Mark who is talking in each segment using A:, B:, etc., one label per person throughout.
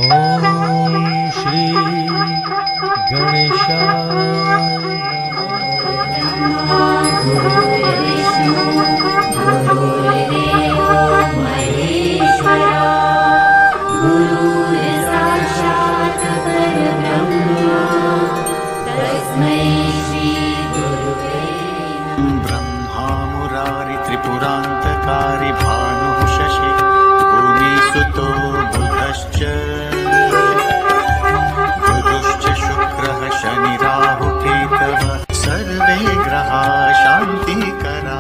A: ॐ श्री गणेशाय
B: गुरुर्विष्णु गुरुर्देवो महेश्वरा गुरुर्साक्षात् परब्रह्म तस्मै श्री गुरुवे
C: ब्रह्मा मुरारि त्रिपुरान्तकारि भानुः शशि भूमिसुतो बुधश्च शुक्रः शनिराहुकेतवः सर्वे ग्रहा शान्तिकरा।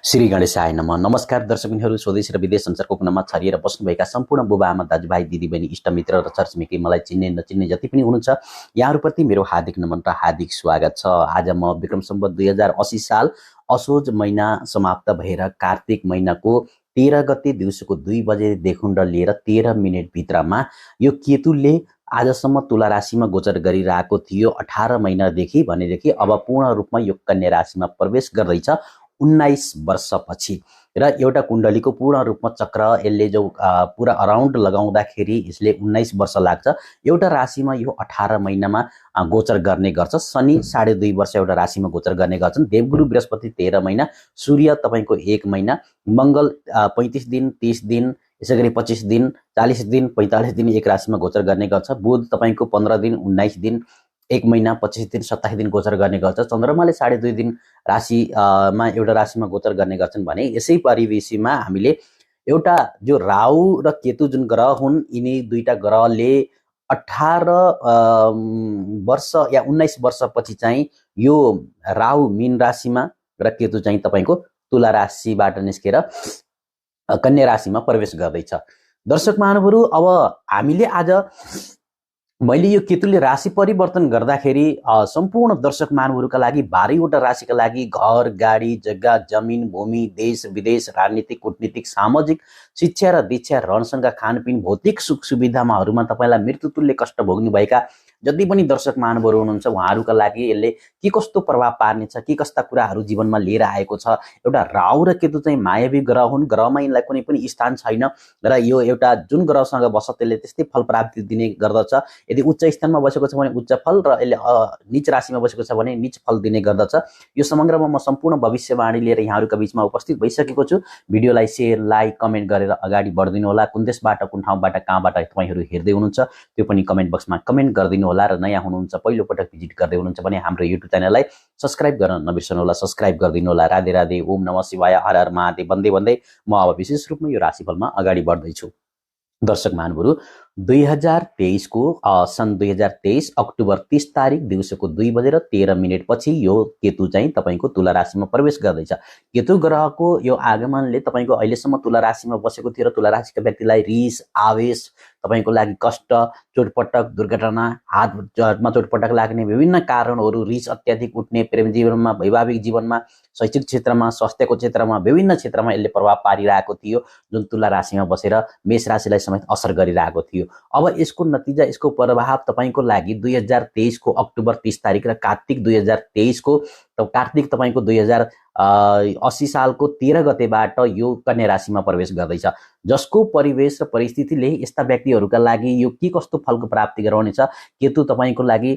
D: श्री गणेशाय नमः। नमस्कार दर्शकहरू, स्वदेश र विदेश संसारको कुनामा छरिएर बस्नुभएका सम्पूर्ण बुबा आमा दाजुभाइ दिदीबहिनी इष्टमित्र र छरछिमेकी मलाई चिन्ने नचिन्ने जति पनि हुनुहुन्छ यहाँहरूप्रति मेरो हार्दिक नमन र हार्दिक स्वागत छ। आज म विक्रम सम्वत 2080 साल असोज महिना समाप्त भएर कार्तिक महिनाको 13 गते दिउँसोको 2 बजेदेखि लिएर 13 मिनेट भित्रमा यो केतुले आजसम्म तुला राशिमा गोचर गरिरहेको थियो 18 महिनादेखि भनेदेखि अब पूर्ण रूपमा यो कन्या राशिमा प्रवेश गर्दैछ 19 वर्षपछि। र एउटा कुण्डलीको पूर्ण रूपमा चक्र यसले जो पुरा अराउन्ड लगाउँदाखेरि यसले 19 वर्ष लाग्छ। एउटा राशिमा यो 18 महिनामा गोचर गर्ने गर्छ। शनि 2.5 वर्ष एउटा राशिमा गोचर गर्ने गर्छन्। देवगुरु बृहस्पति 13 महिना, सूर्य तपाईको 1 महिना, मंगल 35 दिन, 30 दिन, यसैगरी 25 दिन, 40 दिन, 45 दिन एक राशिमा गोचर गर्ने गर्छ। बुध तपाईको 15 दिन, 19 दिन, 1 महिना, 25 दिन, 27 दिन गोचर गर्ने गर्छ। चन्द्रमाले 2.5 दिन राशिमा एउटा राशिमा गोचर गर्ने गर्छन् भने यसै परिवेशीमा हामीले एउटा जो राहु र केतु जुन ग्रह हुन् यिनी दुईटा ग्रहले 18 वर्ष या 19 वर्षपछि चाहिँ यो राहु मीन राशिमा र केतु चाहिँ तपाईको तुला राशिबाट निस्केर कन्या राशिमा प्रवेश गर्दैछ। दर्शक महानुभावहरू, अब हामीले आज मैले यो केतुले राशि परिवर्तन गर्दाखेरि सम्पूर्ण दर्शक महानुभावहरूका लागि 12वटा राशिका लागि घर, गाडी, जग्गा, जमिन, भूमि, देश विदेश, राजनीतिक, कूटनीतिक, सामाजिक, शिक्षा र दीक्षा, रहनसहन, खानपिन, भौतिक सुख सुविधामाहरूमा तपाईलाई मृत्युतुल्य कष्ट भोग्नुभएका जति पनि दर्शक महानुभावहरू हुनुहुन्छ उहाँहरूका लागि यसले के कस्तो प्रभाव पार्नेछ, के कस्ता कुराहरू जीवनमा लिएर आएको छ। एउटा राहु र केतु चाहिँ मायावी ग्रह हुन्। ग्रहमा यिनलाई कुनै पनि स्थान छैन र यो एउटा जुन ग्रहसँग बस्छ त्यसले त्यस्तै फल प्राप्ति दिने गर्दछ। यदि उच्च स्थानमा बसेको छ भने उच्च फल र यसले नीच राशिमा बसेको छ भने नीच फल दिने गर्दछ। यो समग्रमा म सम्पूर्ण भविष्यवाणी लिएर यहाँहरूका बीचमा उपस्थित भइसकेको छु। भिडियोलाई शेयर, लाइक, कमेन्ट गरेर अगाडि बढ्दिनु होला। कुन देशबाट, कुन ठाउँबाट, कहाँबाट तपाईहरु हेर्दै हुनुहुन्छ त्यो पनि कमेन्ट बक्समा कमेन्ट गरिदिनु होला। र नयाँ हुनुहुन्छ, पहिलो पटक भिजिट गर्दै हुनुहुन्छ भने हाम्रो युट्युब च्यानललाई सब्स्क्राइब गर्न नबिर्सनु होला। सब्स्क्राइब गरिदिनु होला। राधे राधे, ओम नमः शिवाय, हर हर महादेव भन्दै भन्दै म अब विशेष रूपमा यो राशिफलमा अगाडि बढ्दै छु। दर्शक महानुभावहरू, 2023 को सन् 2023 अक्टोबर 30 तारिक दिउँसोको 2:13 पछि यो केतु चाहिँ तपाईको तुला राशिमा प्रवेश गर्दैछ। केतु ग्रहको यो आगमनले तपाईको अहिलेसम्म तुला राशिमा बसेको थियो र तुला राशिका व्यक्तिलाई रिस, आवेश, तपाईको लागि कष्ट, चोटपटक, दुर्घटना, हातमा चोटपटक लाग्ने विभिन्न कारणहरू, रिस अत्याधिक उठ्ने, प्रेम जीवनमा, वैवाहिक जीवनमा, शैक्षिक क्षेत्रमा, स्वास्थ्यको क्षेत्रमा, विभिन्न क्षेत्रमा यसले प्रभाव पारिरहेको थियो जुन तुला राशिमा बसेर मेष राशिलाई समेत असर गरिरहेको थियो। अब यसको नतिजा, यसको प्रभाव तपाईको लागि 2023 को अक्टोबर 30 तारिक र कार्तिक 2023 को कार्तिक तपाईको 2080 सालको 13 गतेबाट यो कन्या राशिमा प्रवेश गर्दैछ। जसको परिवेश र परिस्थितिले यस्ता व्यक्तिहरूका लागि यो के कस्तो फलको प्राप्ति गराउनेछ। केतु तपाईको लागि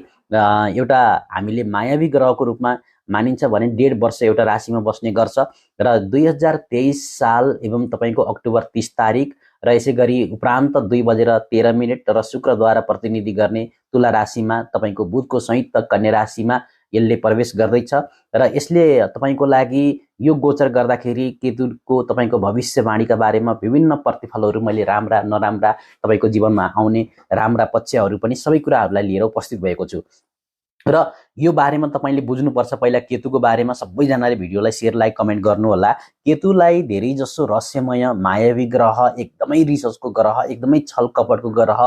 D: एउटा हामीले मायावी ग्रहको रूपमा मानिन्छ भने 1.5 वर्ष एउटा राशिमा बस्ने गर्छ र 2023 साल एवं तपाईको अक्टोबर 30 तारिक र यसै गरी उपरान्त 2:13 र शुक्रद्वारा प्रतिनिधि गर्ने तुला राशिमा तपाईको बुधको संयुक्त कन्या राशिमा यसले प्रवेश गर्दैछ। र यसले तपाईको लागि यो गोचर गर्दाखेरि केतुको तपाईको भविष्यवाणीका बारेमा विभिन्न प्रतिफलहरू मैले राम्रा नराम्रा तपाईको जीवनमा आउने राम्रा पक्षहरू पनि सबै कुराहरूलाई लिएर उपस्थित भएको छु। र यो बारेमा तपाईले बुझ्नुपर्छ। पहिला केतुको बारेमा सबैजनाले भिडियोलाई शेयर, लाइक, कमेन्ट गर्नु होला। केतुलाई धेरै जसो रहस्यमय मायावी ग्रह, एकदमै रिसर्चको ग्रह, एकदमै छल कपटको ग्रह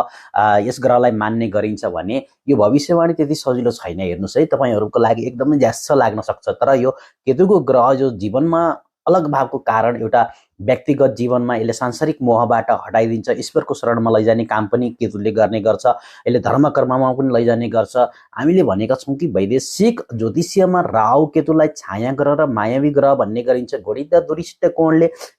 D: यस ग्रहलाई मान्ने गरिन्छ भने यो भविष्यवाणी त्यति सजिलो छैन। हेर्नुस् है, तपाईहरुको लागि एकदमै ज्यास्स लाग्न सक्छ। तर यो केतुको ग्रह जो जीवनमा अलग भावको कारण एउटा व्यक्तिगत जीवनमा यसले सांसारिक मोहबाट हटाइदिन्छ, ईश्वरको शरणमा लैजाने काम पनि केतुले गर्ने गर्छ, यसले धर्म कर्ममा पनि लैजाने गर्छ। हामीले भनेका छौँ कि वैदेशिक ज्योतिषीयमा राहु केतुलाई छाया ग्रह र मायावी ग्रह भन्ने गरिन्छ।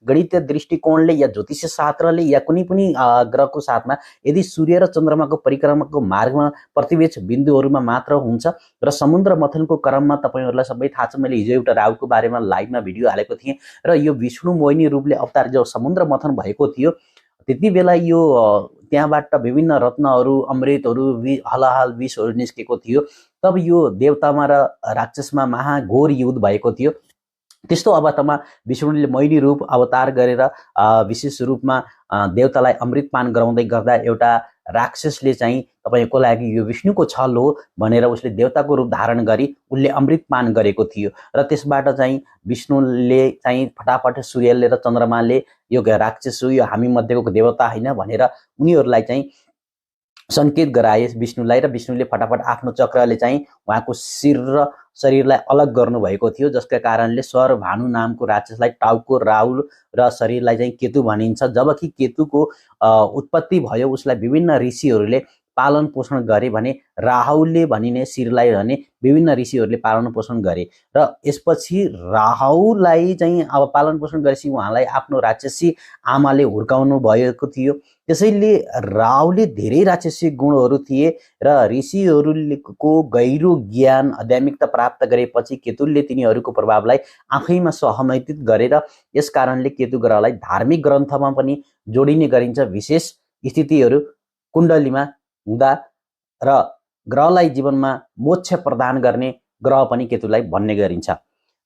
D: गणितीय दृष्टिकोणले या ज्योतिष शास्त्रले या कुनै पनि ग्रहको साथमा यदि सूर्य र चन्द्रमाको परिक्रमाको मार्गमा प्रतिवेश बिन्दुहरूमा मात्र हुन्छ र समुद्र मथनको क्रममा तपाईँहरूलाई सबै थाहा छ, मैले हिजो एउटा राहुको बारेमा लाइभमा भिडियो हालेको थिएँ र यो विष्णु मोहिनी रूपले अवतार जो समुद्र मथन भएको थियो त्यति बेला यो त्यहाँबाट विभिन्न रत्नहरू अमृतहरू हलाहल विषहरू निस्केको थियो। तब यो देवतामा र राक्षसमा महाघोर युद्ध भएको थियो। त्यस्तो अवस्थामा विष्णुले मोहिनी रूप अवतार गरेर विशेष रूपमा देवतालाई अमृतपान गराउँदै गर्दा एउटा राक्षसले चाहिँ तपाईँको लागि यो विष्णुको छल हो भनेर उसले देवताको रूप धारण गरी उसले अमृतपान गरेको थियो र त्यसबाट चाहिँ विष्णुले चाहिँ फटाफट सूर्यले र चन्द्रमाले यो राक्षस हो, यो हामी मध्येको देवता होइन भनेर उनीहरूलाई चाहिँ सङ्केत गराए विष्णुलाई र विष्णुले फटाफट आफ्नो चक्रले चाहिँ उहाँको शिर र शरीरलाई अलग गर्नुभएको थियो, जसका कारणले स्वर भानु नामको राक्षसलाई टाउको राहुल र शरीरलाई चाहिँ केतु भनिन्छ। जबकि केतुको उत्पत्ति भयो उसलाई विभिन्न ऋषिहरूले पालन पोषण गरे भने राहुले भनिने शिरलाई भने विभिन्न ऋषिहरूले पालन पोषण गरे र यसपछि राहुलाई चाहिँ अब पालन पोषण गरेपछि उहाँलाई आफ्नो राक्षसी आमाले हुर्काउनु भएको थियो। त्यसैले राहुले धेरै राक्षसी गुणहरू थिए र ऋषिहरूको गहिरो ज्ञान आध्यात्मिकता प्राप्त गरेपछि केतुले तिनीहरूको प्रभावलाई आफैमा सहमतित गरेर यस कारणले केतु ग्रहलाई धार्मिक ग्रन्थमा पनि जोडिने गरिन्छ। विशेष स्थितिहरू कुण्डलीमा हुँदा र ग्रहलाई जीवनमा मोक्ष प्रदान गर्ने ग्रह पनि केतुलाई भन्ने गरिन्छ।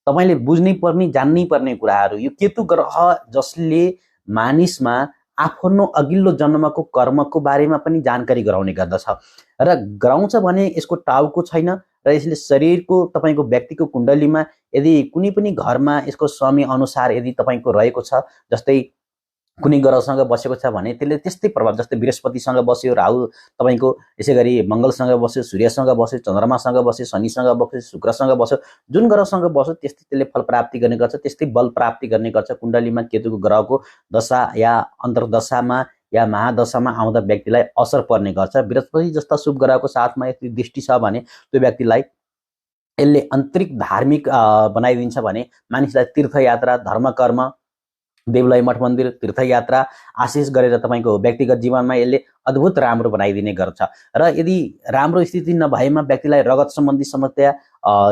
D: तपाईँले बुझ्नै पर्ने जान्नै पर्ने कुराहरू, यो केतु ग्रह जसले मानिसमा आफ्नो अघिल्लो जन्मको कर्मको बारेमा पनि जानकारी गराउने गर्दछ र गराउँछ भने यसको टाउको छैन र यसले शरीरको तपाईँको व्यक्तिको कुण्डलीमा यदि कुनै पनि घरमा यसको समय अनुसार यदि तपाईँको रहेको छ, जस्तै कुनै ग्रहसँग बसेको छ भने त्यसले त्यस्तै प्रभाव, जस्तै बृहस्पतिसँग बस्यो राहु, तपाईँको यसै गरी मङ्गलसँग बस्यो, सूर्यसँग बस्यो, चन्द्रमासँग बस्यो, शनिसँग बस्यो, शुक्रसँग बस्यो, जुन ग्रहसँग बस्यो त्यस्तै त्यसले फल प्राप्ति गर्ने गर्छ, त्यस्तै बल प्राप्ति गर्ने गर्छ। कुण्डलीमा केतुको ग्रहको दशा या अन्तर्दशामा या महादशामा आउँदा व्यक्तिलाई असर पर्ने गर्छ। बृहस्पति जस्ता शुभ ग्रहको साथमा यदि दृष्टि छ भने त्यो व्यक्तिलाई यसले आन्तरिक धार्मिक बनाइदिन्छ भने मानिसलाई तीर्थयात्रा, धर्म कर्म, देवलाई मठ मन्दिर, तीर्थयात्रा आशिष गरेर तपाईँको व्यक्तिगत जीवनमा यसले अद्भुत राम्रो बनाइदिने गर्छ। र यदि राम्रो स्थिति नभएमा व्यक्तिलाई रगत सम्बन्धी समस्या,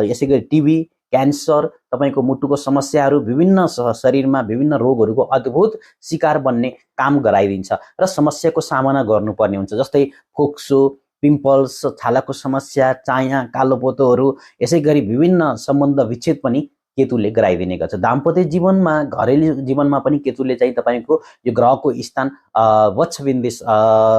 D: यसै गरी टिबी, क्यान्सर, तपाईँको मुटुको समस्याहरू, विभिन्न शरीरमा विभिन्न रोगहरूको अद्भुत शिकार बन्ने काम गराइदिन्छ र समस्याको सामना गर्नुपर्ने हुन्छ। जस्तै फोक्सो, पिम्पल्स, छालाको समस्या, चाया, कालोपोतोहरू, यसै गरी विभिन्न सम्बन्ध विच्छेद पनि केतुले गराइदिने गर्छ। दाम्पत्य जीवनमा, घरेलु जीवनमा पनि केतुले चाहिँ तपाईँको यो ग्रहको स्थान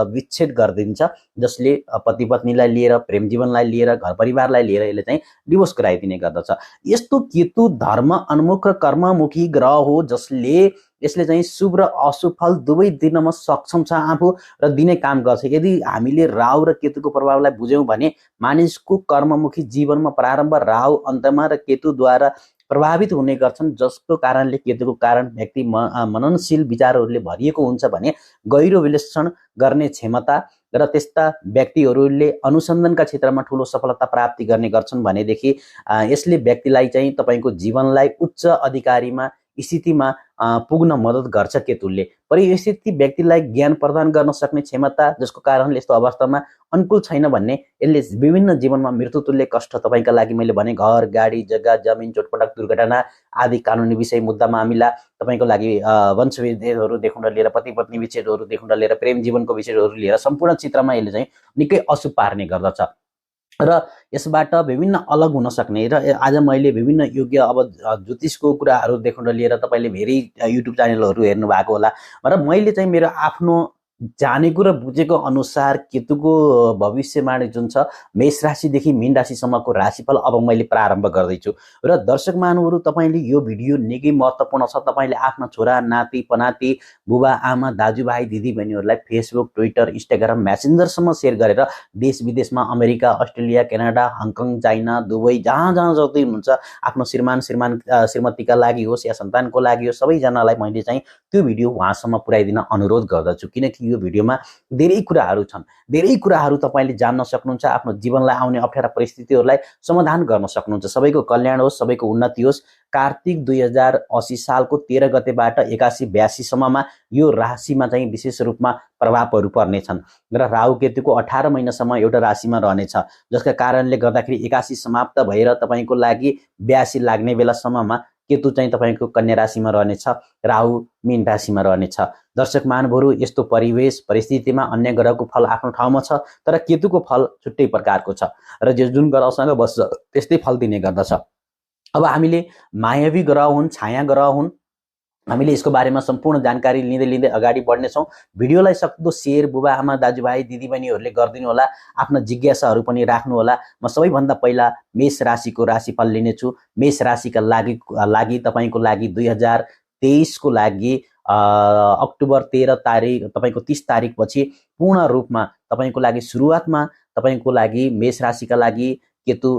D: विच्छेद गरिदिन्छ, जसले पति पत्नीलाई लिएर, प्रेम जीवनलाई लिएर, घर परिवारलाई लिएर यसले चाहिँ डिभोर्स गराइदिने गर्दछ। यस्तो केतु धर्म उन्मुख र कर्ममुखी ग्रह हो जसले यसले चाहिँ शुभ र अशुभ फल दुवै दिनमा सक्षम छ आफू र दिने काम गर्छ। यदि हामीले राहु र केतुको प्रभावलाई बुझ्यौँ भने मानिसको कर्ममुखी जीवनमा प्रारम्भ राहु, अन्तमा र केतुद्वारा प्रभावित हुने गर्छन्, जसको कारणले केतुको कारण व्यक्ति मननशील विचारहरूले भरिएको हुन्छ भने गहिरो विश्लेषण गर्ने क्षमता र त्यस्ता व्यक्तिहरूले अनुसन्धानका क्षेत्रमा ठुलो सफलता प्राप्ति गर्ने गर्छन् भनेदेखि यसले व्यक्तिलाई चाहिँ तपाईँको जीवनलाई उच्च अधिकारीमा स्थितिमा पुग्न मद्दत गर्छ केतुले। परिस्थिति व्यक्तिलाई ज्ञान प्रदान गर्न सक्ने क्षमता, जसको कारणले यस्तो अवस्थामा अनुकूल छैन भन्ने यसले विभिन्न जीवनमा मृत्युतुल्य कष्ट तपाईँका लागि मैले भने घर, गाडी, जग्गा, जमिन, चोटपटक, दुर्घटना आदि कानुनी विषय, मुद्दा मामिला, तपाईँको लागि वंशविच्छेदहरूदेखि लिएर पति पत्नी विच्छेदहरूदेखि लिएर प्रेम जीवनको विषयहरू लिएर सम्पूर्ण चित्रमा यसले चाहिँ निकै अशुभ पार्ने गर्दछ र यसबाट विभिन्न अलग हुन सक्ने। र आज मैले विभिन्न योग्य अब ज्योतिषको कुराहरूदेखि लिएर तपाईँले धेरै युट्युब च्यानलहरू हेर्नु भएको होला र मैले चाहिँ मेरो आफ्नो जानेको र बुझेको अनुसार केतुको भविष्यवाणी जुन छ मेष राशिदेखि मीन राशिसम्मको राशिफल अब मैले प्रारम्भ गर्दैछु र दर्शक महानुभावहरू तपाईँले यो भिडियो निकै महत्त्वपूर्ण छ। तपाईँले आफ्ना छोरा नाति पनाति बुबा आमा दाजुभाइ दिदीबहिनीहरूलाई फेसबुक ट्विटर इन्स्टाग्राम म्यासेन्जरसम्म सेयर गरेर देश विदेशमा America Australia Canada Hong Kong China Dubai जहाँ जहाँ जति हुनुहुन्छ आफ्नो श्रीमतीका लागि होस् या सन्तानको लागि होस् सबैजनालाई मैले चाहिँ त्यो भिडियो उहाँसम्म पुर्याइदिन अनुरोध गर्दछु। किनकि यो भिडियोमा धेरै कुराहरू छन्, धेरै कुराहरू तपाईँले जान्न सक्नुहुन्छ, आफ्नो जीवनलाई आउने अप्ठ्यारा परिस्थितिहरूलाई समाधान गर्न सक्नुहुन्छ। सबैको कल्याण होस्, सबैको उन्नति होस्। कार्तिक 2080 सालको 13 गतेबाट 81-82 सम्ममा यो राशिमा चाहिँ विशेष रूपमा प्रभावहरू पर्नेछन् र राहु केतुको 18 महिनासम्म एउटा राशिमा रहनेछ, जसका कारणले गर्दाखेरि 81 समाप्त भएर तपाईँको लागि 82 लाग्ने बेलासम्ममा केतु चाहिँ तपाईँको कन्या राशिमा रहनेछ, राहु मीन राशिमा रहनेछ। दर्शक महानुभावहरू यस्तो परिवेश परिस्थितिमा अन्य ग्रहको फल आफ्नो ठाउँमा छ, तर केतुको फल छुट्टै प्रकारको छ र जुन ग्रहसँग बस्छ त्यस्तै फल दिने गर्दछ। अब हामीले मायावी ग्रह हुन्, छाया ग्रह हुन्, हामीले यसको बारेमा सम्पूर्ण जानकारी लिँदै लिँदै अगाडि बढ्नेछौँ। भिडियोलाई सक्दो सेयर बुबा आमा दाजुभाइ दिदीबहिनीहरूले गरिदिनु होला, आफ्ना जिज्ञासाहरू पनि राख्नु होला। म सबैभन्दा पहिला मेष राशिको राशिफल लिनेछु। मेष राशिका लागि तपाईँको लागि 2023 को लागि अक्टोबर 13 तारिक तपाईँको 30 तारिकपछि पूर्ण रूपमा तपाईँको लागि सुरुवातमा तपाईँको लागि मेष राशिका लागि केतु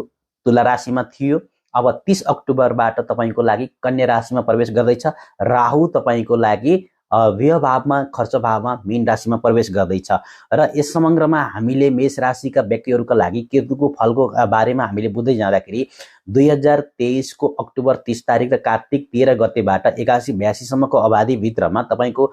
D: तुला राशिमा थियो। अब 30 अक्टोबरबाट तपाईँको लागि कन्या राशिमा प्रवेश गर्दैछ। राहु तपाईँको लागि व्यय भावमा खर्च भावमा मीन राशिमा प्रवेश गर्दैछ र यस समग्रमा हामीले मेष राशिका व्यक्तिहरूका लागि केतुको फलको बारेमा हामीले बुझ्दै जाँदाखेरि 2023 को अक्टोबर 30 तारिक र कार्तिक 13 गतेबाट 81-82 सम्मको अवधिभित्रमा तपाईँको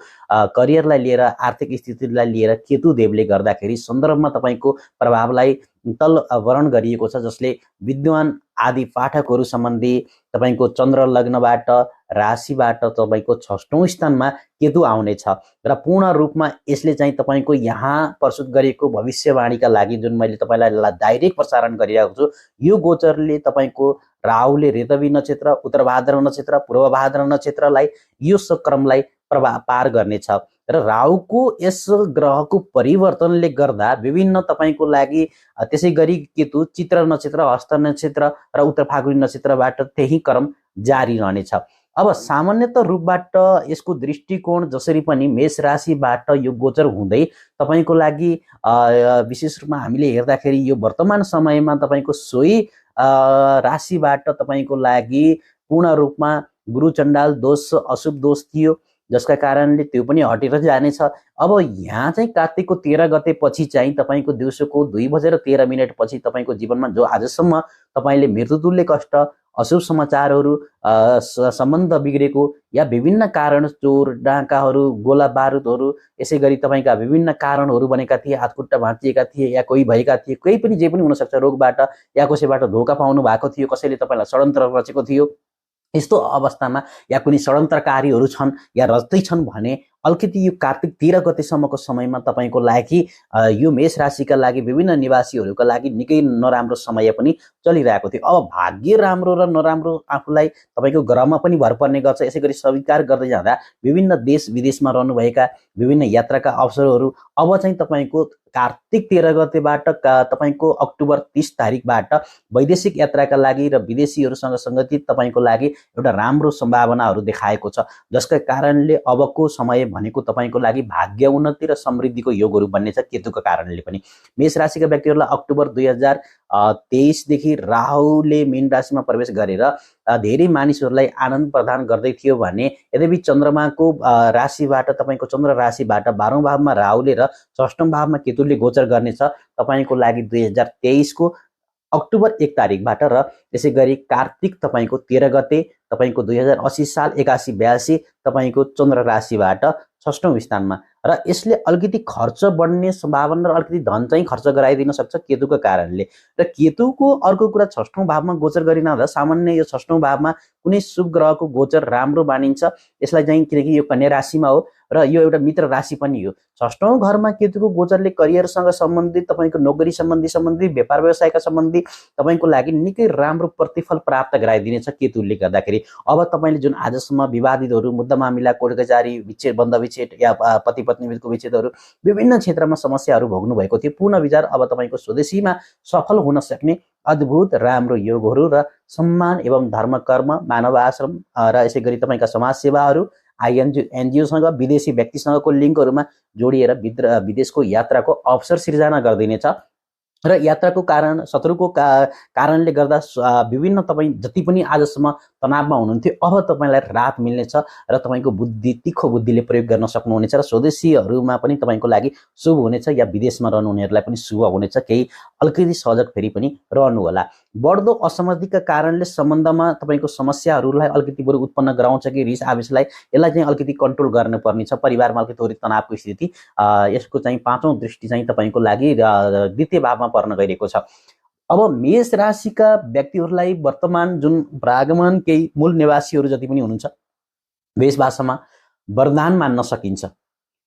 D: करियरलाई लिएर आर्थिक स्थितिलाई लिएर केतु देवले गर्दाखेरि सन्दर्भमा तपाईँको प्रभावलाई तल वर्ण गरिएको छ, जसले विद्वान आदि पाठकहरू सम्बन्धी तपाईँको चन्द्र लग्नबाट राशिबाट तपाईँको 6औं स्थानमा केतु आउनेछ र पूर्ण रूपमा यसले चाहिँ तपाईँको यहाँ प्रस्तुत गरेको भविष्यवाणीका लागि जुन मैले तपाईँलाई डाइरेक्ट प्रसारण गरिरहेको छु, यो गोचरले तपाईँको राहुले रेतवी नक्षत्र, उत्तर भाद्र नक्षत्र, पूर्व भाद्र नक्षत्रलाई यो क्रमलाई पार गर्नेछ र राहुको यस ग्रहको परिवर्तनले गर्दा विभिन्न तपाईँको लागि त्यसै गरी केतु चित्र नक्षत्र, हस्त नक्षत्र र उत्तर फाल्गुनी नक्षत्रबाट त्यही क्रम जारी रहनेछ। अब सामान्यतः रूपबाट यसको दृष्टिकोण जसरी पनि मेष राशिबाट यो गोचर हुँदै तपाईँको लागि विशेष रूपमा हामीले हेर्दाखेरि यो वर्तमान समयमा तपाईँको सोही राशिबाट तपाईँको लागि पूर्ण रूपमा गुरु चण्डाल दोष अशुभ दोष थियो, जसका कारणले त्यो पनि हटेर जानेछ। अब यहाँ चाहिँ कार्तिकको 13 गते पछि चाहिँ तपाईँको दिउँसोको 2:13 पछि तपाईँको जीवनमा जो आजसम्म तपाईँले मृत्युतुल्य कष्ट, अशुभ समाचारहरू, सम्बन्ध बिग्रेको या विभिन्न कारण चोर डाकाहरू, गोला बारुदहरू, यसै गरी तपाईँका विभिन्न कारणहरू बनेका थिए, हातखुट्टा भाँचिएका थिए या कोही भएका थिए, कोही पनि जे पनि हुनसक्छ, रोगबाट या कसैबाट धोका पाउनु भएको थियो, कसैले तपाईँलाई षड्यन्त्र रचेको थियो, यस्तो अवस्थामा या कुनै षड्यन्त्रकारीहरू छन् या रच्दैछन् भने अलिकति यो कार्तिक 13 गतेसम्मको समयमा तपाईँको लागि यो मेष राशिका लागि विभिन्न निवासीहरूका लागि निकै नराम्रो समय पनि चलिरहेको थियो। अब भाग्य राम्रो र नराम्रो आफूलाई तपाईँको ग्रहमा पनि भर पर्ने गर्छ। यसै गरी स्वीकार गर्दै जाँदा विभिन्न देश विदेशमा रहनुभएका विभिन्न यात्राका अवसरहरू अब चाहिँ तपाईँको कार्तिक 13 गतेबाट तपाईँको अक्टोबर 30 तारिकबाट वैदेशिक यात्राका लागि र विदेशीहरूसँग सङ्गठित तपाईँको लागि एउटा राम्रो सम्भावनाहरू देखाएको छ, जसका कारणले अबको समय भनेको तपाईँको लागि भाग्य उन्नति र समृद्धिको योगहरू बन्नेछ केतुको कारणले पनि। मेष राशिका व्यक्तिहरूलाई अक्टोबर 2023 देखि राहुले मीन राशिमा प्रवेश गरेर धेरै मानिसहरूलाई आनन्द प्रदान गर्दै थियो भने यद्यपि चन्द्रमाको राशिबाट तपाईँको चन्द्र राशिबाट 12औं भावमा राहुले र 6औं भावमा केतुले गोचर गर्नेछ तपाईँको लागि 2023 को अक्टोबर 1 तारिकबाट र त्यसै गरी कार्तिक तपाईँको 13 गते तपाईँको 2080 साल 81-82 तपाईँको चन्द्र राशिबाट 6औं स्थानमा र यसले अलिकति खर्च बढ्ने सम्भावना र अलिकति धन चाहिँ खर्च गराइदिन सक्छ केतुको कारणले। र केतुको अर्को कुरा 6औं भावमा गोचर गरिरहँदा सामान्य यो 6औं भावमा कुनै शुभ ग्रहको गोचर राम्रो मानिन्छ यसलाई चाहिँ, किनकि यो कन्या राशिमा हो र यो एउटा मित्र राशि पनि हो। 6औं घरमा केतुको गोचरले करियरसँग सम्बन्धित, तपाईँको नोकरी सम्बन्धी, व्यापार व्यवसायका सम्बन्धी तपाईँको लागि निकै राम्रो प्रतिफल प्राप्त गराइदिनेछ केतुले गर्दाखेरि। अब तपाईँले जुन आजसम्म विवादितहरू, मुद्दा मामिला, कोर्ट कचहरी, विच्छेद बन्द विच्छेद या पति पत्नीबिचको विच्छेदहरू विभिन्न क्षेत्रमा समस्याहरू भोग्नु भएको थियो। पूर्ण विचार अब तपाईँको स्वदेशीमा सफल हुन सक्ने अद्भुत राम्रो योगहरू र सम्मान एवं धर्म कर्म मानव आश्रम र यसै गरी तपाईँका समाजसेवाहरू एनजिओसँग विदेशी व्यक्तिसँगको लिङ्कहरूमा जोडिएर विदेशको यात्राको अवसर सिर्जना गरिदिनेछ र यात्राको कारण शत्रुको कारणले गर्दा विभिन्न तपाईँ जति पनि आजसम्म तनावमा हुनुहुन्थ्यो अब तपाईँलाई राहत मिल्नेछ र तपाईँको बुद्धि तीखो बुद्धिले प्रयोग गर्न सक्नुहुनेछ र स्वदेशीहरूमा पनि तपाईँको लागि शुभ हुनेछ या विदेशमा रहनुहुनेहरूलाई पनि शुभ हुनेछ। केही अलिकति सजग फेरि पनि रहनु होला। बढ्दो असहमतिका कारणले सम्बन्धमा तपाईँको समस्याहरूलाई अलिकति बरु उत्पन्न गराउँछ कि रिस आवेशलाई, यसलाई चाहिँ अलिकति कन्ट्रोल गर्नुपर्ने छ। परिवारमा अलिकति थोरै तनावको स्थिति, यसको चाहिँ पाँचौं दृष्टि चाहिँ तपाईँको लागि द्वितीय भावमा पर्न गइरहेको छ। अब मेष राशिका व्यक्तिहरूलाई वर्तमान जुन प्रागमन केही मूल निवासीहरू जति पनि हुनुहुन्छ मेष भाषामा वरदान मान्न सकिन्छ,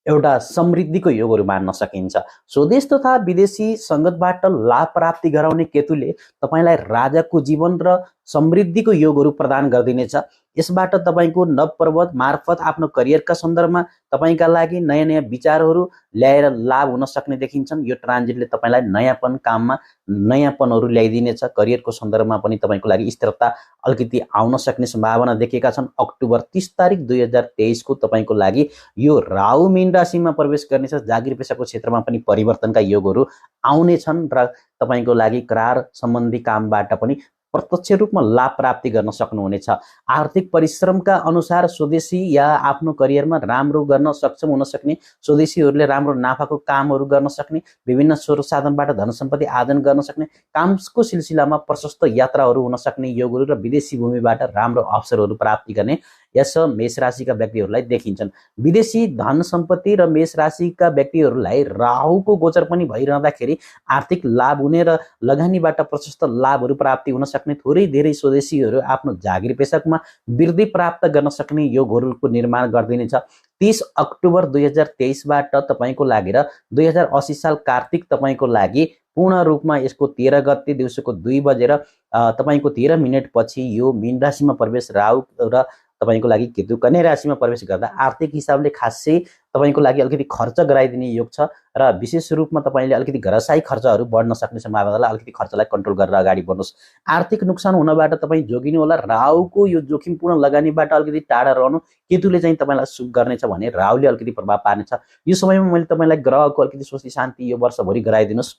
D: एउटा समृद्धिको योगहरू मान्न सकिन्छ। स्वदेश तथा विदेशी सङ्गतबाट लाभ प्राप्ति गराउने केतुले तपाईँलाई राजाको जीवन र समृद्धिको योगहरू प्रदान गरिदिनेछ। यसबाट तपाईँको नवप्रवर्त मार्फत आफ्नो करियरका सन्दर्भमा तपाईँका लागि नयाँ नयाँ विचारहरू ल्याएर लाभ हुन सक्ने देखिन्छन्। यो ट्रान्जिटले तपाईँलाई नयाँपन काममा नयाँपनहरू ल्याइदिनेछ। करियरको सन्दर्भमा पनि तपाईँको लागि स्थिरता अलिकति आउन सक्ने सम्भावना देखेका छन्। अक्टोबर 30 तारिक 2023 को तपाईँको लागि यो राहु मीन राशिमा प्रवेश गर्नेछ। जागिर पेसाको क्षेत्रमा पनि परिवर्तनका योगहरू आउनेछन् र तपाईँको लागि करार सम्बन्धी कामबाट पनि प्रत्यक्ष रूपमा लाभ प्राप्ति गर्न सक्नुहुनेछ। आर्थिक परिश्रमका अनुसार स्वदेशी या आफ्नो करियरमा राम्रो गर्न सक्षम हुन सक्ने, स्वदेशीहरूले राम्रो नाफाको कामहरू गर्न सक्ने, विभिन्न स्रोत साधनबाट धन सम्पत्ति आर्जन गर्न सक्ने, कामको सिलसिलामा प्रशस्त यात्राहरू हुन सक्ने योगहरू र विदेशी भूमिबाट राम्रो अवसरहरू प्राप्ति गर्ने यस मेष राशिका व्यक्तिहरूलाई देखिन्छन्। विदेशी धन सम्पत्ति र मेष राशिका व्यक्तिहरूलाई राहुको गोचर पनि भइरहँदाखेरि आर्थिक लाभ हुने र लगानीबाट प्रशस्त लाभहरू प्राप्ति हुन सक्ने, थोरै धेरै स्वदेशीहरू आफ्नो जागिर पेसामा वृद्धि प्राप्त गर्न सक्ने योगहरूको निर्माण गरिदिनेछ। 30 अक्टोबर 2023 बाट तपाईँको लागि र 2080 साल कार्तिक तपाईँको लागि पूर्ण रूपमा यसको 13 गते दिउँसोको 2 बजेर तपाईँको 13 मिनट पछि यो मीन राशिमा प्रवेश राहु र तपाईँको लागि केतु कन्या राशिमा प्रवेश गर्दा आर्थिक हिसाबले खासै तपाईँको लागि अलिकति खर्च गराइदिने योग छ र विशेष रूपमा तपाईँले अलिकति घरसाई खर्चहरू बढ्न सक्ने सम्भावनालाई अलिकति खर्चलाई कन्ट्रोल गरेर अगाडि बढ्नुहोस्। आर्थिक नोक्सान हुनबाट तपाईँ जोगिनु होला। राहुको यो जोखिमपूर्ण लगानीबाट अलिकति टाढा रहनु। केतुले चाहिँ तपाईँलाई सुख गर्नेछ भने राहुले अलिकति प्रभाव पार्नेछ। यो समयमा मैले तपाईँलाई ग्रहको अलिकति स्वस्ति शान्ति यो वर्षभरि गराइदिनुहोस्।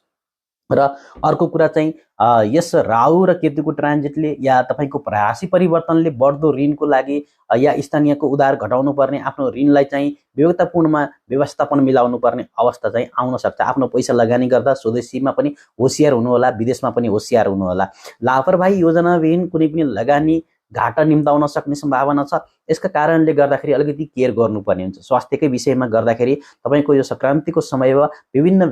D: र अर्को कुरा चाहिँ यस राहु र केतुको ट्रान्जिटले या तपाईँको राशि परिवर्तनले बढ्दो ऋणको लागि या स्थानीयको उधार घटाउनु पर्ने, आफ्नो ऋणलाई चाहिँ विवेकतापूर्णमा व्यवस्थापन मिलाउनु पर्ने अवस्था चाहिँ आउन सक्छ। आफ्नो पैसा लगानी गर्दा स्वदेशीमा पनि होसियार हुनु होला, विदेशमा पनि होसियार हुनु होला। लापरवाही योजनाविहीन कुनै पनि लगानी घाटा निम्ताउन सक्ने सम्भावना छ। यसका कारणले गर्दाखेरि अलिकति केयर गर्नुपर्ने हुन्छ। स्वास्थ्यकै विषयमा गर्दाखेरि तपाईँको यो सङ्क्रान्तिको समयमा विभिन्न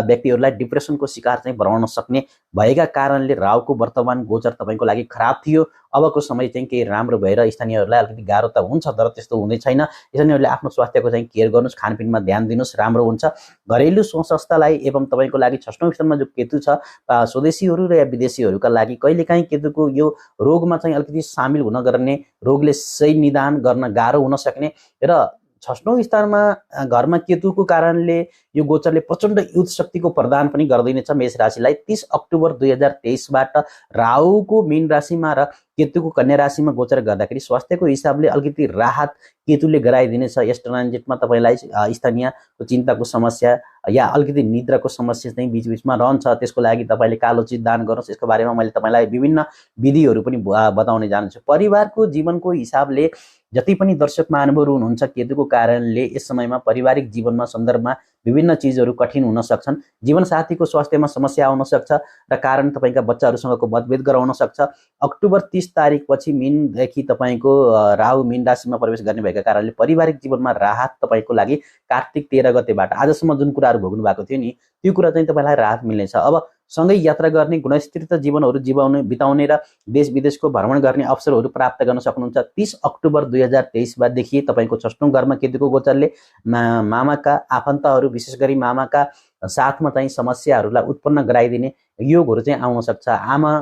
D: व्यक्तिहरूलाई डिप्रेसनको शिकार चाहिँ बनाउन सक्ने भएका कारणले राहुको वर्तमान गोचर तपाईँको लागि खराब थियो। अबको समय चाहिँ केही राम्रो भएर स्थानीयहरूलाई अलिकति गाह्रो त हुन्छ तर त्यस्तो हुँदै छैन। स्थानीयहरूले आफ्नो स्वास्थ्यको चाहिँ केयर गर्नुहोस्, खानपिनमा ध्यान दिनुहोस्, राम्रो हुन्छ। घरेलु संस्थालाई एवं तपाईँको लागि 6औं स्थानमा जो केतु छ स्वदेशीहरू र या विदेशीहरूका लागि कहिलेकाहीँ केतुको यो रोगमा चाहिँ अलिकति सामेल हुन गर्ने, रोगले सही निदान गर्न गाह्रो हुन सक्ने र 6औं स्थानमा घरमा केतुको कारणले यो गोचरले प्रचण्ड युद्ध शक्तिको प्रदान पनि गर्दैनेछ मेष राशिलाई। 30 अक्टोबर 2023 बाट राहुको मीन राशिमा र केतुको कन्या राशिमा गोचर गर्दाखेरि स्वास्थ्यको हिसाबले अलिकति राहत केतुले गराइदिनेछ। यस ट्रान्जिटमा तपाईँलाई स्थानीयको चिन्ताको समस्या या अलिकति निद्राको समस्या चाहिँ बीचबीचमा रहन्छ। त्यसको लागि तपाईँले कालो चिज दान गर्नुहोस्। यसको बारेमा मैले तपाईँलाई विभिन्न विधिहरू पनि बताउने जान्छु। परिवारको जीवनको हिसाबले जति पनि दर्शक महानुभावहरू हुनुहुन्छ केतुको कारणले यस समयमा पारिवारिक जीवनमा सन्दर्भमा विभिन्न चिजहरू कठिन हुन सक्छन्। जीवनसाथीको स्वास्थ्यमा समस्या आउन सक्छ र कारण तपाईँका बच्चाहरूसँगको मतभेद गराउन सक्छ। अक्टोबर 30 तारिक पछि मीनदेखि तपाईँको राहु मीन राशिमा प्रवेश गर्ने भएका कारणले पारिवारिक जीवनमा राहत तपाईँको लागि कार्तिक 13 गतेबाट आजसम्म जुन कुराहरू भोग्नु भएको थियो नि त्यो कुरा चाहिँ तपाईँलाई राहत मिल्नेछ। अब सँगै यात्रा गर्ने, गुणस्थिर जीवनहरू बिताउने र देश विदेशको भ्रमण गर्ने अवसरहरू प्राप्त गर्न सक्नुहुन्छ। 30 अक्टोबर 2023 देखि तपाईँको 6औं घरमा केतुको गोचरले मामाका आफन्तहरू विशेष गरी मामाका साथमा चाहिँ समस्याहरूलाई उत्पन्न गराइदिने योगहरू चाहिँ आउन सक्छ। आमा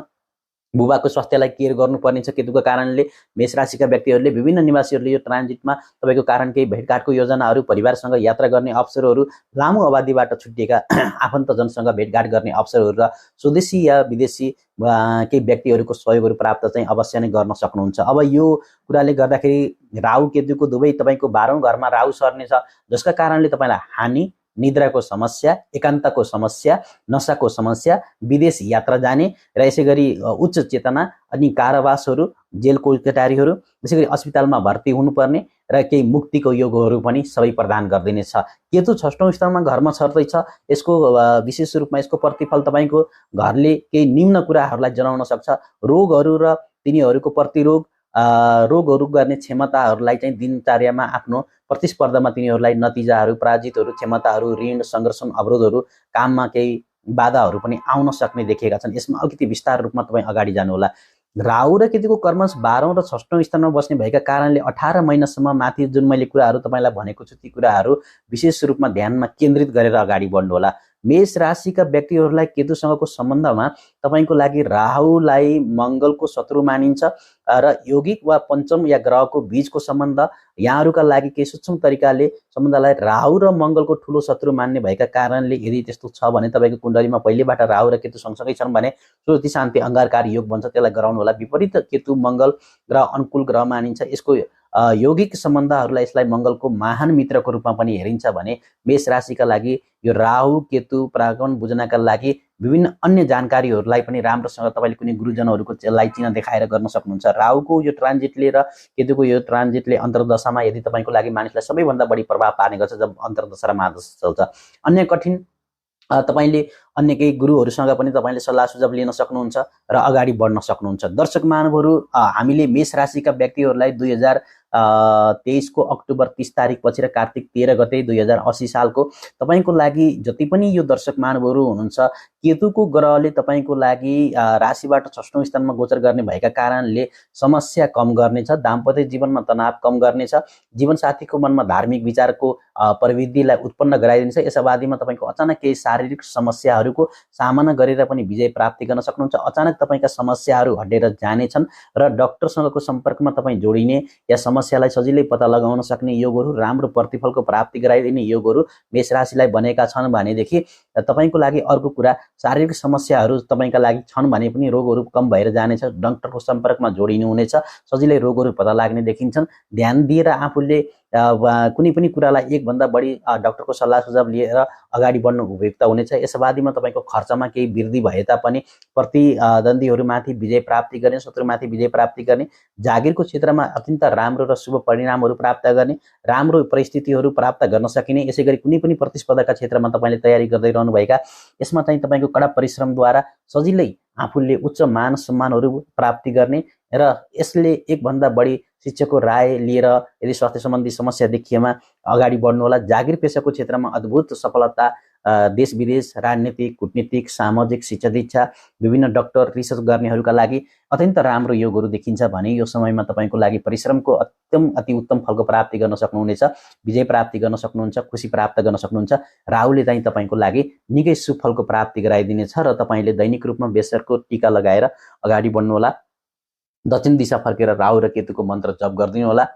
D: बुबाको स्वास्थ्यलाई केयर गर्नुपर्ने छ केतुको कारणले। मेष राशिका व्यक्तिहरूले विभिन्न निवासीहरूले यो ट्रान्जिटमा तपाईँको कारण केही भेटघाटको योजनाहरू, परिवारसँग यात्रा गर्ने अवसरहरू, लामो अवधिबाट छुट्टिएका आफन्तजनसँग भेटघाट गर्ने अवसरहरू र स्वदेशी या विदेशी केही व्यक्तिहरूको सहयोगहरू प्राप्त चाहिँ अवश्य नै गर्न सक्नुहुन्छ। अब यो कुराले गर्दाखेरि राहु केतुको दुवै तपाईँको 12औं घरमा राहु सर्नेछ, जसका कारणले तपाईँलाई हानि, निद्राको समस्या, एकान्तको समस्या, नशाको समस्या, विदेश यात्रा जाने र यसै गरी उच्च चेतना अनि कारावासहरू, जेल कोठटारीहरू, यसै गरी अस्पतालमा भर्ती हुनुपर्ने र केही मुक्तिको योगहरू पनि सबै प्रदान गरिदिनेछ। केतु 6औं स्थानमा घरमा छर्दैछ। यसको विशेष रूपमा यसको प्रतिफल तपाईँको घरले केही निम्न कुराहरूलाई जनाउन सक्छ। रोगहरू र तिनीहरूको प्रतिरोग रोगहरू गर्ने क्षमताहरूलाई चाहिँ दिनचर्यामा आफ्नो प्रतिस्पर्धामा तिनीहरूलाई नतिजाहरू, पराजितहरू, क्षमताहरू, ऋण, सङ्घर्षण, अवरोधहरू, काममा केही बाधाहरू पनि आउन सक्ने देखिएका छन्। यसमा अलिकति विस्तार रूपमा तपाईँ अगाडि जानुहोला। राहु र केतुको कर्मश 12औं र 6औं स्थानमा बस्ने भएका कारणले 18 महिनासम्म माथि जुन मैले कुराहरू तपाईँलाई भनेको छु ती कुराहरू विशेष रूपमा ध्यानमा केन्द्रित गरेर अगाडि बढ्नुहोला। मेष राशिका व्यक्तिहरूलाई केतुसँगको सम्बन्धमा तपाईँको लागि राहुलाई मङ्गलको शत्रु मानिन्छ र यौगिक वा पञ्चम या ग्रहको बीचको सम्बन्ध यहाँहरूका लागि केही सूक्ष्म तरिकाले सम्बन्धलाई राहु र मङ्गलको ठुलो शत्रु मान्ने भएका कारणले यदि त्यस्तो छ भने तपाईँको कुण्डलीमा पहिलेबाट राहु र केतु सँगसँगै छन् भने श्रुति शान्ति अङ्गारकारी योग बन्छ, त्यसलाई गराउनु होला। विपरीत केतु मङ्गल ग्रह अनुकूल ग्रह मानिन्छ। यसको यौगिक सम्बन्धहरूलाई यसलाई मङ्गलको महान मित्रको रूपमा पनि हेरिन्छ भने मेष राशिका लागि यो राहु केतु परागमन बुझ्नका लागि विभिन्न अन्य जानकारीहरूलाई पनि राम्रोसँग तपाईँले कुनै गुरुजनहरूको लाई चिन्ह देखाएर गर्न सक्नुहुन्छ। राहुको यो ट्रान्जिटले र केतुको यो ट्रान्जिटले अन्तर्दशामा यदि तपाईँको लागि मानिसलाई सबैभन्दा बढी प्रभाव पार्ने गर्छ जब अन्तर्दशा र महादशा चल्छ। अन्य कठिन तपाईँले अन्य केही गुरुहरूसँग पनि तपाईँले सल्लाह सुझाव लिन सक्नुहुन्छ र अगाडि बढ्न सक्नुहुन्छ। दर्शक महानुभावहरू, हामीले मेष राशिका व्यक्तिहरूलाई 2023 को अक्टोबर 30 तारिक पछि र कार्तिक 13 गते 2080 सालको तपाईँको लागि जति पनि यो दर्शक महानुभावहरू हुनुहुन्छ, केतुको ग्रहले तपाईँको लागि राशिबाट 6औं स्थानमा गोचर गर्ने भएका कारणले समस्या कम गर्नेछ, दाम्पत्य जीवनमा तनाव कम गर्नेछ, जीवनसाथीको मनमा धार्मिक विचारको प्रवृत्तिलाई उत्पन्न गराइदिन्छ। यस अवधिमा तपाईँको अचानक केही शारीरिक समस्याहरूको सामना गरेर पनि विजय प्राप्ति गर्न सक्नुहुन्छ। अचानक तपाईँका समस्याहरू हटेर जानेछन् र डाक्टरसँगको सम्पर्कमा तपाईँ जोडिने या समस्यालाई सजिलै पत्ता लगाउन सक्ने योगहरू, राम्रो प्रतिफलको प्राप्ति गराइदिने योगहरू मेष राशिलाई बनेका छन् भनेदेखि तपाईँको लागि अर्को कुरा, शारीरिक समस्याहरू तपाईँका लागि छन् भने पनि रोगहरू कम भएर जानेछ। डाक्टरको सम्पर्कमा जोडिनु हुनेछ, सजिलै रोगहरू पत्ता लाग्ने देखिन्छन्। ध्यान दिएर आफूले कुनै पनि कुरालाई एकभन्दा बढी डाक्टरको सल्लाह सुझाव लिएर अगाडि बढ्नु उपयुक्त हुनेछ। यस अवधिमा तपाईँको खर्चमा केही वृद्धि भए तापनि प्रतिद्वन्द्वीहरूमाथि विजय प्राप्ति गर्ने, शत्रुमाथि विजय प्राप्ति गर्ने, जागिरको क्षेत्रमा अत्यन्त राम्रो र शुभ परिणामहरू प्राप्त गर्ने, राम्रो परिस्थितिहरू प्राप्त गर्न सकिने, यसै गरी कुनै पनि प्रतिस्पर्धाका क्षेत्रमा तपाईँले तयारी गर्दै रहनुभएका यसमा चाहिँ तपाईँको कडा परिश्रमद्वारा सजिलै आफूले उच्च मान सम्मानहरू प्राप्ति गर्ने र यसले एकभन्दा बढी शिक्षकको राय लिएर यदि स्वास्थ्य सम्बन्धी समस्या देखिएमा अगाडि बढ्नुहोला। जागिर पेसाको क्षेत्रमा अद्भुत सफलता, देश विदेश, राजनीतिक, कूटनीतिक, सामाजिक, शिक्षा दीक्षा, विभिन्न डाक्टर, रिसर्च गर्नेहरूका लागि अत्यन्त राम्रो योगहरू देखिन्छ भने यो समयमा तपाईँको लागि परिश्रमको अति उत्तम फलको प्राप्ति गर्न सक्नुहुनेछ, विजय प्राप्ति गर्न सक्नुहुन्छ, खुसी प्राप्त गर्न सक्नुहुन्छ। राहुले चाहिँ तपाईँको लागि निकै सुफलको प्राप्ति गराइदिनेछ र तपाईँले दैनिक रूपमा बेसरको टीका लगाएर अगाडि बढ्नुहोला। दक्षिण दिशा फर्केर राहु र केतुको मन्त्र जप गरिदिनु होला।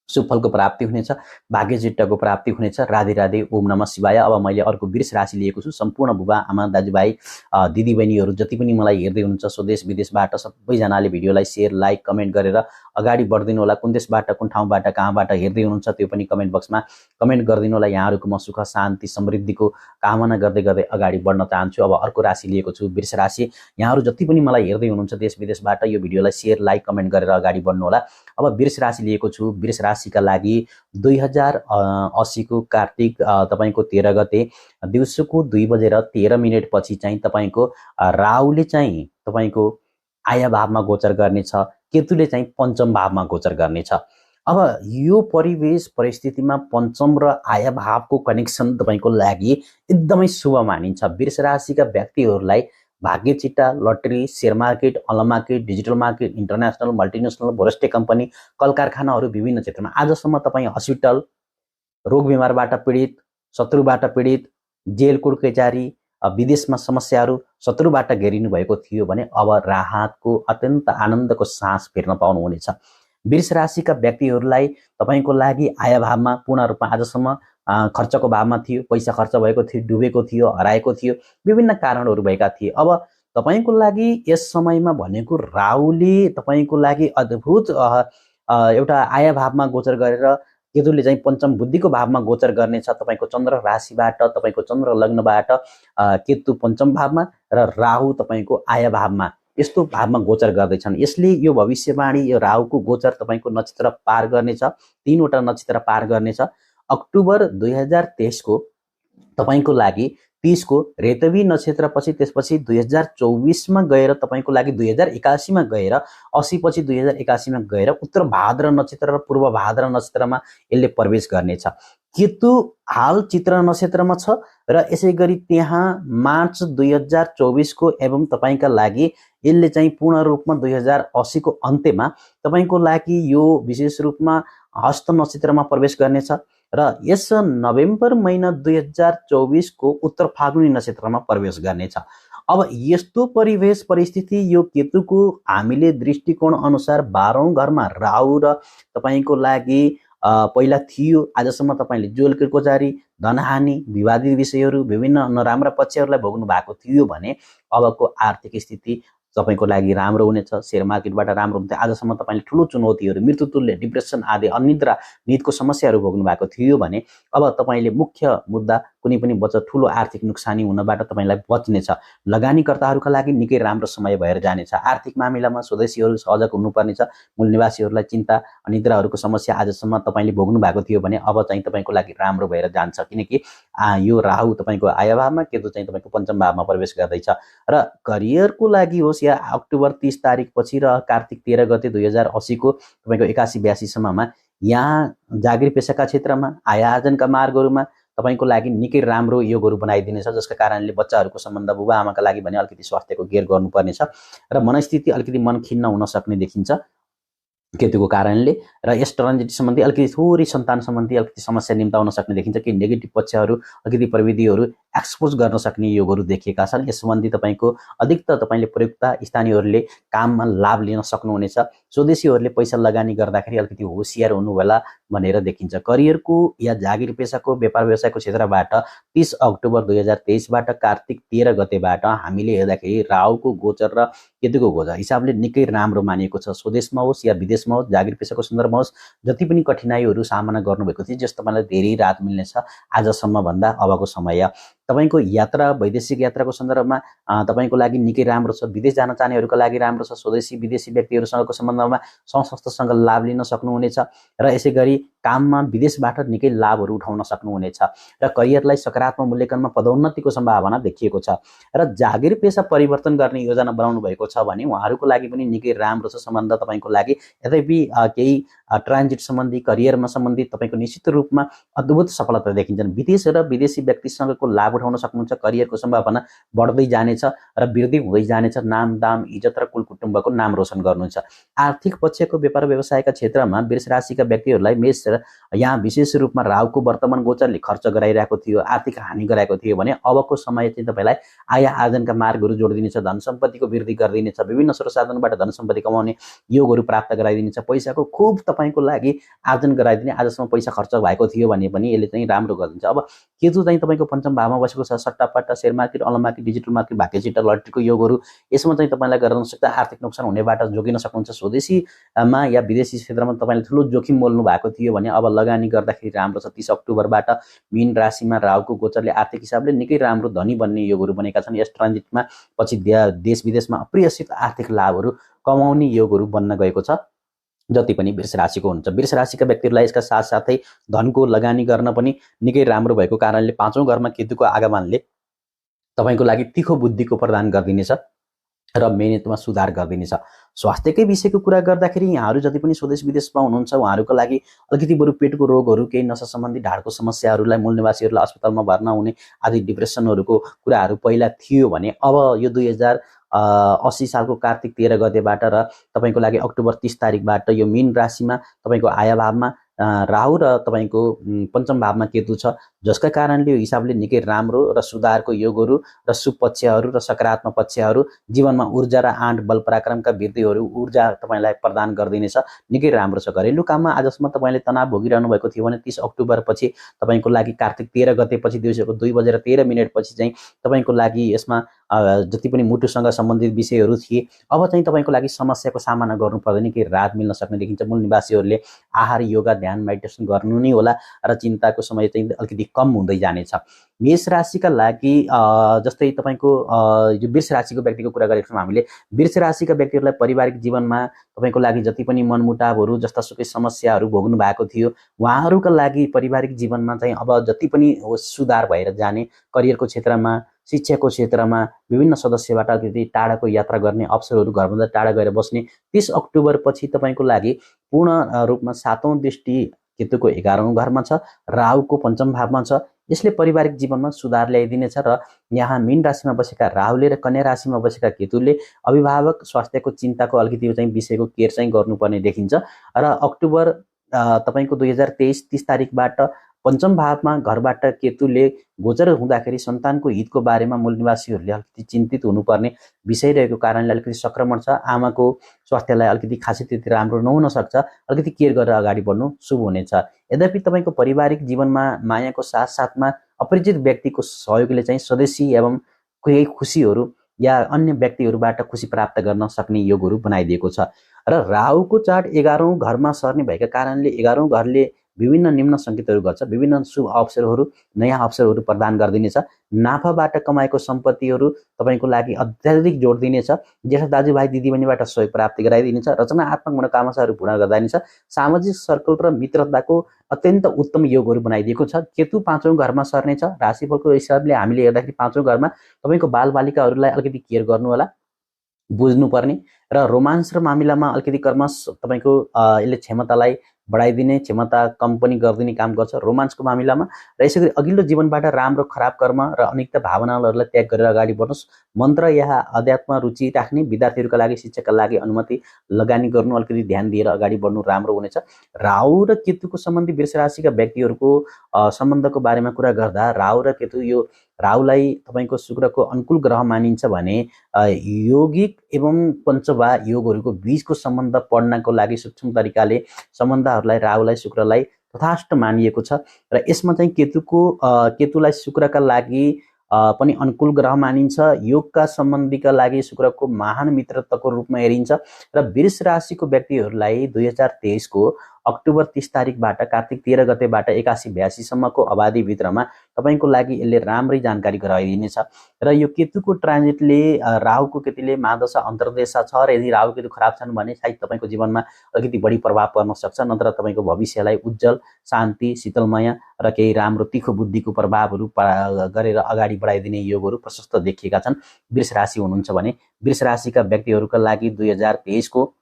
D: सुफलको प्राप्ति हुनेछ, भाग्य चिट्टाको प्राप्ति हुनेछ। राधे राधे, ओम नमः शिवाय। अब मैले अर्को वृष राशि लिएको छु। सम्पूर्ण बुबा आमा दाजुभाइ दिदीबहिनीहरू जति पनि मलाई हेर्दै हुनुहुन्छ स्वदेश विदेशबाट सबैजनाले भिडियोलाई सेयर, लाइक, कमेन्ट गरेर अगाडि बढिदिनु होला। कुन देशबाट, कुन ठाउँबाट, कहाँबाट हेर्दै हुनुहुन्छ त्यो पनि कमेन्ट बक्समा कमेन्ट गरिदिनु होला। यहाँहरूको म सुख शान्ति समृद्धिको कामना गर्दै गर्दै अगाडि बढ्न चाहन्छु। अब अर्को राशि लिएको छु, वृष राशि। यहाँहरू जति पनि मलाई हेर्दै हुनुहुन्छ देश विदेशबाट यो भिडियोलाई सेयर, लाइक, कमेन्ट गरेर अगाडि बढ्नु होला। अब वृष राशि लिएको छु। वृष राशिका लागि 2080 को कार्तिक तपाईँको 13 गते दिउँसोको 2:13 पछि चाहिँ तपाईँको राहुले चाहिँ तपाईँको आया भावमा गोचर गर्नेछ, केतुले चाहिँ पञ्चम भावमा गोचर गर्नेछ। अब यो परिवेश परिस्थितिमा पञ्चम र आया भावको कनेक्सन तपाईँको लागि एकदमै शुभ मानिन्छ। वृष राशिका व्यक्तिहरूलाई भाग्य चिट्टा, lottery, share market, online market, digital market, international, multinational, बहुराष्ट्रिय कम्पनी, कल कारखानाहरू विभिन्न क्षेत्रमा आजसम्म तपाईँ हस्पिटल, रोग बिमारबाट पीडित, शत्रुबाट पीडित, जेल कोर्ट कचहरी, विदेशमा समस्याहरू शत्रुबाट घेरिनु भएको थियो भने अब राहतको अत्यन्त आनन्दको सास फेर्न पाउनुहुनेछ। वृष राशिका व्यक्तिहरूलाई तपाईँको लागि आय भावमा पूर्ण रूपमा आजसम्म खर्चको भावमा थियो, पैसा खर्च भएको थियो, डुबेको थियो, हराएको थियो, विभिन्न कारणहरू भएका थिए। अब तपाईँको लागि यस समयमा भनेको राहुले तपाईँको लागि अद्भुत एउटा आय भावमा गोचर गरेर केतुले चाहिँ पञ्चम बुद्धिको भावमा गोचर गर्नेछ। तपाईँको चन्द्र राशिबाट, तपाईँको चन्द्र लग्नबाट केतु पञ्चम भावमा र राहु तपाईँको आय भावमा यस्तो भावमा गोचर गर्दैछन्। यसले यो भविष्यवाणी, यो राहुको गोचर तपाईँको नक्षत्र पार गर्नेछ, 3वटा नक्षत्र पार गर्नेछ। अक्टोबर 2023 को तपाईँको लागि 30 को रेतवी नक्षत्रपछि, त्यसपछि 2024 मा गएर तपाईँको लागि 2081 मा गएर 80 पछि 2081 मा गएर उत्तर भाद्र नक्षत्र र पूर्व भाद्र नक्षत्रमा यसले प्रवेश गर्नेछ। केतु हाल चित्र नक्षत्रमा छ र यसै गरी त्यहाँ मार्च 2024 को एवं तपाईँका लागि यसले चाहिँ पूर्ण रूपमा 2080 को अन्त्यमा तपाईँको लागि यो विशेष रूपमा हस्त नक्षत्रमा प्रवेश गर्नेछ र यस नोभेम्बर महिना 2024 को उत्तर फागुनी नक्षत्रमा प्रवेश गर्नेछ। अब यस्तो परिवेश परिस्थिति यो केतुको हामीले दृष्टिकोण अनुसार 12औं घरमा राहु र तपाईँको लागि पहिला थियो। आजसम्म तपाईँले जोल किर्कोचारी, धनहानि, विवादित विषयहरू, विभिन्न नराम्रा पक्षहरूलाई भोग्नु भएको थियो भने अबको आर्थिक स्थिति तपाईँको लागि राम्रो हुनेछ। शेयर मार्केटबाट राम्रो हुन्थ्यो। आजसम्म तपाईँले ठुलो चुनौतीहरू, मृत्युतुल्य, डिप्रेसन आदि अनिद्रा, निदको समस्याहरू भोग्नु भएको थियो भने अब तपाईँले मुख्य मुद्दा कुनै पनि बचत ठुलो आर्थिक नोक्सानी हुनबाट तपाईँलाई बच्नेछ। लगानीकर्ताहरूका लागि निकै राम्रो समय भएर जानेछ। आर्थिक मामिलामा स्वदेशीहरू सजग हुनुपर्नेछ। मूल निवासीहरूलाई चिन्ता, अनिद्राहरूको समस्या आजसम्म तपाईँले भोग्नु भएको थियो भने अब चाहिँ तपाईँको लागि राम्रो भएर जान्छ, किनकि यो राहु तपाईँको आय भावमा, केतु चाहिँ तपाईँको पञ्चम भावमा प्रवेश गर्दैछ। र करियरको लागि होस् या अक्टोबर 30 तारिक पछि र कार्तिक 13 गते 2080 को तपाईँको 81-82 सम्ममा यहाँ जागिर पेसाका क्षेत्रमा, आय आर्जनका मार्गहरूमा तपाईँको लागि निकै राम्रो योगहरू बनाइदिनेछ, जसका कारणले बच्चाहरूको सम्बन्ध, बुबा आमाका लागि भने अलिकति स्वास्थ्यको केयर गर्नुपर्नेछ र मनस्थिति अलिकति मन खिन्न हुन सक्ने देखिन्छ केतुको कारणले। र यस ट्रान्जिट सम्बन्धी अलिकति थोरै सन्तान सम्बन्धी अलिकति समस्या निम्ताउन सक्ने देखिन्छ कि नेगेटिभ पक्षहरू, अलिकति प्रविधिहरू एक्सपोज गर्न सक्ने योगहरू देखिएका छन्। यस सम्बन्धी तपाईँको अधिकतर तपाईँले प्रयुक्त स्थानीयहरूले काममा लाभ लिन सक्नुहुनेछ। स्वदेशीहरूले पैसा लगानी गर्दाखेरि अलिकति होसियार हुनु होला भनेर देखिन्छ। करियरको या जागिर पेसाको, व्यापार व्यवसायको क्षेत्रबाट 30 अक्टोबर 2023 बाट कार्तिक 13 गतेबाट हामीले हेर्दाखेरि राहुको गोचर र केतुको गोचर हिसाबले निकै राम्रो मानिएको छ। स्वदेशमा होस् या विदेशमा होस्, जागिर पेसाको सन्दर्भमा होस्, जति पनि कठिनाइहरू सामना गर्नुभएको थियो जस तपाईँलाई धेरै राहत मिल्नेछ आजसम्म भन्दा अबको समय। तपाईँको यात्रा, वैदेशिक यात्राको सन्दर्भमा तपाईँको लागि निकै राम्रो छ। विदेश जान चाहनेहरूका लागि राम्रो छ। स्वदेशी विदेशी व्यक्तिहरूसँगको सम्बन्धमा संस्थासँग लाभ लिन सक्नुहुनेछ र यसै गरी काममा विदेशबाट निकै लाभहरू उठाउन सक्नुहुनेछ र करियरलाई सकारात्मक मूल्याङ्कनमा पदोन्नतिको सम्भावना देखिएको छ। र जागिर पेसा परिवर्तन गर्ने योजना बनाउनु भएको छ भने उहाँहरूको लागि पनि निकै राम्रो छ सम्बन्ध तपाईँको लागि। यद्यपि केही ट्रान्जिट सम्बन्धी, करियरमा सम्बन्धित तपाईँको निश्चित रूपमा अद्भुत सफलता देखिन्छन्। विदेश र विदेशी व्यक्तिसँगको लाभ उठाउन सक्नुहुन्छ। करियरको सम्भावना बढ्दै जानेछ र वृद्धि हुँदै जानेछ। नाम, दाम, इज्जत र कुल कुटुम्बको नाम रोशन गर्नुहुन्छ। आर्थिक पक्षको व्यापार व्यवसायका क्षेत्रमा वृष राशिका व्यक्तिहरूलाई मेष यहाँ विशेष रूपमा राहुको वर्तमान गोचरले खर्च गराइरहेको थियो, आर्थिक हानि गराएको थियो भने अबको समय चाहिँ तपाईँलाई आय आर्जनका मार्गहरू जोडिदिनेछ। धन सम्पत्तिको वृद्धि गरिदिनेछ। विभिन्न स्रोत साधनबाट धन सम्पत्ति कमाउने योगहरू प्राप्त गराइदिनेछ। पैसाको खुब तपाईँको लागि आर्जन गराइदिने, आजसम्म पैसा खर्च भएको थियो भने पनि यसले चाहिँ राम्रो गरिदिन्छ। अब केतु चाहिँ तपाईँको पञ्चम भावमा बसेको छ। सट्टापट्टा, share market, online market, digital market, भाग्य चिट, लटरीको योगहरू यसमा चाहिँ तपाईँलाई गर्न सक्दा आर्थिक नोक्सान हुनेबाट जोगिन सक्नुहुन्छ। स्वदेशीमा या विदेशी क्षेत्रमा तपाईँले ठुलो जोखिम मोल्नु भएको थियो भने अब लगानी गर्दाखेरि राम्रो छ। 30 अक्टोबरबाट मीन राशिमा राहुको गोचरले आर्थिक हिसाबले निकै राम्रो धनी बन्ने योगहरू बनेका छन्। यस ट्रान्जिटमा पछि देश विदेशमा अप्रियसित आर्थिक लाभहरू कमाउने योगहरू बन्न गएको छ जति पनि वृष राशिको हुन्छ। वृष राशिका व्यक्तिहरूलाई यसका साथसाथै धनको लगानी गर्न पनि निकै राम्रो भएको कारणले 5औं घरमा केतुको आगमनले तपाईँको लागि तीखो बुद्धिको प्रदान गरिदिनेछ र मेहनतमा सुधार गरिदिनेछ। स्वास्थ्यकै विषयको कुरा गर्दाखेरि यहाँहरू जति पनि स्वदेश विदेशमा हुनुहुन्छ उहाँहरूको लागि अलिकति बरु पेटको रोगहरू, केही नसा सम्बन्धी ढाडको समस्याहरूलाई, मूल निवासीहरूलाई अस्पतालमा भर्ना हुने आदि डिप्रेसनहरूको कुराहरू पहिला थियो भने अब यो 2080 सालको कार्तिक 13 गतेबाट र तपाईँको लागि अक्टोबर 30 तारिकबाट यो मीन राशिमा तपाईँको आय भावमा राहु र तपाईँको पञ्चम भावमा केतु छ, जसका कारणले यो हिसाबले निकै राम्रो र सुधारको योगहरू र शुभ पक्षहरू र सकारात्मक पक्षहरू, जीवनमा ऊर्जा र आँट बल पराक्रमका वृद्धिहरू ऊर्जा तपाईँलाई प्रदान गरिदिनेछ। निकै राम्रो छ। घरेलु काममा आजसम्म तपाईँले तनाव भोगिरहनु भएको थियो भने 30 अक्टोबर पछि तपाईँको लागि कार्तिक 13 गतेपछि दिउँसोको 2:13 पछि चाहिँ तपाईँको लागि यसमा जति पनि मुटुसँग सम्बन्धित विषयहरू थिए अब चाहिँ तपाईँको लागि समस्याको सामना गर्नु पर्दैन, केही राहत मिल्न सक्ने देखिन्छ। मूल निवासीहरूले आहार, योगा, ध्यान, मेडिटेसन गर्नु नै होला र चिन्ताको समय चाहिँ अलिकति कम हुँदै जानेछ। मेष राशिका लागि जस्तै तपाईँको यो वृष राशिको व्यक्तिको कुरा गरेको छौँ हामीले। वृष राशिका व्यक्तिहरूलाई पारिवारिक जीवनमा तपाईँको लागि जति पनि मनमुटावहरू, जस्तासुकै समस्याहरू भोग्नु भएको थियो उहाँहरूका लागि पारिवारिक जीवनमा चाहिँ अब जति पनि सुधार भएर जाने, करियरको क्षेत्रमा, शिक्षाको क्षेत्रमा विभिन्न सदस्यबाट अलिकति टाढाको यात्रा गर्ने अवसरहरू, घरभन्दा टाढा गएर बस्ने 30 अक्टोबर पछि तपाईँको लागि पूर्ण रूपमा 7औं दृष्टि केतुको 11औं घरमा छ, राहुको पञ्चम भावमा छ। यसले पारिवारिक जीवनमा सुधार ल्याइदिनेछ र यहाँ मीन राशिमा बसेका राहुले र कन्या राशिमा बसेका केतुले अभिभावक स्वास्थ्यको चिन्ताको अलिकति चाहिँ विषयको केयर चाहिँ गर्नुपर्ने देखिन्छ। र अक्टोबर तपाईँको 2023 30 तारिकबाट पञ्चम भावमा घरबाट केतुले गोचर हुँदाखेरि सन्तानको हितको बारेमा मूल निवासीहरूले अलिकति चिन्तित हुनुपर्ने विषय रहेको कारणले अलिकति सङ्क्रमण छ। आमाको स्वास्थ्यलाई अलिकति खासै त्यति राम्रो नहुन सक्छ, अलिकति केयर गरेर अगाडि बढ्नु शुभ हुनेछ। यद्यपि तपाईँको पारिवारिक जीवनमा मायाको साथसाथमा अपरिचित व्यक्तिको सहयोगले चाहिँ स्वदेशी एवं केही खुसीहरू या अन्य व्यक्तिहरूबाट खुसी प्राप्त गर्न सक्ने योगहरू बनाइदिएको छ। र राहुको चार्ट 11औं घरमा सर्ने भएका कारणले 11औं घरले विभिन्न निम्न सङ्केतहरू गर्छ, विभिन्न शुभ अवसरहरू, नयाँ अवसरहरू प्रदान गरिदिनेछ। नाफाबाट कमाएको सम्पत्तिहरू तपाईँको लागि अत्याधिक जोड दिनेछ। ज्येष्ठ दाजुभाइ दिदीबहिनीबाट सहयोग प्राप्ति गराइदिनेछ। रचनात्मक मनोकामनाहरू पूर्ण गर्दिनेछ। सामाजिक सर्कल र मित्रताको अत्यन्त उत्तम योगहरू बनाइदिएको छ। केतु 5औं घरमा सर्नेछ। राशिफलको हिसाबले हामीले हेर्दाखेरि 5औं घरमा तपाईँको बालबालिकाहरूलाई अलिकति केयर गर्नु होला, बुझ्नुपर्ने र रोमान्स र मामिलामा अलिकति कर्मश तपाईँको यसले क्षमतालाई बढाइदिने, क्षमता कम पनि गरिदिने काम गर्छ रोमान्सको मामिलामा। र यसै गरी अघिल्लो जीवनबाट राम्रो खराब कर्म र अनेकता भावनाहरूलाई त्याग गरेर अगाडि बढ्नुहोस्। मन्त्र या अध्यात्म रुचि राख्ने विद्यार्थीहरूका लागि, शिक्षकका लागि अनुमति लगानी गर्नु, अलिकति ध्यान दिएर अगाडि बढ्नु राम्रो हुनेछ। राहु र केतुको सम्बन्धी वृष राशिका व्यक्तिहरूको सम्बन्धको बारेमा कुरा गर्दा राहु र केतु, यो राहुलाई तपाईँको शुक्रको अनुकूल ग्रह मानिन्छ भने यौगिक एवं पञ्चवा योगहरूको बीचको सम्बन्ध पढ्नको लागि सूक्ष्म तरिकाले सम्बन्धहरूलाई राहुलाई शुक्रलाई तथाष्ट मानिएको छ। र यसमा चाहिँ केतुलाई शुक्रका लागि पनि अनुकूल ग्रह मानिन्छ। योगका सम्बन्धीका लागि शुक्रको महान मित्रत्वको रूपमा हेरिन्छ। र वृष राशिको व्यक्तिहरूलाई 2023 को अक्टोबर 30 तारिकबाट कार्तिक 13 गतेबाट 81-82 सम्मको अवधिभित्रमा तपाईँको लागि यसले राम्रै जानकारी गराइदिनेछ। र यो केतुको ट्रान्जिटले राहुको केतुले महादशा अन्तर्दशा छ र यदि राहु केतु खराब छन् भने सायद तपाईँको जीवनमा अलिकति बढी प्रभाव पर्न सक्छ, नत्र तपाईँको भविष्यलाई उज्जवल, शान्ति, शीतलमय र केही राम्रो तीखो बुद्धिको प्रभावहरू गरेर अगाडि बढाइदिने योगहरू प्रशस्त देखिएका छन्। वृष राशि हुनुहुन्छ भने वृष राशिका व्यक्तिहरूका लागि 2023 को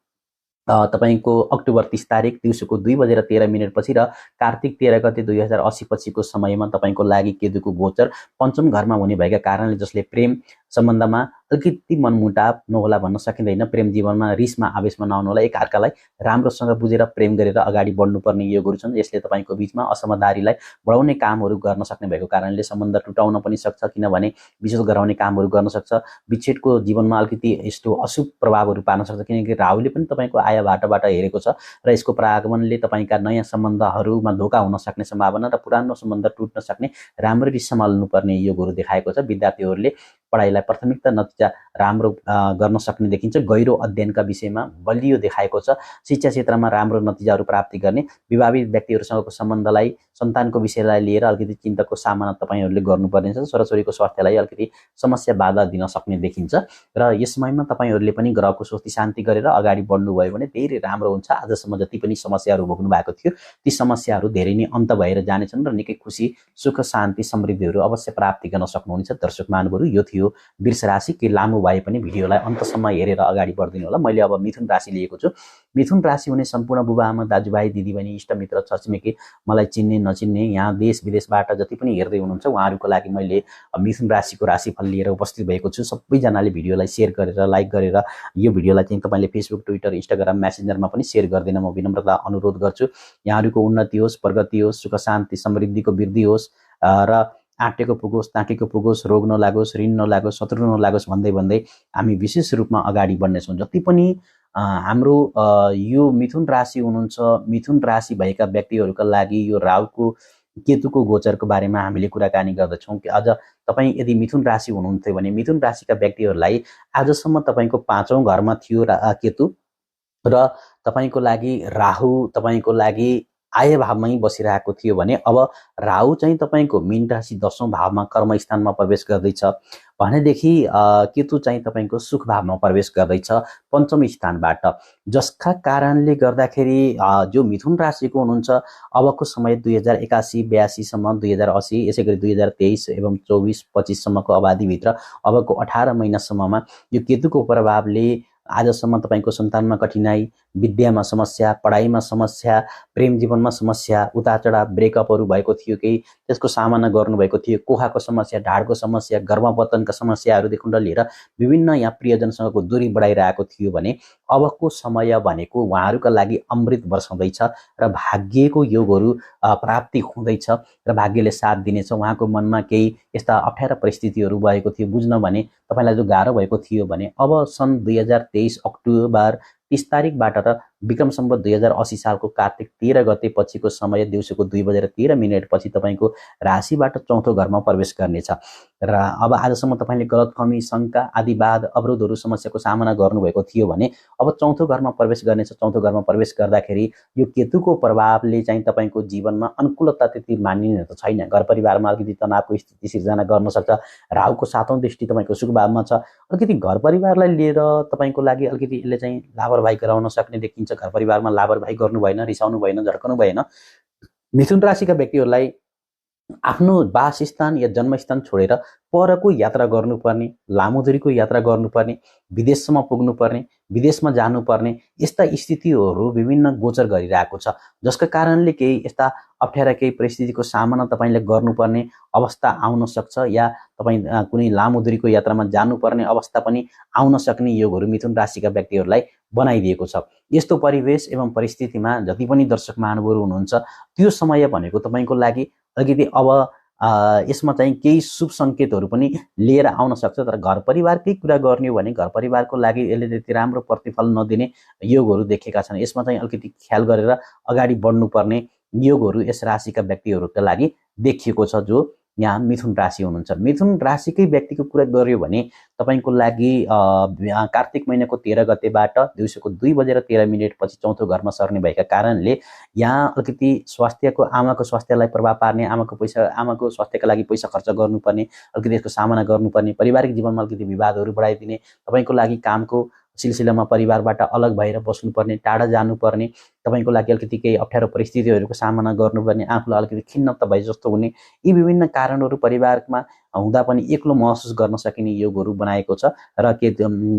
D: तपाईँको अक्टोबर 30 तारिक दिउँसोको 2:13 पछि र कार्तिक 13 गते 2080 पछिको समयमा तपाईँको लागि केतुको गोचर पञ्चम घरमा हुने भएका कारणले जसले प्रेम सम्बन्धमा अलिकति मनमुटाव नहोला भन्न सकिँदैन। प्रेम जीवनमा रिसमा आवेशमा नआउनुहोला, एक अर्कालाई राम्रोसँग बुझेर प्रेम गरेर अगाडि बढ्नुपर्ने योगहरू छन्। यसले तपाईँको बिचमा असमझदारीलाई बढाउने कामहरू गर्न सक्ने भएको कारणले सम्बन्ध टुटाउन पनि सक्छ, किनभने विच्छेद गराउने कामहरू गर्न सक्छ। विच्छेदको जीवनमा अलिकति यस्तो अशुभ प्रभावहरू पार्न सक्छ, किनकि राहुले पनि तपाईँको आय बाटोबाट हेरेको छ र यसको प्रागमनले तपाईँका नयाँ सम्बन्धहरूमा धोका हुन सक्ने सम्भावना र पुरानो सम्बन्ध टुट्न सक्ने राम्ररी सम्हाल्नुपर्ने योगहरू देखाएको छ। विद्यार्थीहरूले पढाइलाई प्राथमिकता नतिजा राम्रो गर्न सक्ने देखिन्छ। गहिरो अध्ययनका विषयमा बलियो देखाएको छ। शिक्षा क्षेत्रमा राम्रो नतिजाहरू प्राप्ति गर्ने, विवाहित व्यक्तिहरूसँगको सम्बन्धलाई, सन्तानको विषयलाई लिएर अलिकति चिन्ताको सामना तपाईँहरूले गर्नुपर्ने छ। छोराछोरीको स्वास्थ्यलाई अलिकति समस्या बाधा दिन सक्ने देखिन्छ। र यस समयमा तपाईँहरूले पनि ग्रहको स्वस्ति शान्ति गरेर अगाडि बढ्नुभयो भने धेरै राम्रो हुन्छ। आजसम्म जति पनि समस्याहरू भोग्नु भएको थियो ती समस्याहरू धेरै नै अन्त भएर जानेछन् र निकै खुसी, सुख, शान्ति, समृद्धिहरू अवश्य प्राप्ति गर्न सक्नुहुनेछ। दर्शक महानुभावहरू, यो थियो थियो वृष राशि, के लामो भए पनि भिडियोलाई अन्तसम्म हेरेर अगाडि बढ्दिनु होला। मैले अब मिथुन राशि लिएको छु। मिथुन राशि हुने सम्पूर्ण बुबाआमा, दाजुभाइ, दिदीबहिनी, इष्टमित्र, छरछिमेकी, मलाई चिन्ने नचिन्ने, यहाँ देश विदेशबाट जति पनि हेर्दै हुनुहुन्छ उहाँहरूको लागि मैले मिथुन राशिको राशिफल लिएर उपस्थित भएको छु। सबैजनाले भिडियोलाई सेयर गरेर, लाइक गरेर यो भिडियोलाई चाहिँ तपाईँले फेसबुक, ट्विटर, इन्स्टाग्राम, मेसेन्जरमा पनि सेयर गरिदिन म विनम्रता अनुरोध गर्छु। यहाँहरूको उन्नति होस्, प्रगति होस्, सुख शान्ति समृद्धिको वृद्धि होस् र आँटेको पुगोस्, ताकेको पुगोस्, रोग नलागोस्, ऋण नलागोस्, शत्रु नलागोस् भन्दै भन्दै हामी विशेष रूपमा अगाडि बढ्नेछौँ। जति पनि हाम्रो यो मिथुन राशि हुनुहुन्छ, मिथुन राशि भएका व्यक्तिहरूका लागि यो राहुको केतुको गोचरको बारेमा हामीले कुराकानी गर्दछौँ। कि अझ तपाईँ यदि मिथुन राशि हुनुहुन्थ्यो भने मिथुन राशिका व्यक्तिहरूलाई आजसम्म तपाईँको 5औं घरमा थियो केतु र तपाईँको लागि राहु तपाईँको लागि आय भावमै बसिरहेको थियो भने अब राहु चाहिँ तपाईँको मीन राशि 10औं भावमा कर्मस्थानमा प्रवेश गर्दैछ भनेदेखि केतु चाहिँ तपाईँको सुख भावमा प्रवेश गर्दैछ 5औं स्थानबाट, जसका कारणले गर्दाखेरि जो मिथुन राशिको हुनुहुन्छ अबको समय 2081-82 सम्म, 2080 यसै गरी 2023 एवं 24-25 सम्मको अवधिभित्र अबको 18 महिनासम्ममा यो केतुको प्रभावले आजसम्म तपाईँको सन्तानमा कठिनाइ, विद्यामा समस्या, पढाइमा समस्या, प्रेम जीवनमा समस्या, उतारचढाव, ब्रेकअपहरू भएको थियो कि त्यसको सामना गर्नुभएको थियो, कोखाको समस्या, ढाडको समस्या, गर्भपतनका समस्याहरूदेखि लिएर विभिन्न यहाँ प्रियजनसँगको दूरी बढाइरहेको थियो भने अबको समय भनेको उहाँहरूका लागि अमृत वर्षाउँदैछ र भाग्यको योगहरू प्राप्ति हुँदैछ र भाग्यले साथ दिनेछ। उहाँको मनमा केही यस्ता अप्ठ्यारा परिस्थितिहरू भएको थियो बुझ्न भने तपाईँलाई जो गाह्रो भएको थियो भने अब सन् 2023 अक्टोबर 30 तारिकबाट र विक्रम सम्वत 2080 सालको कार्तिक 13 गते पछिको समय दिउँसोको 2:13 पछि तपाईँको राशिबाट 4थो घरमा प्रवेश गर्नेछ र अब आजसम्म तपाईँले गलतफहमी, शङ्का आदि वाद अवरोधहरू समस्याको सामना गर्नुभएको थियो भने अब 4थो घरमा प्रवेश गर्नेछ। 4थो घरमा प्रवेश गर्दाखेरि यो केतुको प्रभावले चाहिँ तपाईँको जीवनमा अनुकूलता त्यति मानिने त छैन। घर परिवारमा अलिकति तनावको स्थिति सिर्जना गर्न सक्छ। राहुको 7औं दृष्टि तपाईँको सुख भावमा छ। अलिकति घर परिवारलाई लिएर तपाईँको लागि अलिकति यसले चाहिँ लापरवाही गराउन सक्ने देखिन्छ। घर परिवारमा लापरवाही गर्नु भएन, रिसाउनु भएन, झड्कनु भएन। मिथुन राशिका व्यक्तिहरूलाई आफ्नो वासस्थान या जन्मस्थान छोडेर परको यात्रा गर्नुपर्ने, लामो दूरीको यात्रा गर्नुपर्ने, विदेशसम्म पुग्नुपर्ने, विदेशमा जानुपर्ने यस्ता स्थितिहरू विभिन्न गोचर गरिरहेको छ, जसका कारणले केही यस्ता अप्ठ्यारा केही परिस्थितिको सामना तपाईँले गर्नुपर्ने अवस्था आउन सक्छ या तपाईँ कुनै लामो दूरीको यात्रामा जानुपर्ने अवस्था पनि आउन सक्ने योगहरू मिथुन राशिका व्यक्तिहरूलाई बनाइदिएको छ। यस्तो परिवेश एवं परिस्थितिमा जति पनि दर्शक महानुभावहरू हुनुहुन्छ त्यो समय भनेको तपाईँको लागि अलिकति अब यसमा चाहिँ केही शुभ सङ्केतहरू पनि लिएर आउन सक्छ। तर घर परिवारकै कुरा गर्ने हो भने घर परिवारको लागि यसले त्यति राम्रो प्रतिफल नदिने योगहरू देखेका छन्। यसमा चाहिँ अलिकति ख्याल गरेर अगाडि बढ्नुपर्ने योगहरू यस राशिका व्यक्तिहरूका लागि देखिएको छ जो यहाँ मिथुन राशि हुनुहुन्छ। मिथुन राशिकै व्यक्तिको कुरा गर्यो भने तपाईँको लागि कार्तिक महिनाको 13 गतेबाट दिउँसोको 2:13 पछि 4थो घरमा सर्ने भएका कारणले यहाँ अलिकति स्वास्थ्यको आमाको स्वास्थ्यलाई प्रभाव पार्ने, आमाको स्वास्थ्यका लागि पैसा खर्च गर्नुपर्ने, अलिकति यसको सामना गर्नुपर्ने, पारिवारिक जीवनमा अलिकति विवादहरू बढाइदिने, तपाईँको लागि कामको सिलसिलामा परिवारबाट अलग भएर बस्नुपर्ने, टाढा जानुपर्ने, तपाईँको लागि अलिकति केही अप्ठ्यारो परिस्थितिहरूको सामना गर्नुपर्ने, आफूलाई अलिकति खिन्नता भए जस्तो हुने, यी विभिन्न कारणहरू परिवारमा हुँदा पनि एक्लो महसुस गर्न सकिने योगहरू बनाएको छ। र के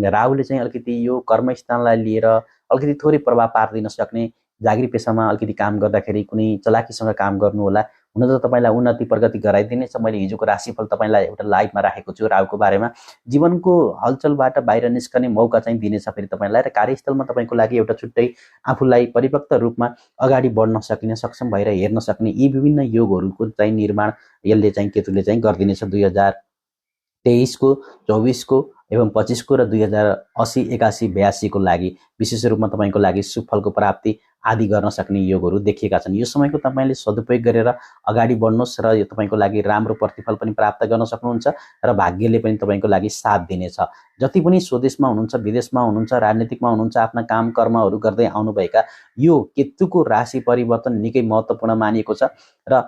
D: राहुले चाहिँ अलिकति यो कर्मस्थानलाई लिएर अलिकति थोरै प्रभाव पार्दिन सक्ने, जागिरी पेसामा अलिकति काम गर्दाखेरि कुनै चलाकीसँग काम गर्नु होला। हुन त तपाईँलाई उन्नति प्रगति गराइदिनेछ। मैले हिजोको राशिफल तपाईँलाई एउटा लाइभमा राखेको छु राहुको बारेमा। जीवनको हलचलबाट बाहिर निस्कने मौका चाहिँ दिनेछ फेरि तपाईँलाई र कार्यस्थलमा तपाईँको लागि एउटा छुट्टै आफूलाई परिपक्व रूपमा अगाडि बढ्न सकिने, सक्षम भएर हेर्न सक्ने यी विभिन्न योगहरूको चाहिँ निर्माण यसले चाहिँ केतुले चाहिँ गरिदिनेछ 2023 को, 24 को एवं 25 को र 2080, 81, 82 को लागि विशेष रूपमा तपाईँको लागि सुफलको प्राप्ति आदि गर्न सक्ने योगहरू देखिएका छन्। यो समयको तपाईँले सदुपयोग गरेर अगाडि बढ्नुहोस् र यो तपाईँको लागि राम्रो प्रतिफल पनि प्राप्त गर्न सक्नुहुन्छ र भाग्यले पनि तपाईँको लागि साथ दिनेछ। जति पनि स्वदेशमा हुनुहुन्छ, विदेशमा हुनुहुन्छ, राजनीतिकमा हुनुहुन्छ, आफ्ना काम कर्महरू गर्दै आउनुभएका यो केतुको राशि परिवर्तन निकै महत्त्वपूर्ण मानिएको छ र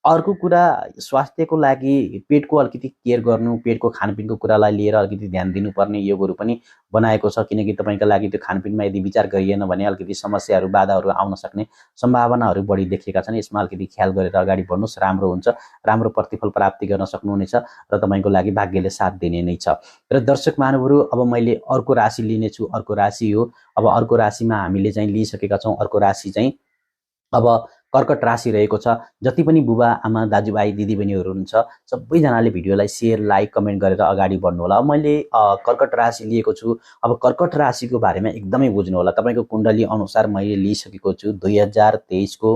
D: अर्को कुरा स्वास्थ्यको लागि पेटको अलिकति केयर गर्नु, पेटको खानपिनको कुरालाई लिएर अलिकति ध्यान दिनुपर्ने योगहरू पनि बनाएको छ, किनकि तपाईँको लागि त्यो खानपिनमा यदि विचार गरिएन भने अलिकति समस्याहरू बाधाहरू आउन सक्ने सम्भावनाहरू बढी देखिएका छन्। यसमा अलिकति ख्याल गरेर अगाडि बढ्नुहोस्, राम्रो हुन्छ, राम्रो प्रतिफल प्राप्ति गर्न सक्नुहुनेछ र तपाईँको लागि भाग्यले साथ दिने नै छ। र दर्शक महानुभावहरू, अब मैले अर्को राशि लिनेछु। अर्को राशि हो, अब अर्को राशिमा हामीले चाहिँ लिइसकेका छौँ। अर्को राशि चाहिँ अब कर्कट राशि रहेको छ। जति पनि बुबा आमा दाजुभाइ दिदीबहिनीहरू हुनुहुन्छ सबैजनाले भिडियोलाई सेयर लाइक कमेन्ट गरेर अगाडि बढ्नु होला। अब मैले कर्कट राशि लिएको छु। अब कर्कट राशिको बारेमा एकदमै बुझ्नु होला। तपाईँको कुण्डली अनुसार मैले लिइसकेको छु 2023 को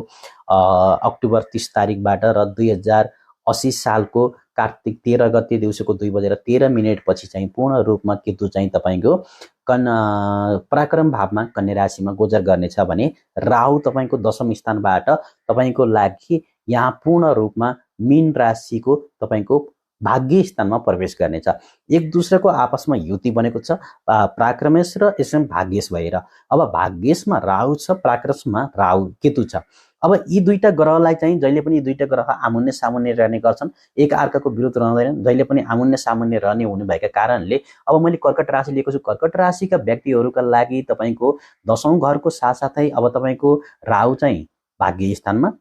D: अक्टोबर 30 तारिकबाट र 2080 सालको कार्तिक 13 गते दिउँसोको 2:13 पछि चाहिँ पूर्ण रूपमा केतु चाहिँ तपाईँको पराक्रम भावमा कन्या राशिमा गोचर गर्नेछ भने राहु तपाईँको दशम स्थानबाट तपाईँको लागि यहाँ पूर्ण रूपमा मीन राशिको तपाईँको भाग्य स्थानमा प्रवेश गर्नेछ। एक दूसराको आपसमा युति बनेको छ पराक्रमेश र यसमा भाग्येश भएर। अब भाग्येशमा राहु छ, पराक्रममा राहु केतु छ। अब यी दुईटा ग्रहलाई चाहिँ जहिले पनि दुईटा ग्रह आमुन्य सामुन्य रहने गर्छन्, एक अर्काको विरुद्ध रहँदैनन्, जहिले पनि आमुन्य सामुन्य रहने हुने भएका कारणले अब मैले कर्कट राशि लिएको छु। कर्कट राशिका व्यक्तिहरूका लागि तपाईँको 10औं घरको साथसाथै अब तपाईँको राहु चाहिँ भाग्य स्थानमा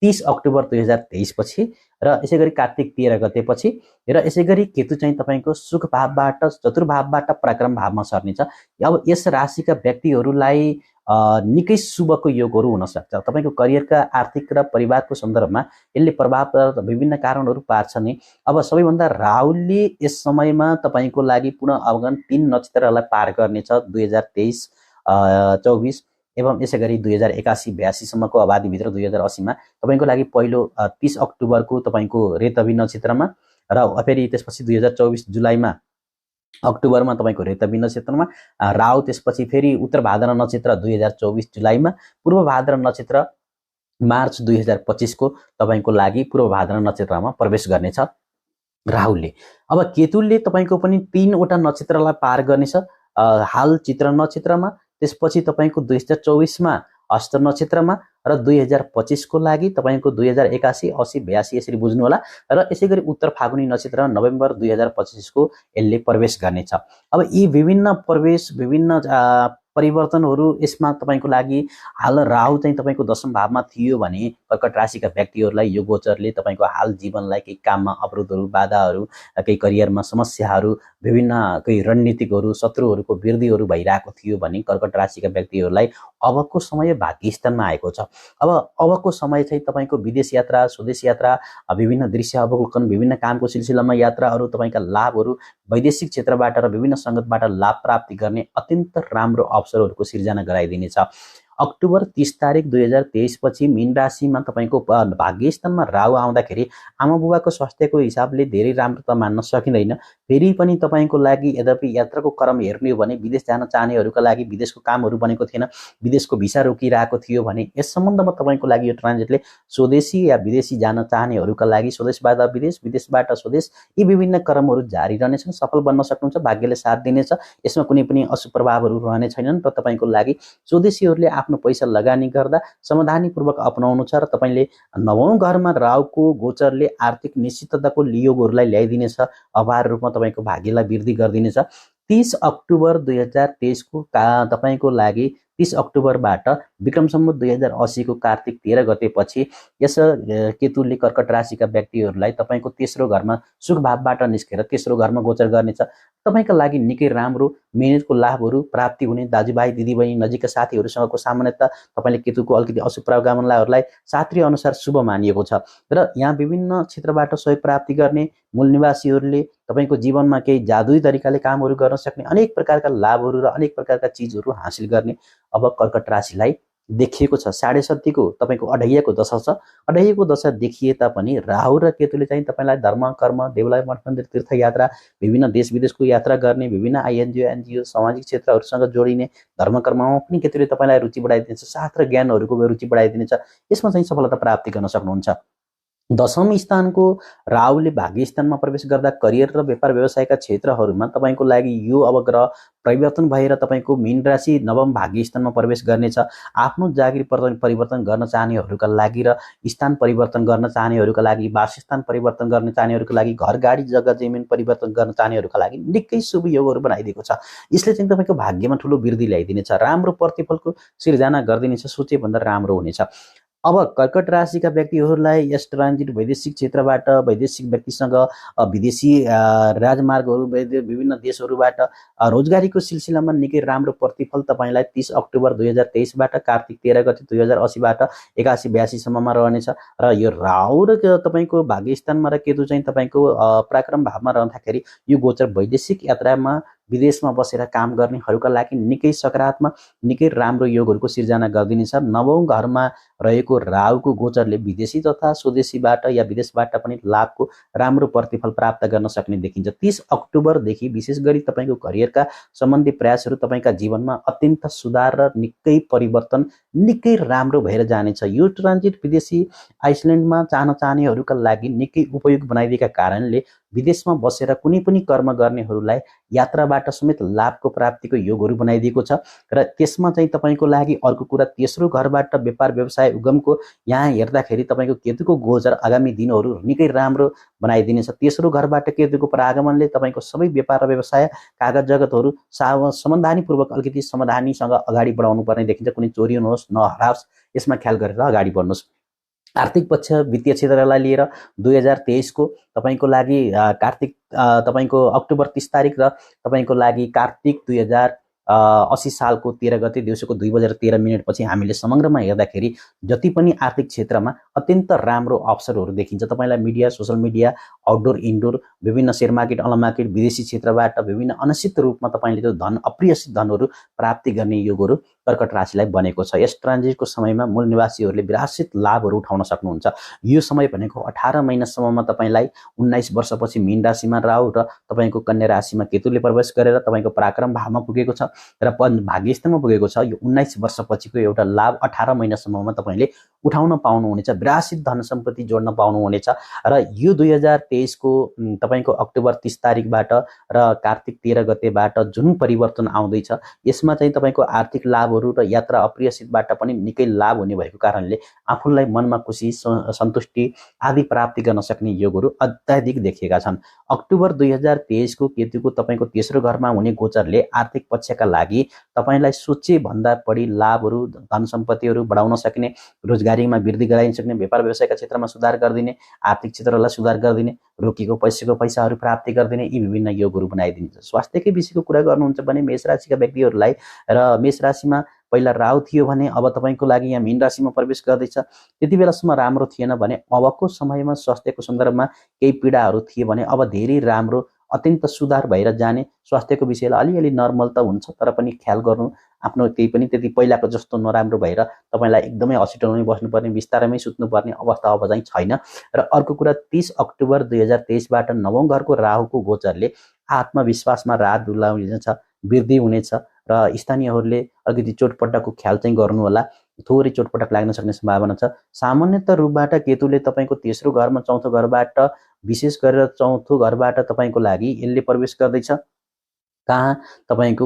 D: 30 अक्टोबर 2023 पछि र यसै गरी कार्तिक 13 गते पछि र यसै गरी केतु चाहिँ तपाईँको सुख भावबाट चतुर्भावबाट पराक्रम भावमा सर्नेछ। अब यस राशिका व्यक्तिहरूलाई निकै शुभको योगहरू हुन सक्छ। तपाईँको करियरका आर्थिक र परिवारको सन्दर्भमा यसले प्रभाव विभिन्न कारणहरू पार्छ नै। अब सबैभन्दा राहुले यस समयमा तपाईँको लागि पुनः अवगन 3 नक्षत्रलाई पार गर्नेछ 2023-24 एवं यसै गरी 2081-82 सम्मको अवधिभित्र 2080 मा तपाईँको लागि पहिलो 30 अक्टोबरको तपाईँको रेतवी नक्षत्रमा र फेरि त्यसपछि 2024 जुलाईमा अक्टोबरमा तपाईँको रेतवी नक्षत्रमा राहु, त्यसपछि फेरि उत्तर भाद्र नक्षत्र 2024 जुलाईमा, पूर्व भाद्र नक्षत्र मार्च 2025 को तपाईँको लागि पूर्व भाद्र नक्षत्रमा प्रवेश गर्नेछ राहुले। अब केतुले तपाईँको पनि 3वटा नक्षत्रलाई पार गर्नेछ। हाल चित्र नक्षत्रमा, त्यसपछि तपाईँको 2024 मा हस्त नक्षत्रमा र 2025 को लागि तपाईँको 2081, 80, 82 यसरी बुझ्नु होला। र यसै गरी उत्तर फागुनी नक्षत्र नोभेम्बर 2025 को यसले प्रवेश गर्नेछ। अब यी विभिन्न प्रवेश विभिन्न परिवर्तनहरू यसमा तपाईँको लागि हाल राहु चाहिँ तपाईँको दशम भावमा थियो भने कर्कट राशिका व्यक्तिहरूलाई यो गोचरले तपाईँको हाल जीवनलाई केही काममा अवरोधहरू बाधाहरू केही करियरमा समस्याहरू विभिन्न केही रणनीतिकहरू शत्रुहरूको वृद्धिहरू भइरहेको थियो भने कर्कट राशिका व्यक्तिहरूलाई अबको समय भाग्य स्थानमा आएको छ। अबको समय चाहिँ तपाईँको विदेश यात्रा स्वदेश यात्रा विभिन्न दृश्य अवलोकन विभिन्न कामको सिलसिलामा यात्राहरू तपाईँका लाभहरू वैदेशिक क्षेत्रबाट र विभिन्न सङ्गतबाट लाभ प्राप्ति गर्ने अत्यन्त राम्रो अवसरहरूको सिर्जना गराइदिनेछ। अक्टोबर 30 तारिक 2023 पछि मीन राशिमा तपाईँको भाग्य स्थानमा राहु आउँदाखेरि आमा बुबाको स्वास्थ्यको हिसाबले धेरै राम्रो त मान्न सकिँदैन। फेरि पनि तपाईँको लागि यद्यपि यात्राको क्रम हेर्ने हो भने विदेश जान चाहनेहरूका लागि विदेशको कामहरू बनेको थिएन, विदेशको भिसा रोकिरहेको थियो भने यस सम्बन्धमा तपाईँको लागि यो ट्रान्जिटले स्वदेशी या विदेशी जान चाहनेहरूका लागि स्वदेशबाट विदेश विदेशबाट स्वदेश यी विभिन्न क्रमहरू जारी रहनेछन्। सफल बन्न सक्नुहुन्छ, भाग्यले साथ दिनेछ, यसमा कुनै पनि अशुभ प्रभावहरू रहने छैनन् र तपाईँको लागि स्वदेशीहरूले आफ्नो पैसा लगानी गर्दा समाधानीपूर्वक अपनाउनु छ र तपाईँले 9औं घरमा राहुको गोचरले आर्थिक निश्चितताको योगहरूलाई ल्याइदिनेछ, अपार रूपमा तपाईँको भाग्यलाई वृद्धि गरिदिनेछ। 30 अक्टोबर 2023 को तपाईँको लागि 30 अक्टोबरबाट विक्रम सम्वत 2080 को कार्तिक 13 गते पछि यस केतुले कर्कट राशिका व्यक्तिहरूलाई तपाईँको तेस्रो घरमा सुख भावबाट निस्केर तेस्रो घरमा गोचर गर्नेछ। तपाईँका लागि निकै राम्रो मेहनतको लाभहरू प्राप्ति हुने, दाजुभाइ दिदीबहिनी नजिकका साथीहरूसँगको सामान्यतः तपाईँले केतुको अलिकति अशुभ प्रभावलाई शास्त्रीय अनुसार शुभ मानिएको छ र यहाँ विभिन्न क्षेत्रबाट सहयोग प्राप्ति गर्ने मूल निवासीहरूले तपाईँको जीवनमा केही जादुई तरिकाले कामहरू गर्न सक्ने, अनेक प्रकारका लाभहरू र अनेक प्रकारका चिजहरू हासिल गर्ने अब कर्कट राशिलाई देखिएको छ। 7.5 को तपाईँको अढैयाको दशा छ। अढैयाको दशा देखिए तापनि राहु र केतुले चाहिँ तपाईँलाई धर्म कर्म देवालय मठ मन्दिर तीर्थयात्रा विभिन्न देश विदेशको यात्रा गर्ने, विभिन्न एनजिओ सामाजिक क्षेत्रहरूसँग जोडिने धर्म कर्ममा पनि केतुले तपाईँलाई रुचि बढाइदिनेछ, शास्त्र ज्ञानहरूको रुचि बढाइदिनेछ। यसमा चाहिँ सफलता प्राप्ति गर्न सक्नुहुन्छ। दशम स्थानको राहुले भाग्य स्थानमा प्रवेश गर्दा करियर र व्यापार व्यवसायका क्षेत्रहरूमा तपाईँको लागि यो अब ग्रह परिवर्तन भएर तपाईँको मीन राशि नवम भाग्य स्थानमा प्रवेश गर्नेछ। आफ्नो जागिर परिवर्तन गर्न चाहनेहरूका लागि र स्थान परिवर्तन गर्न चाहनेहरूका लागि, वासस्थान परिवर्तन गर्न चाहनेहरूका लागि, घर गाडी जग्गा जमिन परिवर्तन गर्न चाहनेहरूका लागि निकै शुभ योगहरू बनाइदिएको छ। यसले चाहिँ तपाईँको भाग्यमा ठुलो वृद्धि ल्याइदिनेछ, राम्रो प्रतिफलको सिर्जना गरिदिनेछ, सोचे भन्दा राम्रो हुनेछ। अब कर्कट राशिका व्यक्तिहरूलाई यस ट्रान्जिट वैदेशिक क्षेत्रबाट वैदेशिक व्यक्तिसँग विदेशी राजमार्गहरू विभिन्न देशहरूबाट रोजगारीको सिलसिलामा निकै राम्रो प्रतिफल तपाईँलाई 30 अक्टोबर 2023बाट कार्तिक 13 गते 2080बाट 81-82सम्ममा रहनेछ। र यो राहु र तपाईँको भाग्यस्थानमा र केतु चाहिँ तपाईँको पराक्रम भावमा रहँदाखेरि यो गोचर वैदेशिक यात्रामा विदेशमा बसेर काम गर्नेहरूका लागि निकै सकारात्मक निकै राम्रो योगहरूको सिर्जना गरिदिनेछ। नवौं घरमा रहेको राहुको गोचरले विदेशी तथा स्वदेशीबाट या विदेशबाट पनि लाभको राम्रो प्रतिफल प्राप्त गर्न सक्ने देखिन्छ। 30 अक्टोबरदेखि विशेष गरी तपाईँको करियरका सम्बन्धी प्रयासहरू तपाईँका जीवनमा अत्यन्त सुधार र निकै परिवर्तन निकै राम्रो भएर जानेछ। यो ट्रान्जिट विदेशी आइसल्यान्डमा जान चाहनेहरूका लागि निकै उपयोग बनाइदिएका कारणले विदेशमा बसेर कुनै पनि कर्म गर्नेहरूलाई यात्राबाट समेत लाभको प्राप्तिको योगहरू बनाइदिएको छ। र त्यसमा चाहिँ तपाईँको लागि अर्को कुरा, तेस्रो घरबाट व्यापार व्यवसाय उगमको यहाँ हेर्दाखेरि तपाईँको केतुको गोचर आगामी दिनहरू निकै राम्रो बनाइदिनेछ। तेस्रो घरबाट केतुको परागमनले तपाईँको सबै व्यापार र व्यवसाय कागज जगतहरू समाधानीपूर्वक अलिकति समाधानीसँग अगाडि बढाउनु पर्ने देखिन्छ। कुनै चोरी नहोस् नहराओस् यसमा ख्याल गरेर अगाडि बढ्नुहोस्। आर्थिक पक्ष वित्तीय क्षेत्रलाई लिएर 2023 को तपाईँको लागि कार्तिक तपाईँको अक्टोबर 30 तारिक र तपाईँको लागि कार्तिक 2080 सालको 13 गते दिउँसोको 2:13 पछि हामीले समग्रमा हेर्दाखेरि जति पनि आर्थिक क्षेत्रमा अत्यन्त राम्रो अवसरहरू देखिन्छ। तपाईँलाई media, social media, outdoor indoor, विभिन्न सेयर मार्केट, अनलाइन मार्केट, विदेशी क्षेत्रबाट विभिन्न अनिश्चित रूपमा तपाईँले त्यो धन अप्रियसित धनहरू प्राप्ति गर्ने योगहरू कर्कट राशिलाई बनेको छ। यस ट्रान्जिटको समयमा मूल निवासीहरूले विरासित लाभहरू उठाउन सक्नुहुन्छ। यो समय भनेको 18 महिनासम्ममा तपाईँलाई 19 वर्षपछि मीन राशिमा राहु र तपाईँको कन्या राशिमा केतुले प्रवेश गरेर तपाईँको पराक्रम भावमा पुगेको छ र भाग्यस्थानमा पुगेको छ। यो 19 वर्षपछिको एउटा लाभ 18 महिनासम्ममा तपाईँले उठाउन पाउनुहुनेछ, विरासित धन सम्पत्ति जोड्न पाउनुहुनेछ। र यो 2023 को तपाईँको अक्टोबर 30 तारिकबाट र कार्तिक 13 गतेबाट जुन परिवर्तन आउँदैछ यसमा चाहिँ तपाईँको आर्थिक लाभहरू र यात्रा अप्रियसितबाट पनि निकै लाभ हुने भएको कारणले आफूलाई मनमा खुसी सन्तुष्टि आदि प्राप्ति गर्न सक्ने योगहरू अत्याधिक देखिएका छन्। अक्टोबर 2023 को केतुको तपाईँको तेस्रो घरमा हुने गोचरले आर्थिक पक्षका लागि तपाईँलाई सोचे भन्दा बढी लाभहरू धन सम्पत्तिहरू बढाउन सक्ने, रोजगारीमा वृद्धि गराइन सक्ने, व्यापार व्यवसायका क्षेत्रमा सुधार गरिदिने, आर्थिक क्षेत्रलाई सुधार गरिदिने, रोकिएको पैसाहरू प्राप्ति गरिदिने यी विभिन्न योगहरू बनाइदिन्छ। स्वास्थ्यकै विषयको कुरा गर्नुहुन्छ भने मेष राशिका व्यक्तिहरूलाई र मेष राशिमा पहिला राहु थियो भने अब तपाईँको लागि यहाँ मीन राशिमा प्रवेश गर्दैछ। त्यति बेलासम्म राम्रो थिएन भने अबको समयमा स्वास्थ्यको सन्दर्भमा केही पीडाहरू थिए भने अब धेरै राम्रो अत्यन्त सुधार भएर जाने। स्वास्थ्यको विषयलाई अलिअलि नर्मल त हुन्छ तर पनि ख्याल गर्नु, आफ्नो केही पनि त्यति पहिलाको जस्तो नराम्रो भएर तपाईँलाई एकदमै हस्पिटलमै बस्नुपर्ने, बिस्तारमै सुत्नुपर्ने अवस्था अब चाहिँ छैन। र अर्को कुरा, 30 अक्टोबर 2023बाट नवौं घरको राहुको गोचरले आत्मविश्वासमा रात डुलाउनेछ, वृद्धि हुनेछ र स्थानीयहरूले अलिकति चोटपटकको ख्याल चाहिँ गर्नु होला, थोरै चोटपटक लाग्न सक्ने सम्भावना छ। सामान्यत रूपबाट केतुले तपाईँको तेस्रो घरमा चौथो घरबाट विशेष गरेर चौथो घरबाट तपाईँको लागि यसले प्रवेश गर्दैछ कहाँ तपाईँको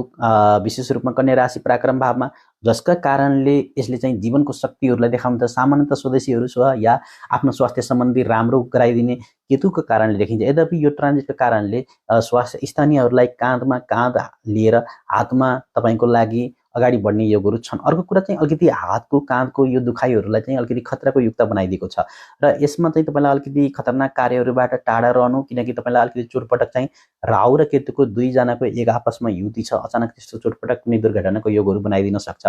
D: विशेष रूपमा कन्या राशि पराक्रम भावमा, जसका कारणले यसले चाहिँ जीवनको शक्तिहरूलाई देखाउँछ। सामान्यतः स्वदेशीहरू या आफ्नो स्वास्थ्य सम्बन्धी राम्रो गराइदिने केतुको कारणले देखिन्छ। यद्यपि यो ट्रान्जिटको कारणले स्वास्थ्य स्थानीयहरूलाई काँधमा काँध लिएर हातमा तपाईँको लागि अगाडि बढ्ने योगहरू छन्। अर्को कुरा चाहिँ अलिकति हातको काँधको यो दुखाइहरूलाई चाहिँ अलिकति खतराको युक्त बनाइदिएको छ र यसमा चाहिँ तपाईँलाई अलिकति खतरनाक कार्यहरूबाट टाढा रहनु, किनकि तपाईँलाई अलिकति चोटपटक चाहिँ राहु र केतुको दुईजनाको एक आपसमा युति छ, अचानक त्यस्तो चोटपटक कुनै दुर्घटनाको योगहरू बनाइदिन सक्छ।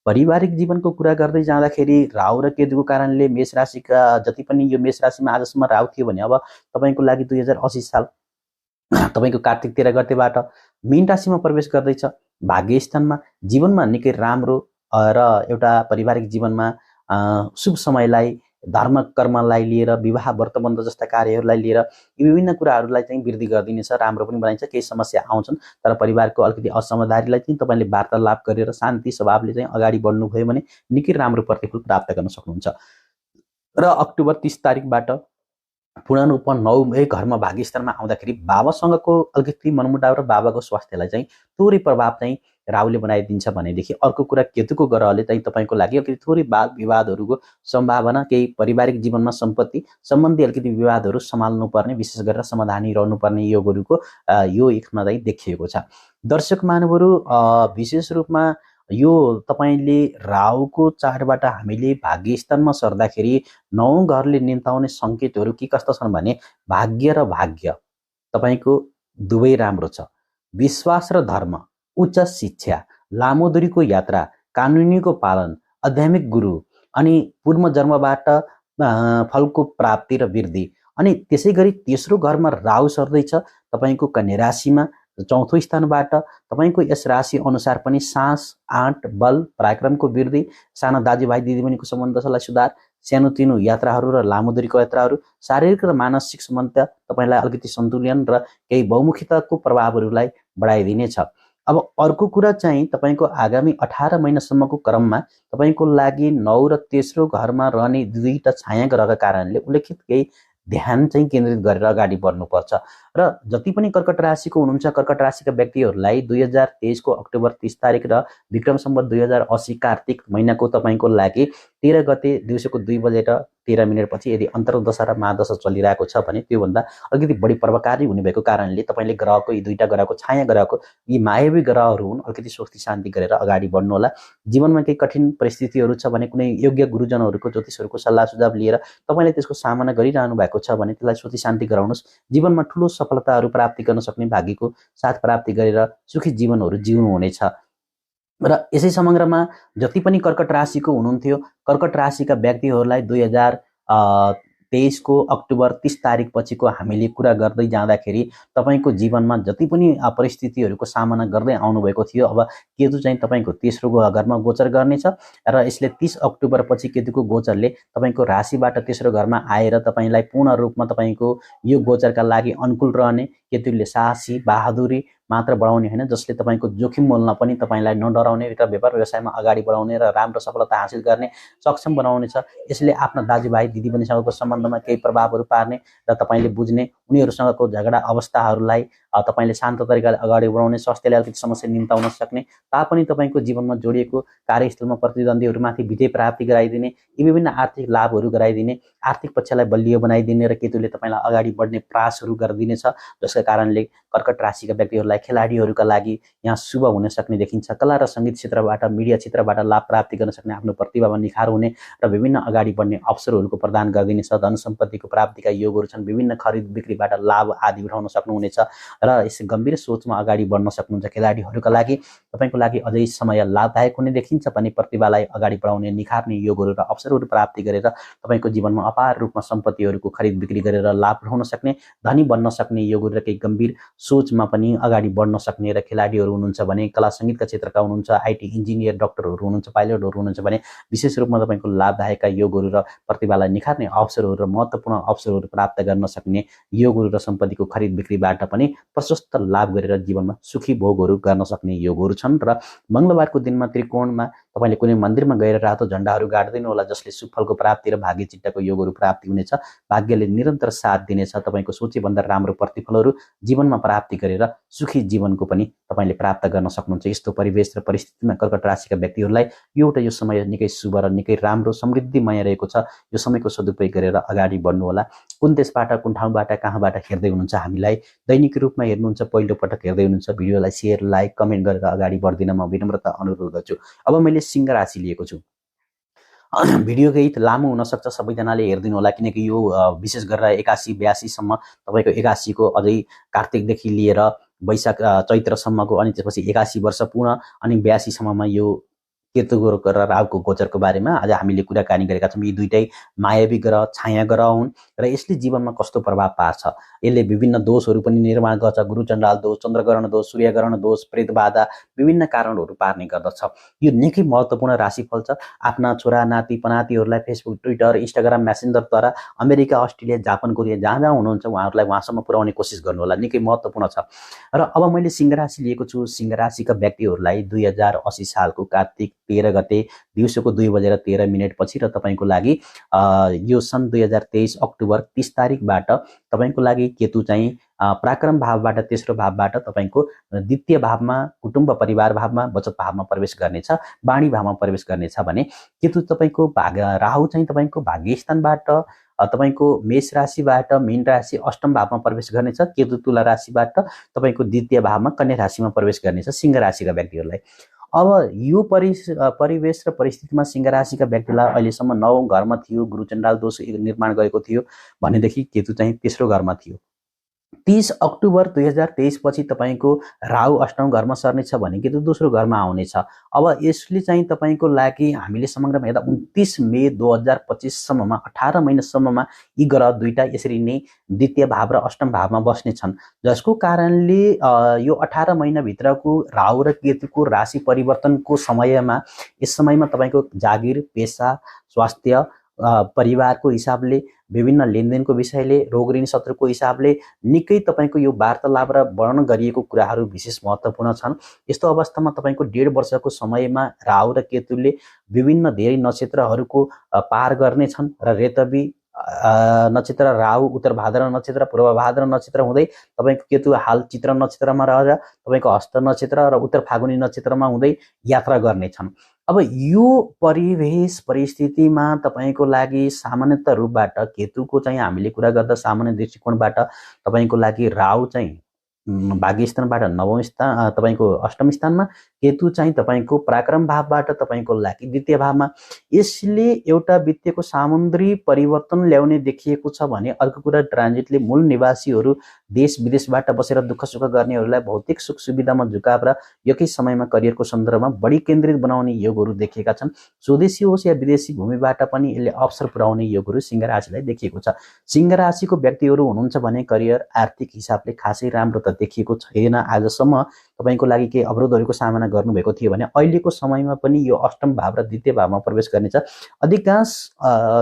D: पारिवारिक जीवनको कुरा गर्दै जाँदाखेरि राहु र केतुको कारणले मेष राशिका जति पनि यो मेष राशिमा आजसम्म राहु थियो भने अब तपाईँको लागि 2080 साल तपाईँको कार्तिक 13 गतेबाट मीन राशिमा प्रवेश गर्दैछ। भाग्य स्थानमा जीवनमा निकै राम्रो र एउटा पारिवारिक जीवनमा शुभ समयलाई, धर्म कर्मलाई लिएर, विवाह व्रतबन्ध जस्ता कार्यहरूलाई लिएर यी विभिन्न कुराहरूलाई चाहिँ वृद्धि गरिदिनेछ, राम्रो पनि बनाइन्छ। केही समस्या आउँछन् तर परिवारको अलिकति असमझदारीलाई चाहिँ तपाईँले वार्तालाप गरेर शान्ति स्वभावले चाहिँ अगाडि बढ्नुभयो भने निकै राम्रो प्रतिफल प्राप्त गर्न सक्नुहुन्छ। र अक्टोबर 30 तारिकबाट पूर्ण रूपमा 9 घरमा भाग्यस्थानमा आउँदाखेरि बाबासँगको अलिकति मनमुटाव र बाबाको स्वास्थ्यलाई चाहिँ थोरै प्रभाव चाहिँ राहुले बनाइदिन्छ भनेदेखि अर्को कुरा केतुको ग्रहले चाहिँ तपाईँको लागि अलिकति थोरै वाद विवादहरूको सम्भावना, केही पारिवारिक जीवनमा सम्पत्ति सम्बन्धी अलिकति विवादहरू सम्हाल्नुपर्ने, विशेष गरेर समाधानी रहनुपर्ने योगहरूको यो एकमा चाहिँ देखिएको छ। दर्शक महानुभावहरू, विशेष रूपमा यो तपाईँले राहुको चाडबाट हामीले भाग्यस्थानमा सर्दाखेरि 9 घरले निम्ताउने सङ्केतहरू के कस्ता छन् भने भाग्य र भाग्य तपाईँको दुवै राम्रो छ। विश्वास र धर्म, उच्च शिक्षा, लामो दूरीको यात्रा, कानुनीको पालन, आध्यात्मिक गुरु अनि पूर्व जन्मबाट फलको प्राप्ति र वृद्धि। अनि त्यसै गरी तेस्रो घरमा राहु सर्दैछ तपाईँको कन्या राशिमा, चौथो स्थानबाट तपाईँको यस राशि अनुसार पनि साहस, आँट, बल, पराक्रमको वृद्धि, साना दाजुभाइ दिदीबहिनीको सम्बन्धलाई सुधार, सानोतिनो यात्राहरू र लामो दूरीको यात्राहरू, शारीरिक र मानसिक सम्बन्ध तपाईँलाई अलिकति सन्तुलन र केही बहुमुखिताको प्रभावहरूलाई बढाइदिनेछ। अब अर्को कुरा चाहिँ तपाईँको आगामी 18 महिनासम्मको क्रममा तपाईँको लागि 9 र तेस्रो घरमा रहने दुईटा छाया ग्रहका कारणले उल्लेखित केही ध्यान चाहिँ केन्द्रित गरेर अगाडि बढ्नुपर्छ। र जति पनि कर्कट राशिको हुनुहुन्छ, कर्कट राशिका व्यक्तिहरूलाई 2023 को अक्टोबर 30 तारिक र विक्रम सम्वत 2080 कार्तिक महिनाको तपाईँको लागि 13 गते दिउँसोको 2 बजेर 13 मिनटपछि यदि अन्तर्दशा र महादशा चलिरहेको छ भने त्योभन्दा अलिकति बढी प्रभावकारी हुने भएको कारणले तपाईँले ग्रहको यी दुईटा ग्रहको छाया ग्रहको यी मायावी ग्रहहरू हुन्, अलिकति स्वस्ति शान्ति गरेर अगाडि बढ्नुहोला। जीवनमा केही कठिन परिस्थितिहरू छ भने कुनै योग्य गुरुजनहरूको, ज्योतिषहरूको सल्लाह सुझाव लिएर तपाईँले त्यसको सामना गरिरहनु भएको छ भने त्यसलाई स्वस्ति शान्ति गराउनुहोस्। जीवनमा ठुलो सफलताहरू प्राप्ति गर्न सक्ने भाग्यको साथ प्राप्ति गरेर सुखी जीवनहरू जिउनुहुनेछ। र यसै समग्रमा जति पनि कर्कट राशिको हुनुहुन्थ्यो, कर्कट राशिका व्यक्तिहरूलाई 2023 को अक्टोबर 30 तारिक पछिको हामीले कुरा गर्दै जाँदाखेरि तपाईँको जीवनमा जति पनि परिस्थितिहरूको सामना गर्दै आउनुभएको थियो, अब केतु चाहिँ तपाईँको तेस्रो घरमा गोचर गर्नेछ र यसले 30 अक्टोबर पछि केतुको गोचरले तपाईँको राशिबाट तेस्रो घरमा आएर तपाईँलाई पूर्ण रूपमा तपाईँको यो गोचरका लागि अनुकूल रहने। केतुले साहसी, बहादुरी मात्र बढाउने होइन, जसले तपाईँको जोखिम मोल्न पनि तपाईँलाई नडराउने र व्यापार व्यवसायमा अगाडि बढाउने र राम्रो सफलता हासिल गर्ने सक्षम बनाउनेछ। यसले आफ्ना दाजुभाइ दिदीबहिनीसँगको सम्बन्धमा केही प्रभावहरू पार्ने र तपाईँले बुझ्ने, उनीहरूसँगको झगडा अवस्थाहरूलाई तपाईँले शान्त तरिकाले अगाडि बढाउने, स्वास्थ्यले अलिकति समस्या निम्ताउन सक्ने तापनि तपाईँको जीवनमा जोडिएको कार्यस्थलमा प्रतिद्वन्द्वीहरूमाथि विजय प्राप्ति गराइदिने, यी विभिन्न आर्थिक लाभहरू गराइदिने, आर्थिक पक्षलाई बलियो बनाइदिने र केतुले तपाईँलाई अगाडि बढ्ने प्रयासहरू गरिदिनेछ। जसका कारणले कर्कट राशिका व्यक्तिहरूलाई, खेलाडीहरूका लागि यहाँ शुभ हुन सक्ने देखिन्छ। कला र सङ्गीत क्षेत्रबाट, मिडिया क्षेत्रबाट लाभ प्राप्ति गर्न सक्ने, आफ्नो प्रतिभामा निखार हुने र विभिन्न अगाडि बढ्ने अवसरहरूको प्रदान गरिदिनेछ। धन सम्पत्तिको प्राप्तिका योगहरू छन्, विभिन्न खरिद बिक्रीबाट लाभ आदि उठाउन सक्नुहुनेछ र यस गम्भीर सोचमा अगाडि बढ्न सक्नुहुन्छ। खेलाडीहरूका लागि तपाईँको लागि अझै समय लाभदायक हुने देखिन्छ भने प्रतिभालाई अगाडि बढाउने, निखार्ने योगहरू र अवसरहरू प्राप्ति गरेर तपाईँको जीवनमा अपार रूपमा सम्पत्तिहरूको खरिद बिक्री गरेर लाभ उठाउन सक्ने, धनी बन्न सक्ने योगहरू र केही गम्भीर सोचमा पनि अगाडि बढ्न सक्ने र खेलाडीहरू हुनुहुन्छ भने, कला सङ्गीतका क्षेत्रका हुनुहुन्छ, आइटी इन्जिनियर, डक्टरहरू हुनुहुन्छ, पाइलटहरू हुनुहुन्छ भने विशेष रूपमा तपाईँको लाभदायकका योगहरू र प्रतिभालाई निखार्ने अवसरहरू र महत्त्वपूर्ण अवसरहरू प्राप्त गर्न सक्ने योगहरू र सम्पत्तिको खरिद बिक्रीबाट पनि प्रशस्त लाभ गरेर जीवनमा सुखी भोगहरू गर्न सक्ने योगहरू छन्। र मङ्गलबारको दिनमा त्रिकोणमा तपाईँले कुनै मन्दिरमा गएर रातो झन्डाहरू गाडिदिनु होला, जसले सुफलको प्राप्ति र भाग्य चिट्टाको योगहरू प्राप्ति हुनेछ। भाग्यले निरन्तर साथ दिनेछ। तपाईँको सोचेभन्दा राम्रो प्रतिफलहरू जीवनमा प्राप्ति गरेर सुखी जीवनको पनि तपाईँले प्राप्त गर्न सक्नुहुन्छ। यस्तो परिवेश र परिस्थितिमा कर्कट राशिका व्यक्तिहरूलाई यो समय निकै शुभ र निकै राम्रो समृद्धिमय रहेको छ। यो समयको सदुपयोग गरेर अगाडि बढ्नुहोला। कुन देशबाट, कुन ठाउँबाट, कहाँबाट हेर्दै हुनुहुन्छ, हामीलाई दैनिक रूपमा हेर्नुहुन्छ, पहिलोपटक हेर्दै हुनुहुन्छ, भिडियोलाई सेयर, लाइक, कमेन्ट गरेर अगाडि बढ्दिन म विनम्रता अनुरोध गर्छु। अब मैले सिंह राशि लिएको छु। भिडियो केही लामो हुनसक्छ, सबैजनाले हेरिदिनु होला, किनकि यो विशेष गरेर 81-82सम्म तपाईँको 81 को अझै कार्तिकदेखि लिएर वैशाख चैत्रसम्मको, अनि त्यसपछि 81 वर्ष पूर्ण अनि 82 सम्ममा यो केतुको र राहुको गोचरको बारेमा आज हामीले कुराकानी गरेका छौँ। यी दुईटै मायावी ग्रह, छाया ग्रह हुन् र यसले जीवनमा कस्तो प्रभाव पार्छ, यसले विभिन्न दोषहरू पनि निर्माण गर्छ। गुरुचण्डाल दोष, चन्द्रग्रहण दोष, सूर्यग्रहण दोष, प्रेतबाधा, विभिन्न कारणहरू पार्ने गर्दछ। यो निकै महत्त्वपूर्ण राशिफल छ। आफ्ना छोरा नाति पनातिहरूलाई फेसबुक, ट्विटर, इन्स्टाग्राम, मेसेन्जरद्वारा अमेरिका, अस्ट्रेलिया, जापान, कोरिया जहाँ जहाँ हुनुहुन्छ उहाँहरूलाई वहाँसम्म पुर्याउने कोसिस गर्नुहोला, निकै महत्त्वपूर्ण छ। र अब मैले सिंह राशि लिएको छु। सिंह राशिका व्यक्तिहरूलाई 2080 सालको कार्तिक 13 गते दिउँसोको 2:13 पछि र तपाईँको लागि यो सन् 2023 अक्टोबर 30 तारिकबाट तपाईँको लागि केतु चाहिँ पराक्रम भावबाट तेस्रो भावबाट तपाईँको द्वितीय भावमा कुटुम्ब परिवार भावमा बचत भावमा प्रवेश गर्नेछ, वाणी भावमा प्रवेश गर्नेछ भने केतु तपाईँको राहु चाहिँ तपाईँको भाग्य स्थानबाट तपाईँको मेष राशिबाट मीन राशि अष्टम भावमा प्रवेश गर्नेछ, केतु तुला राशिबाट तपाईँको द्वितीय भावमा कन्या राशिमा प्रवेश गर्नेछ सिंह राशिका व्यक्तिहरूलाई। अब यो परिवेश र परिस्थितिमा सिंह राशिका व्यक्तिलाई अहिलेसम्म 9औं घरमा थियो, गुरुचण्डाल दोष निर्माण गरेको थियो भनेदेखि केतु चाहिँ तेस्रो घरमा थियो। 30 अक्टोबर 2023 पछि तपाईँको राहु अष्टम घरमा सर्नेछ भने केतु दोस्रो घरमा आउनेछ। अब यसले चाहिँ तपाईँको लागि हामीले समग्रमा हेर्दा 29 मे 2025 सम्ममा 18 महिनासम्ममा यी ग्रह दुईटा यसरी नै द्वितीय भाव र अष्टम भावमा बस्नेछन्, जसको कारणले यो 18 महिनाभित्रको राहु र केतुको राशि परिवर्तनको समयमा यस समयमा तपाईँको जागिर, पेसा, स्वास्थ्य, परिवारको हिसाबले, विभिन्न लेनदेनको विषयले, रोग ऋण शत्रुको हिसाबले निकै तपाईँको यो वार्तालाप र वर्णन गरिएको कुराहरू विशेष महत्त्वपूर्ण छन्। यस्तो अवस्थामा तपाईँको 1.5 वर्षको समयमा राहु र केतुले विभिन्न धेरै नक्षत्रहरूको पार गर्नेछन् र रेतवी नक्षत्र, राहु उत्तर भाद्र नक्षत्र, पूर्व भाद्र नक्षत्र हुँदै तपाईँको केतु हाल चित्र नक्षत्रमा रहेर तपाईँको हस्त नक्षत्र र उत्तर फागुनी नक्षत्रमा हुँदै यात्रा गर्नेछन्। अब यो परिवेश परिस्थितिमा तपाईँको लागि सामान्यतः रूपबाट केतुको चाहिँ हामीले कुरा गर्दा सामान्य दृष्टिकोणबाट तपाईँको लागि राहु चाहिँ भाग्य स्थानबाट 9औं स्थान तपाईँको अष्टम स्थानमा, केतु चाहिँ तपाईँको पराक्रम भावबाट तपाईँको लागि द्वितीय भावमा। यसले एउटा वित्तीयको सामुद्री परिवर्तन ल्याउने देखिएको छ भने अर्को कुरा ट्रान्जिटले मूल निवासीहरू देश विदेशबाट बसेर दुःख सुख गर्नेहरूलाई भौतिक सुख सुविधामा झुकाव र एकै समयमा करियरको सन्दर्भमा बढी केन्द्रित बनाउने योगहरू देखिएका छन्। स्वदेशी होस् या विदेशी भूमिबाट पनि यसले अवसर पुर्याउने योगहरू सिंह राशिलाई देखिएको छ। सिंह राशिको व्यक्तिहरू हुनुहुन्छ भने करियर आर्थिक हिसाबले खासै राम्रो त देखिएको छैन। आजसम्म तपाईँको लागि केही अवरोधहरूको सामना गर्नुभएको थियो भने अहिलेको समयमा पनि यो अष्टम भाव र द्वितीय भावमा प्रवेश गर्नेछ। अधिकांश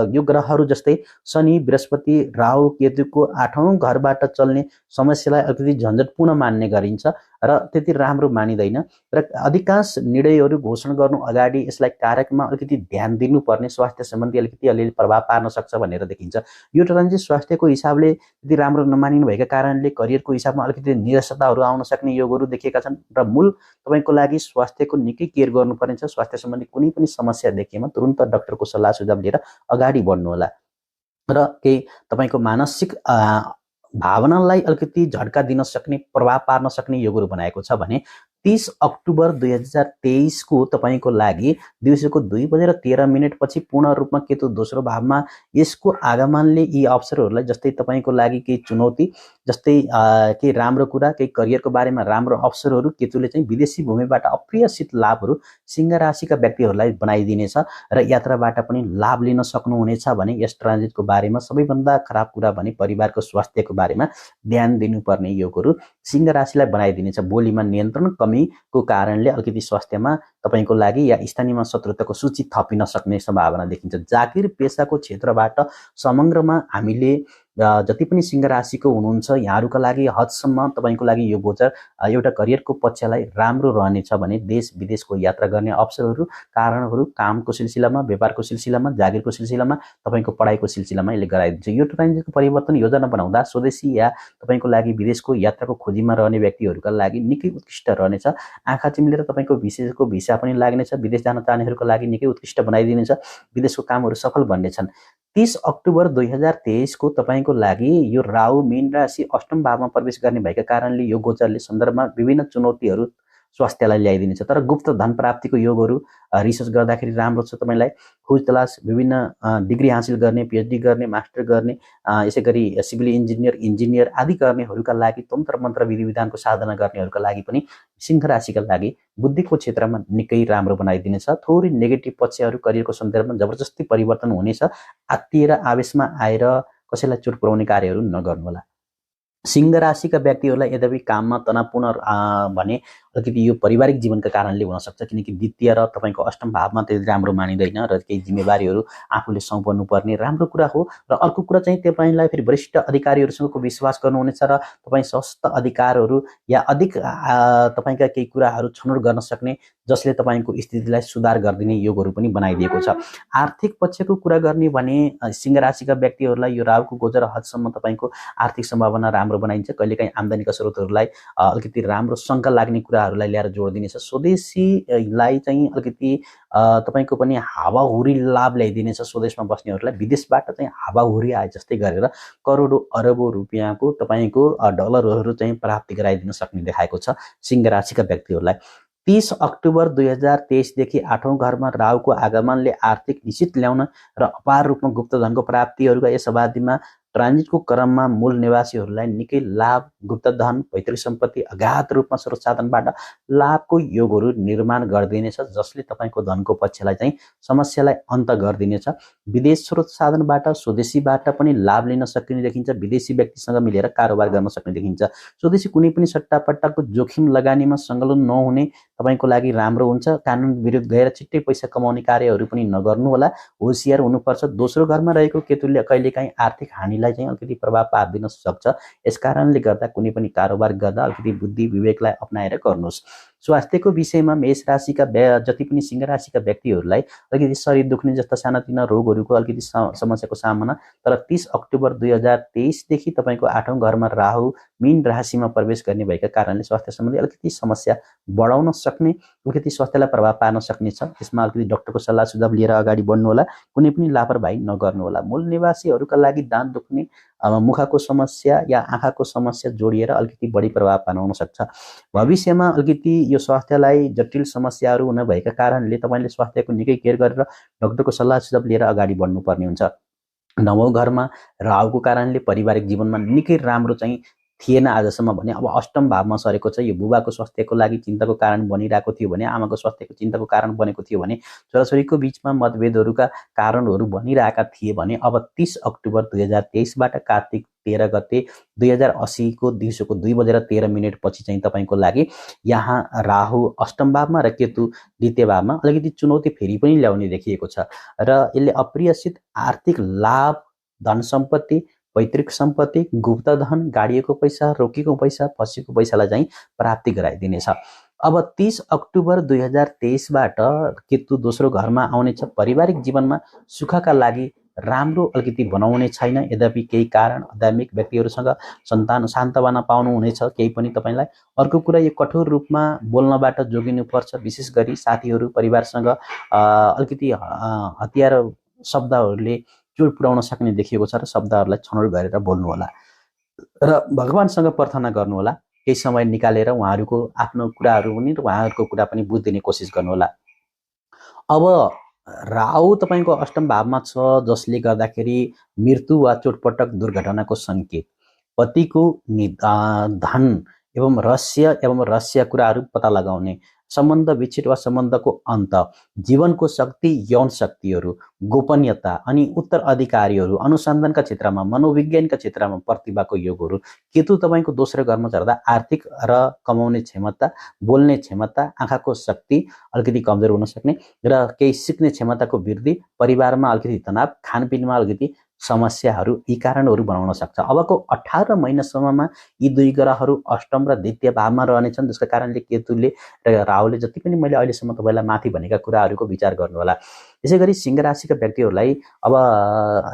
D: यो ग्रहहरू जस्तै शनि, बृहस्पति, राहु, केतुको 8औं घरबाट चल्ने समस्यालाई अलिकति झन्झटपूर्ण मान्ने गरिन्छ र त्यति राम्रो मानिँदैन र अधिकांश निर्णयहरू घोषणा गर्नु अगाडि यसलाई कार्यक्रममा अलिकति ध्यान दिनुपर्ने, स्वास्थ्य सम्बन्धी अलिकति अलिअलि प्रभाव पार्न सक्छ भनेर देखिन्छ। यो ट्रान्जिट स्वास्थ्यको हिसाबले त्यति राम्रो नमानिनु भएका कारणले करियरको हिसाबमा अलिकति निरसताहरू आउन सक्ने योगहरू देखिएका छन् र मूल तपाईँको लागि स्वास्थ्यको निकै केयर गर्नुपर्ने छ। स्वास्थ्य सम्बन्धी कुनै पनि समस्या देखिएमा तुरुन्त डाक्टरको सल्लाह सुझाव लिएर अगाडि बढ्नुहोला र केही तपाईँको मानसिक भावनालाई अलिकति झड्का दिन सक्ने, प्रभाव पार्न सक्ने योगहरू बनाएको छ भने 30 अक्टोबर 2023 को तपाईँको लागि दिउँसोको 2:13 पछि पूर्ण रूपमा केतु दोस्रो भावमा यसको आगमनले यी अवसरहरूलाई जस्तै तपाईँको लागि केही चुनौती, जस्तै केही राम्रो कुरा, केही करियरको बारेमा राम्रो अवसरहरू केतुले चाहिँ विदेशी भूमिबाट अप्रियसित लाभहरू सिंह राशिका व्यक्तिहरूलाई बनाइदिनेछ र यात्राबाट पनि लाभ लिन सक्नुहुनेछ भने यस ट्रान्जिटको बारेमा सबैभन्दा खराब कुरा भने परिवारको स्वास्थ्यको बारेमा ध्यान दिनुपर्ने योगहरू सिंह राशिलाई बनाइदिनेछ। बोलीमा नियन्त्रण कमीको कारणले अलिकति स्वास्थ्यमा तपाईँको लागि या स्थानीयमा शत्रुताको सूची थपिन सक्ने सम्भावना देखिन्छ। जागिर पेसाको क्षेत्रबाट समग्रमा हामीले जति पनि सिंह राशिको हुनुहुन्छ यहाँहरूका लागि हदसम्म तपाईँको लागि यो गोचर एउटा करियरको पक्षलाई राम्रो रहनेछ भने देश विदेशको यात्रा गर्ने अवसरहरू, कारणहरू कामको सिलसिलामा, व्यापारको सिलसिलामा, जागिरको सिलसिलामा, तपाईँको पढाइको सिलसिलामा यसले गराइदिन्छ। यो ट्रान्जिटको परिवर्तन योजना बनाउँदा स्वदेशी या तपाईँको लागि विदेशको यात्राको खोजीमा रहने व्यक्तिहरूका लागि निकै उत्कृष्ट रहनेछ। आँखा चिम्लेर तपाईँको विदेशको भिसा पनि लाग्नेछ। विदेश जान चाहनेहरूका लागि निकै उत्कृष्ट बनाइदिनेछ। विदेशको कामहरू सफल बन्नेछन्। 30 अक्टोबर 2023 को तपाईँको लागि यो राहु मीन राशि अष्टम भावमा प्रवेश गर्ने भएका कारणले यो गोचरले सन्दर्भमा विभिन्न चुनौतीहरू स्वास्थ्यलाई ल्याइदिनेछ। तर गुप्त धन प्राप्तिको योगहरू रिसर्च गर्दाखेरि राम्रो छ। तपाईँलाई खोज तलास, विभिन्न डिग्री हासिल गर्ने, पिएचडी गर्ने, मास्टर गर्ने, यसै गरी सिभिल इन्जिनियर आदि गर्नेहरूका लागि तन्त्र मन्त्र विधि विधानको साधना गर्नेहरूका लागि पनि सिंह राशिका लागि बुद्धिको क्षेत्रमा निकै राम्रो बनाइदिनेछ। थोरै नेगेटिभ पक्षहरू करियरको सन्दर्भमा जबरजस्ती परिवर्तन हुनेछ। आत्तिएर आवेशमा आएर कसैलाई चोट पुर्याउने कार्यहरू नगर्नुहोला। सिंह राशिका व्यक्तिहरूलाई यद्यपि काममा तनावपूर्ण भने अलिकति यो पारिवारिक जीवनका कारणले हुनसक्छ, किनकि द्वितीय र तपाईँको अष्टम भावमा त्यति राम्रो मानिँदैन र केही जिम्मेवारीहरू आफूले सुम्पर्नु पर्ने राम्रो कुरा हो। र अर्को कुरा चाहिँ तपाईँलाई फेरि वरिष्ठ अधिकारीहरूसँगको विश्वास गर्नुहुनेछ र तपाईँ सशक्त अधिकारहरू या अधिक तपाईँका केही कुराहरू छनौट गर्न सक्ने, जसले तपाईँको स्थितिलाई सुधार गरिदिने योगहरू पनि बनाइदिएको छ। आर्थिक पक्षको कुरा गर्ने भने सिंह राशिका व्यक्तिहरूलाई यो राहुको गोचर हदसम्म तपाईँको आर्थिक सम्भावना राम्रो बनाइन्छ। कहिलेकाहीँ आम्दानीका स्रोतहरूलाई अलिकति राम्रो शङ्का लाग्ने कुराहरूलाई ल्याएर जोड दिनेछ। स्वदेशीलाई चाहिँ अलिकति तपाईँको पनि हावाहुरी लाभ ल्याइदिनेछ। स्वदेशमा बस्नेहरूलाई विदेशबाट चाहिँ हावाहुरी आए जस्तै गरेर करोडौँ अरबौँ रुपियाँको तपाईँको डलरहरू चाहिँ प्राप्ति गराइदिन सक्ने देखाएको छ सिंह राशिका व्यक्तिहरूलाई। 30 अक्टोबर 2023 देखि 8औं घरमा राहुको आगमनले आर्थिक निश्चित ल्याउन र अपार रूपमा गुप्तधनको प्राप्तिहरूका यस अवधिमा ट्रान्जिटको क्रममा मूल निवासीहरूलाई निकै लाभ, गुप्तधन, पैतृक सम्पत्ति, अगाध रूपमा स्रोत साधनबाट लाभको योगहरू निर्माण गरिदिनेछ, जसले तपाईँको धनको पक्षलाई चाहिँ समस्यालाई अन्त गरिदिनेछ। विदेश स्रोत साधनबाट, स्वदेशीबाट पनि लाभ लिन सकिने देखिन्छ। विदेशी व्यक्तिसँग मिलेर कारोबार गर्न सक्ने देखिन्छ। स्वदेशी कुनै पनि सट्टापट्टाको जोखिम लगानीमा संलग्न नहुने तपाईँको लागि राम्रो हुन्छ। कानुन विरुद्ध गएर छिट्टै पैसा कमाउने कार्यहरू पनि नगर्नु होला, होसियार हुनुपर्छ। दोस्रो घरमा रहेको केतुले कहिलेकाहीँ आर्थिक हानिलाई चाहिँ अलिकति प्रभाव पारिदिन सक्छ। यस कारणले गर्दा कुनै पनि कारोबार गर्दा अलिकति बुद्धि विवेकलाई अपनाएर गर्नुहोस्। स्वास्थ्यको विषयमा मेष राशिका जति पनि सिंह राशिका व्यक्तिहरूलाई अलिकति शरीर दुख्ने जस्ता सानातिना रोगहरूको अलिकति समस्याको सामना, तर 30 अक्टोबर 2023 देखि तपाईँको 8औं घरमा राहु मीन राशिमा प्रवेश गर्ने भएका कारणले स्वास्थ्य सम्बन्धी अलिकति समस्या बढाउन सक्ने, अलिकति स्वास्थ्यलाई प्रभाव पार्न सक्ने छ। यसमा अलिकति डाक्टरको सल्लाह सुझाव लिएर अगाडि बढ्नु होला, कुनै पनि लापरवाही नगर्नु होला। मूल निवासीहरूका लागि दाँत दुख्ने, मुखको समस्या या आँखाको समस्या जोडिएर अलिकति बढी प्रभाव पार्न सक्छ। भविष्यमा अलिकति यो स्वास्थ्यलाई जटिल समस्याहरू हुन भएका कारणले तपाईँले स्वास्थ्यको निकै केयर गरेर डाक्टरको सल्लाह सुझाव लिएर अगाडि बढ्नुपर्ने हुन्छ। 9औं घरमा राहुको कारणले पारिवारिक जीवनमा निकै राम्रो चाहिँ थिएन आजसम्म भने अब अष्टम भावमा सरेको छ। यो बुबाको स्वास्थ्यको लागि चिन्ताको कारण बनिरहेको थियो भने, आमाको स्वास्थ्यको चिन्ताको कारण बनेको थियो भने, छोराछोरीको बीचमा मतभेदहरूका कारणहरू बनिरहेका थिए भने अब 30 अक्टोबर 2023बाट कार्तिक 13 गते 2080 को दिउँसोको 2:13 पछि चाहिँ तपाईँको लागि यहाँ राहु अष्टम भावमा र केतु द्वितीय भावमा अलिकति चुनौती फेरि पनि ल्याउने देखिएको छ र यसले अप्रियसित आर्थिक लाभ, धन सम्पत्ति, पैतृक सम्पत्ति, गुप्तधन, गाडिएको पैसा, रोकेको पैसा, फसेको पैसालाई चाहिँ प्राप्ति गराइदिनेछ। अब 30 अक्टोबर 2023बाट केतु दोस्रो घरमा आउनेछ। पारिवारिक जीवनमा सुखका लागि राम्रो अलिकति बनाउने छैन। यद्यपि केही कारण आध्यात्मिक व्यक्तिहरूसँग सन्तान सान्तवना पाउनुहुनेछ केही पनि तपाईँलाई। अर्को कुरा, यो कठोर रूपमा बोल्नबाट जोगिनुपर्छ। विशेष गरी साथीहरू, परिवारसँग अलिकति हतियार शब्दहरूले चोट पुर्याउन सक्ने देखिएको छ र शब्दहरूलाई छनौट गरेर बोल्नु होला र भगवानसँग प्रार्थना गर्नु होला। केही समय निकालेर उहाँहरूको आफ्नो कुराहरू पनि र उहाँहरूको कुरा पनि बुझिदिने कोसिस गर्नु होला। अब राहु तपाईँको अष्टम भावमा छ, जसले गर्दाखेरि मृत्यु वा चोटपटक दुर्घटनाको सङ्केत, पतिको धन एवं रहस्य कुराहरू पत्ता लगाउने, सम्बन्ध विच्छेद वा सम्बन्धको अन्त, जीवनको शक्ति, यौन शक्तिहरू, गोपनीयता अनि उत्तराधिकारीहरू, अनुसन्धानका क्षेत्रमा, मनोविज्ञानका क्षेत्रमा प्रतिभाको योगहरू। केतु तपाईँको दोस्रो घरमा झर्दा आर्थिक र कमाउने क्षमता, बोल्ने क्षमता, आँखाको शक्ति अलिकति कमजोर हुन सक्ने र केही सिक्ने क्षमताको वृद्धि, परिवारमा अलिकति तनाव, खानपिनमा अलिकति समस्याहरू, यी कारणहरू बनाउन सक्छ। अबको 18 महिनासम्ममा यी दुई ग्रहहरू अष्टम र द्वितीय भावमा रहनेछन्, जसका कारणले केतुले र राहुले जति पनि मैले अहिलेसम्म तपाईँलाई माथि भनेका कुराहरूको विचार गर्नुहोला। यसै गरी सिंह राशिका व्यक्तिहरूलाई अब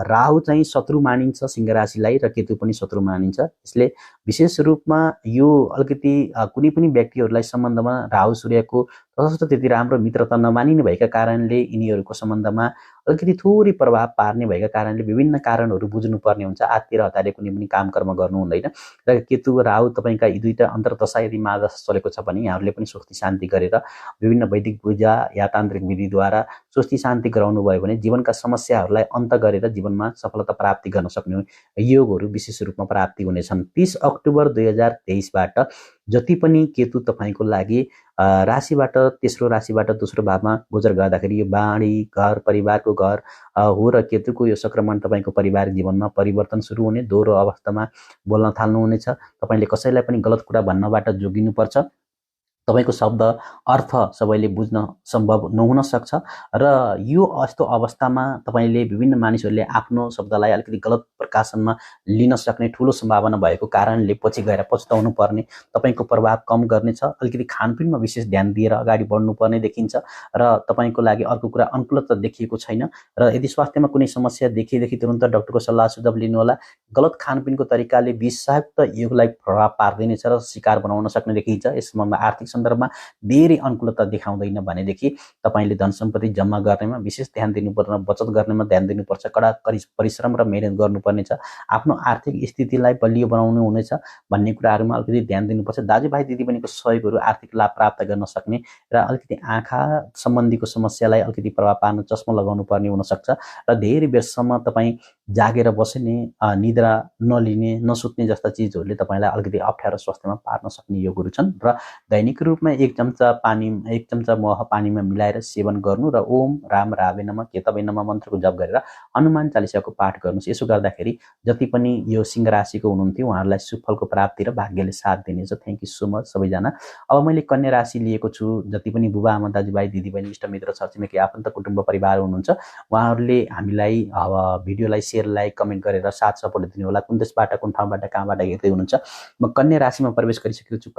D: राहु चाहिँ शत्रु मानिन्छ सिंह राशिलाई र केतु पनि शत्रु मानिन्छ। यसले विशेष रूपमा यो अलिकति कुनै पनि व्यक्तिहरूलाई सम्बन्धमा राहु सूर्यको तसर्थ त्यति राम्रो मित्रता नमानिने भएका कारणले यिनीहरूको सम्बन्धमा अलिकति थोरै प्रभाव पार्ने भएका कारणले विभिन्न कारणहरू बुझ्नुपर्ने हुन्छ। आत्तिर हतारले कुनै पनि काम कर्म गर्नु हुँदैन र केतु राहु तपाईँका यी दुईटा अन्तर्दशा यदि माझ चलेको छ भने यहाँहरूले पनि स्वस्ति शान्ति गरेर विभिन्न वैदिक पूजा या तान्त्रिक विधिद्वारा स्वस्ति शान्ति गराउनु भयो भने जीवनका समस्याहरूलाई अन्त गरेर जीवनमा सफलता प्राप्ति गर्न सक्ने योगहरू विशेष रूपमा प्राप्ति हुनेछन्। 30 अक्टोबर 2023बाट जति पनि केतु तपाईँको लागि राशिबाट तेस्रो राशिबाट दोस्रो भावमा गोचर गर्दाखेरि यो बाढी घर परिवारको घर हो र केतुको यो संक्रमण तपाईँको पारिवारिक जीवनमा परिवर्तन सुरु हुने, दोहोरो अवस्थामा बोल्न थाल्नुहुनेछ। तपाईँले कसैलाई पनि गलत कुरा भन्नबाट जोगिनुपर्छ। तपाईँको शब्द अर्थ सबैले बुझ्न सम्भव नहुन सक्छ र यो यस्तो अवस्थामा तपाईँले विभिन्न मानिसहरूले आफ्नो शब्दलाई अलिकति गलत प्रकाशनमा लिन सक्ने ठुलो सम्भावना भएको कारणले पछि गएर पछुताउनु पर्ने, तपाईँको प्रभाव कम गर्नेछ। अलिकति खानपिनमा विशेष ध्यान दिएर अगाडि बढ्नुपर्ने देखिन्छ र तपाईँको लागि अर्को कुरा अनुकूलता देखिएको छैन र यदि स्वास्थ्यमा कुनै समस्या देखिएदेखि तुरन्त डाक्टरको सल्लाह सुझाव लिनुहोला। गलत खानपिनको तरिकाले विषाक्त योगलाई प्रभाव पार्दैनेछ र शिकार बनाउन सक्ने देखिन्छ। यस सम्बन्धमा आर्थिक सन्दर्भमा धेरै अनुकूलता देखाउँदैन भनेदेखि तपाईँले धन सम्पत्ति जम्मा गर्नेमा विशेष ध्यान दिनुपर्छ, बचत गर्नेमा ध्यान दिनुपर्छ, कडा परिश्रम र मेहनत गर्नुपर्नेछ, आफ्नो आर्थिक स्थितिलाई बलियो बनाउनु हुनेछ भन्ने कुराहरूमा अलिकति ध्यान दिनुपर्छ। दाजुभाइ दिदीबहिनीको सहयोगहरू आर्थिक लाभ प्राप्त गर्न सक्ने र अलिकति आँखा सम्बन्धीको समस्यालाई अलिकति प्रभाव पार्न चस्मा लगाउनु पर्ने हुनसक्छ र धेरै बेरसम्म तपाईँ जागेर बस्ने, निद्रा नलिने, नसुत्ने जस्ता चिजहरूले तपाईँलाई अलिकति अप्ठ्यारो स्वास्थ्यमा पार्न सक्ने योगहरू छन् र दैनिक रूपमा एक चम्चा मह पानीमा मिलाएर सेवन गर्नु र ओम राम रावे नमः केतवे नमः मन्त्रको जप गरेर हनुमान चालिसाको पाठ गर्नुहोस्। यसो गर्दाखेरि जति पनि यो सिंह राशिको हुनुहुन्थ्यो उहाँहरूलाई सुफलको प्राप्ति र भाग्यले साथ दिनेछ। थ्याङ्क यू सो मच सबैजना। अब मैले कन्या राशि लिएको छु। जति पनि बुबा आमा दाजुभाइ दिदीबहिनी इष्टमित्र छरछिमेकी आफन्त कुटुम्ब परिवार हुनुहुन्छ उहाँहरूले हामीलाई भिडियोलाई सेयर लाइक कमेन्ट गरेर साथ सपोर्ट दिनुहोला। कुन देशबाट कुन ठाउँबाट कहाँबाट हेर्दै हुनुहुन्छ। म कन्या राशिमा प्रवेश गरिसकेको छु।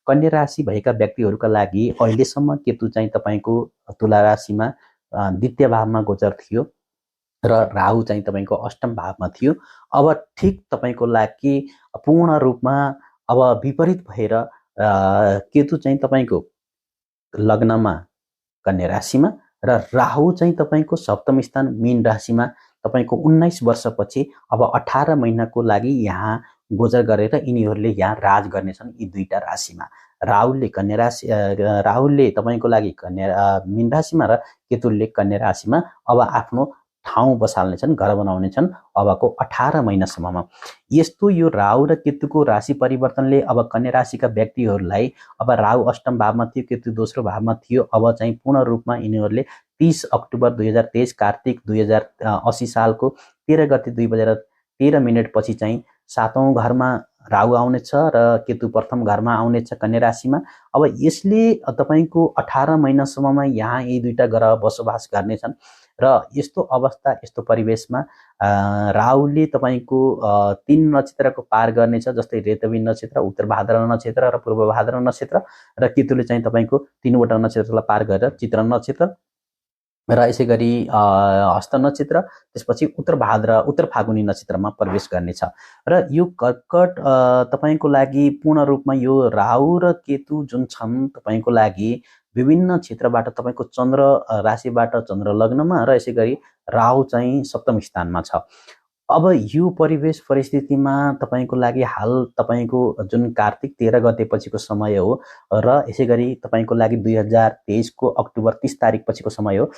D: कन्या राशि भएका व्यक्तिहरूका लागि अहिलेसम्म केतु चाहिँ तपाईँको तुला राशिमा द्वितीय भावमा गोचर थियो र राहु चाहिँ तपाईँको अष्टम भावमा थियो। अब ठिक तपाईँको लागि पूर्ण रूपमा अब विपरीत भएर केतु चाहिँ तपाईँको लग्नमा कन्या राशिमा र राहु चाहिँ तपाईँको सप्तम स्थान मीन राशिमा तपाईँको 19 वर्षपछि अब 18 महिनाको लागि यहाँ गोचर गरेर यिनीहरूले यहाँ राज गर्नेछन्। यी दुईटा राशिमा राहुलले तपाईँको लागि मीन राशिमा र केतुले कन्या राशिमा अब आफ्नो ठाउँ बसाल्नेछन्, घर बनाउनेछन् अबको 18 महिनासम्ममा। यस्तो यो राहु र केतुको राशि परिवर्तनले अब कन्या राशिका व्यक्तिहरूलाई अब राहु अष्टम भावमा थियो, केतु दोस्रो भावमा थियो। अब चाहिँ पूर्ण रूपमा यिनीहरूले 30 अक्टोबर 2023 कार्तिक 2080 सालको 13 गते 2:13 पछि चाहिँ 7औं घरमा राहु आउनेछ र केतु प्रथम घरमा आउनेछ कन्या राशिमा। अब यसले तपाईँको 18 महिनासम्ममा यहाँ यी दुईटा ग्रह बसोबास गर्नेछन् र यस्तो अवस्था यस्तो परिवेशमा राहुले तपाईँको 3 नक्षत्रको पार गर्नेछ, जस्तै रेतवी नक्षत्र, उत्तर भाद्रवा नक्षत्र र पूर्व भाद्रवा नक्षत्र र केतुले चाहिँ तपाईँको 3वटा नक्षत्रलाई पार गरेर चित्र नक्षत्र र यसै गरी हस्त नक्षत्र, त्यसपछि उत्तर फागुनी नक्षत्रमा प्रवेश गर्नेछ र यो कर्कट तपाईँको लागि पूर्ण रूपमा यो राहु र केतु जुन छन् तपाईँको लागि विभिन्न क्षेत्रबाट तपाईँको चन्द्र राशिबाट चन्द्र लग्नमा र यसै गरी राहु चाहिँ सप्तम स्थानमा छ। अब यो परिवेश परिस्थितिमा तपाईँको लागि हाल तपाईँको जुन कार्तिक 13 गते पछिको समय हो र यसै गरी तपाईँको लागि 2023 को अक्टोबर 30 तारिक पछिको समय हो।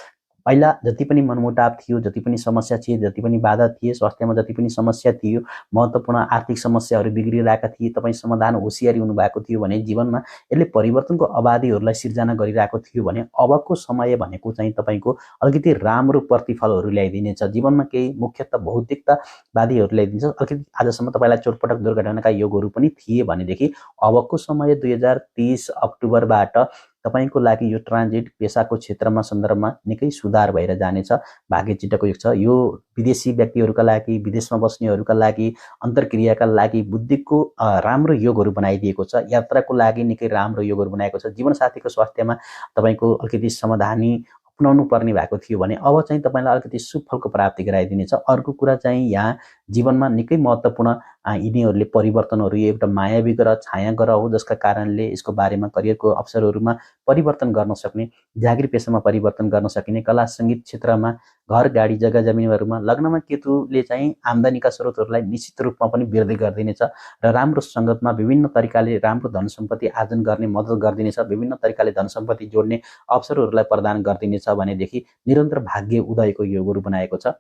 D: पहिला जति पनि मनमुटाव थियो, जति पनि समस्या थिए, जति पनि बाधा थिए, स्वास्थ्यमा जति पनि समस्या थियो, महत्त्वपूर्ण आर्थिक समस्याहरू बिग्रिरहेका थिए, तपाईँ समाधान होसियारी हुनुभएको थियो भने जीवनमा यसले परिवर्तनको अवधिहरूलाई सिर्जना गरिरहेको थियो भने अबको समय भनेको चाहिँ तपाईँको अलिकति राम्रो प्रतिफलहरू ल्याइदिनेछ। जीवनमा केही मुख्यतः भौतिकतावादीहरू ल्याइदिन्छ। अलिकति आजसम्म तपाईँलाई चोटपटक दुर्घटनाका योगहरू पनि थिए भनेदेखि अबको समय 2030 अक्टोबरबाट तपाईँको लागि यो ट्रान्जिट पेसाको क्षेत्रमा सन्दर्भमा निकै सुधार भएर जानेछ। भाग्य चिट्टको योग छ। यो विदेशी व्यक्तिहरूका लागि, विदेशमा बस्नेहरूका लागि, अन्तर्क्रियाका लागि बुद्धिको राम्रो योगहरू बनाइदिएको छ। यात्राको लागि निकै राम्रो योगहरू बनाएको छ। जीवनसाथीको स्वास्थ्यमा तपाईँको अलिकति समाधानी अपनाउनु पर्ने भएको थियो भने अब चाहिँ तपाईँलाई अलिकति सुफलको प्राप्ति गराइदिनेछ। अर्को कुरा चाहिँ यहाँ जीवनमा निकै महत्त्वपूर्ण यिनीहरूले परिवर्तनहरू, एउटा मायावी ग्रह, छाया ग्रह हो जसका कारणले यसको बारेमा करियरको अवसरहरूमा परिवर्तन गर्न सक्ने, जागिर पेसामा परिवर्तन गर्न सकिने, कला सङ्गीत क्षेत्रमा, घर गाडी जग्गा जमिनहरूमा लग्नमा केतुले चाहिँ आम्दानीका स्रोतहरूलाई निश्चित रूपमा पनि वृद्धि गरिदिनेछ र राम्रो सङ्गतमा विभिन्न तरिकाले राम्रो धन सम्पत्ति आर्जन गर्ने मद्दत गरिदिनेछ। विभिन्न तरिकाले धन सम्पत्ति जोड्ने अवसरहरूलाई प्रदान गरिदिनेछ भनेदेखि निरन्तर भाग्य उदयको योगहरू बनाएको छ।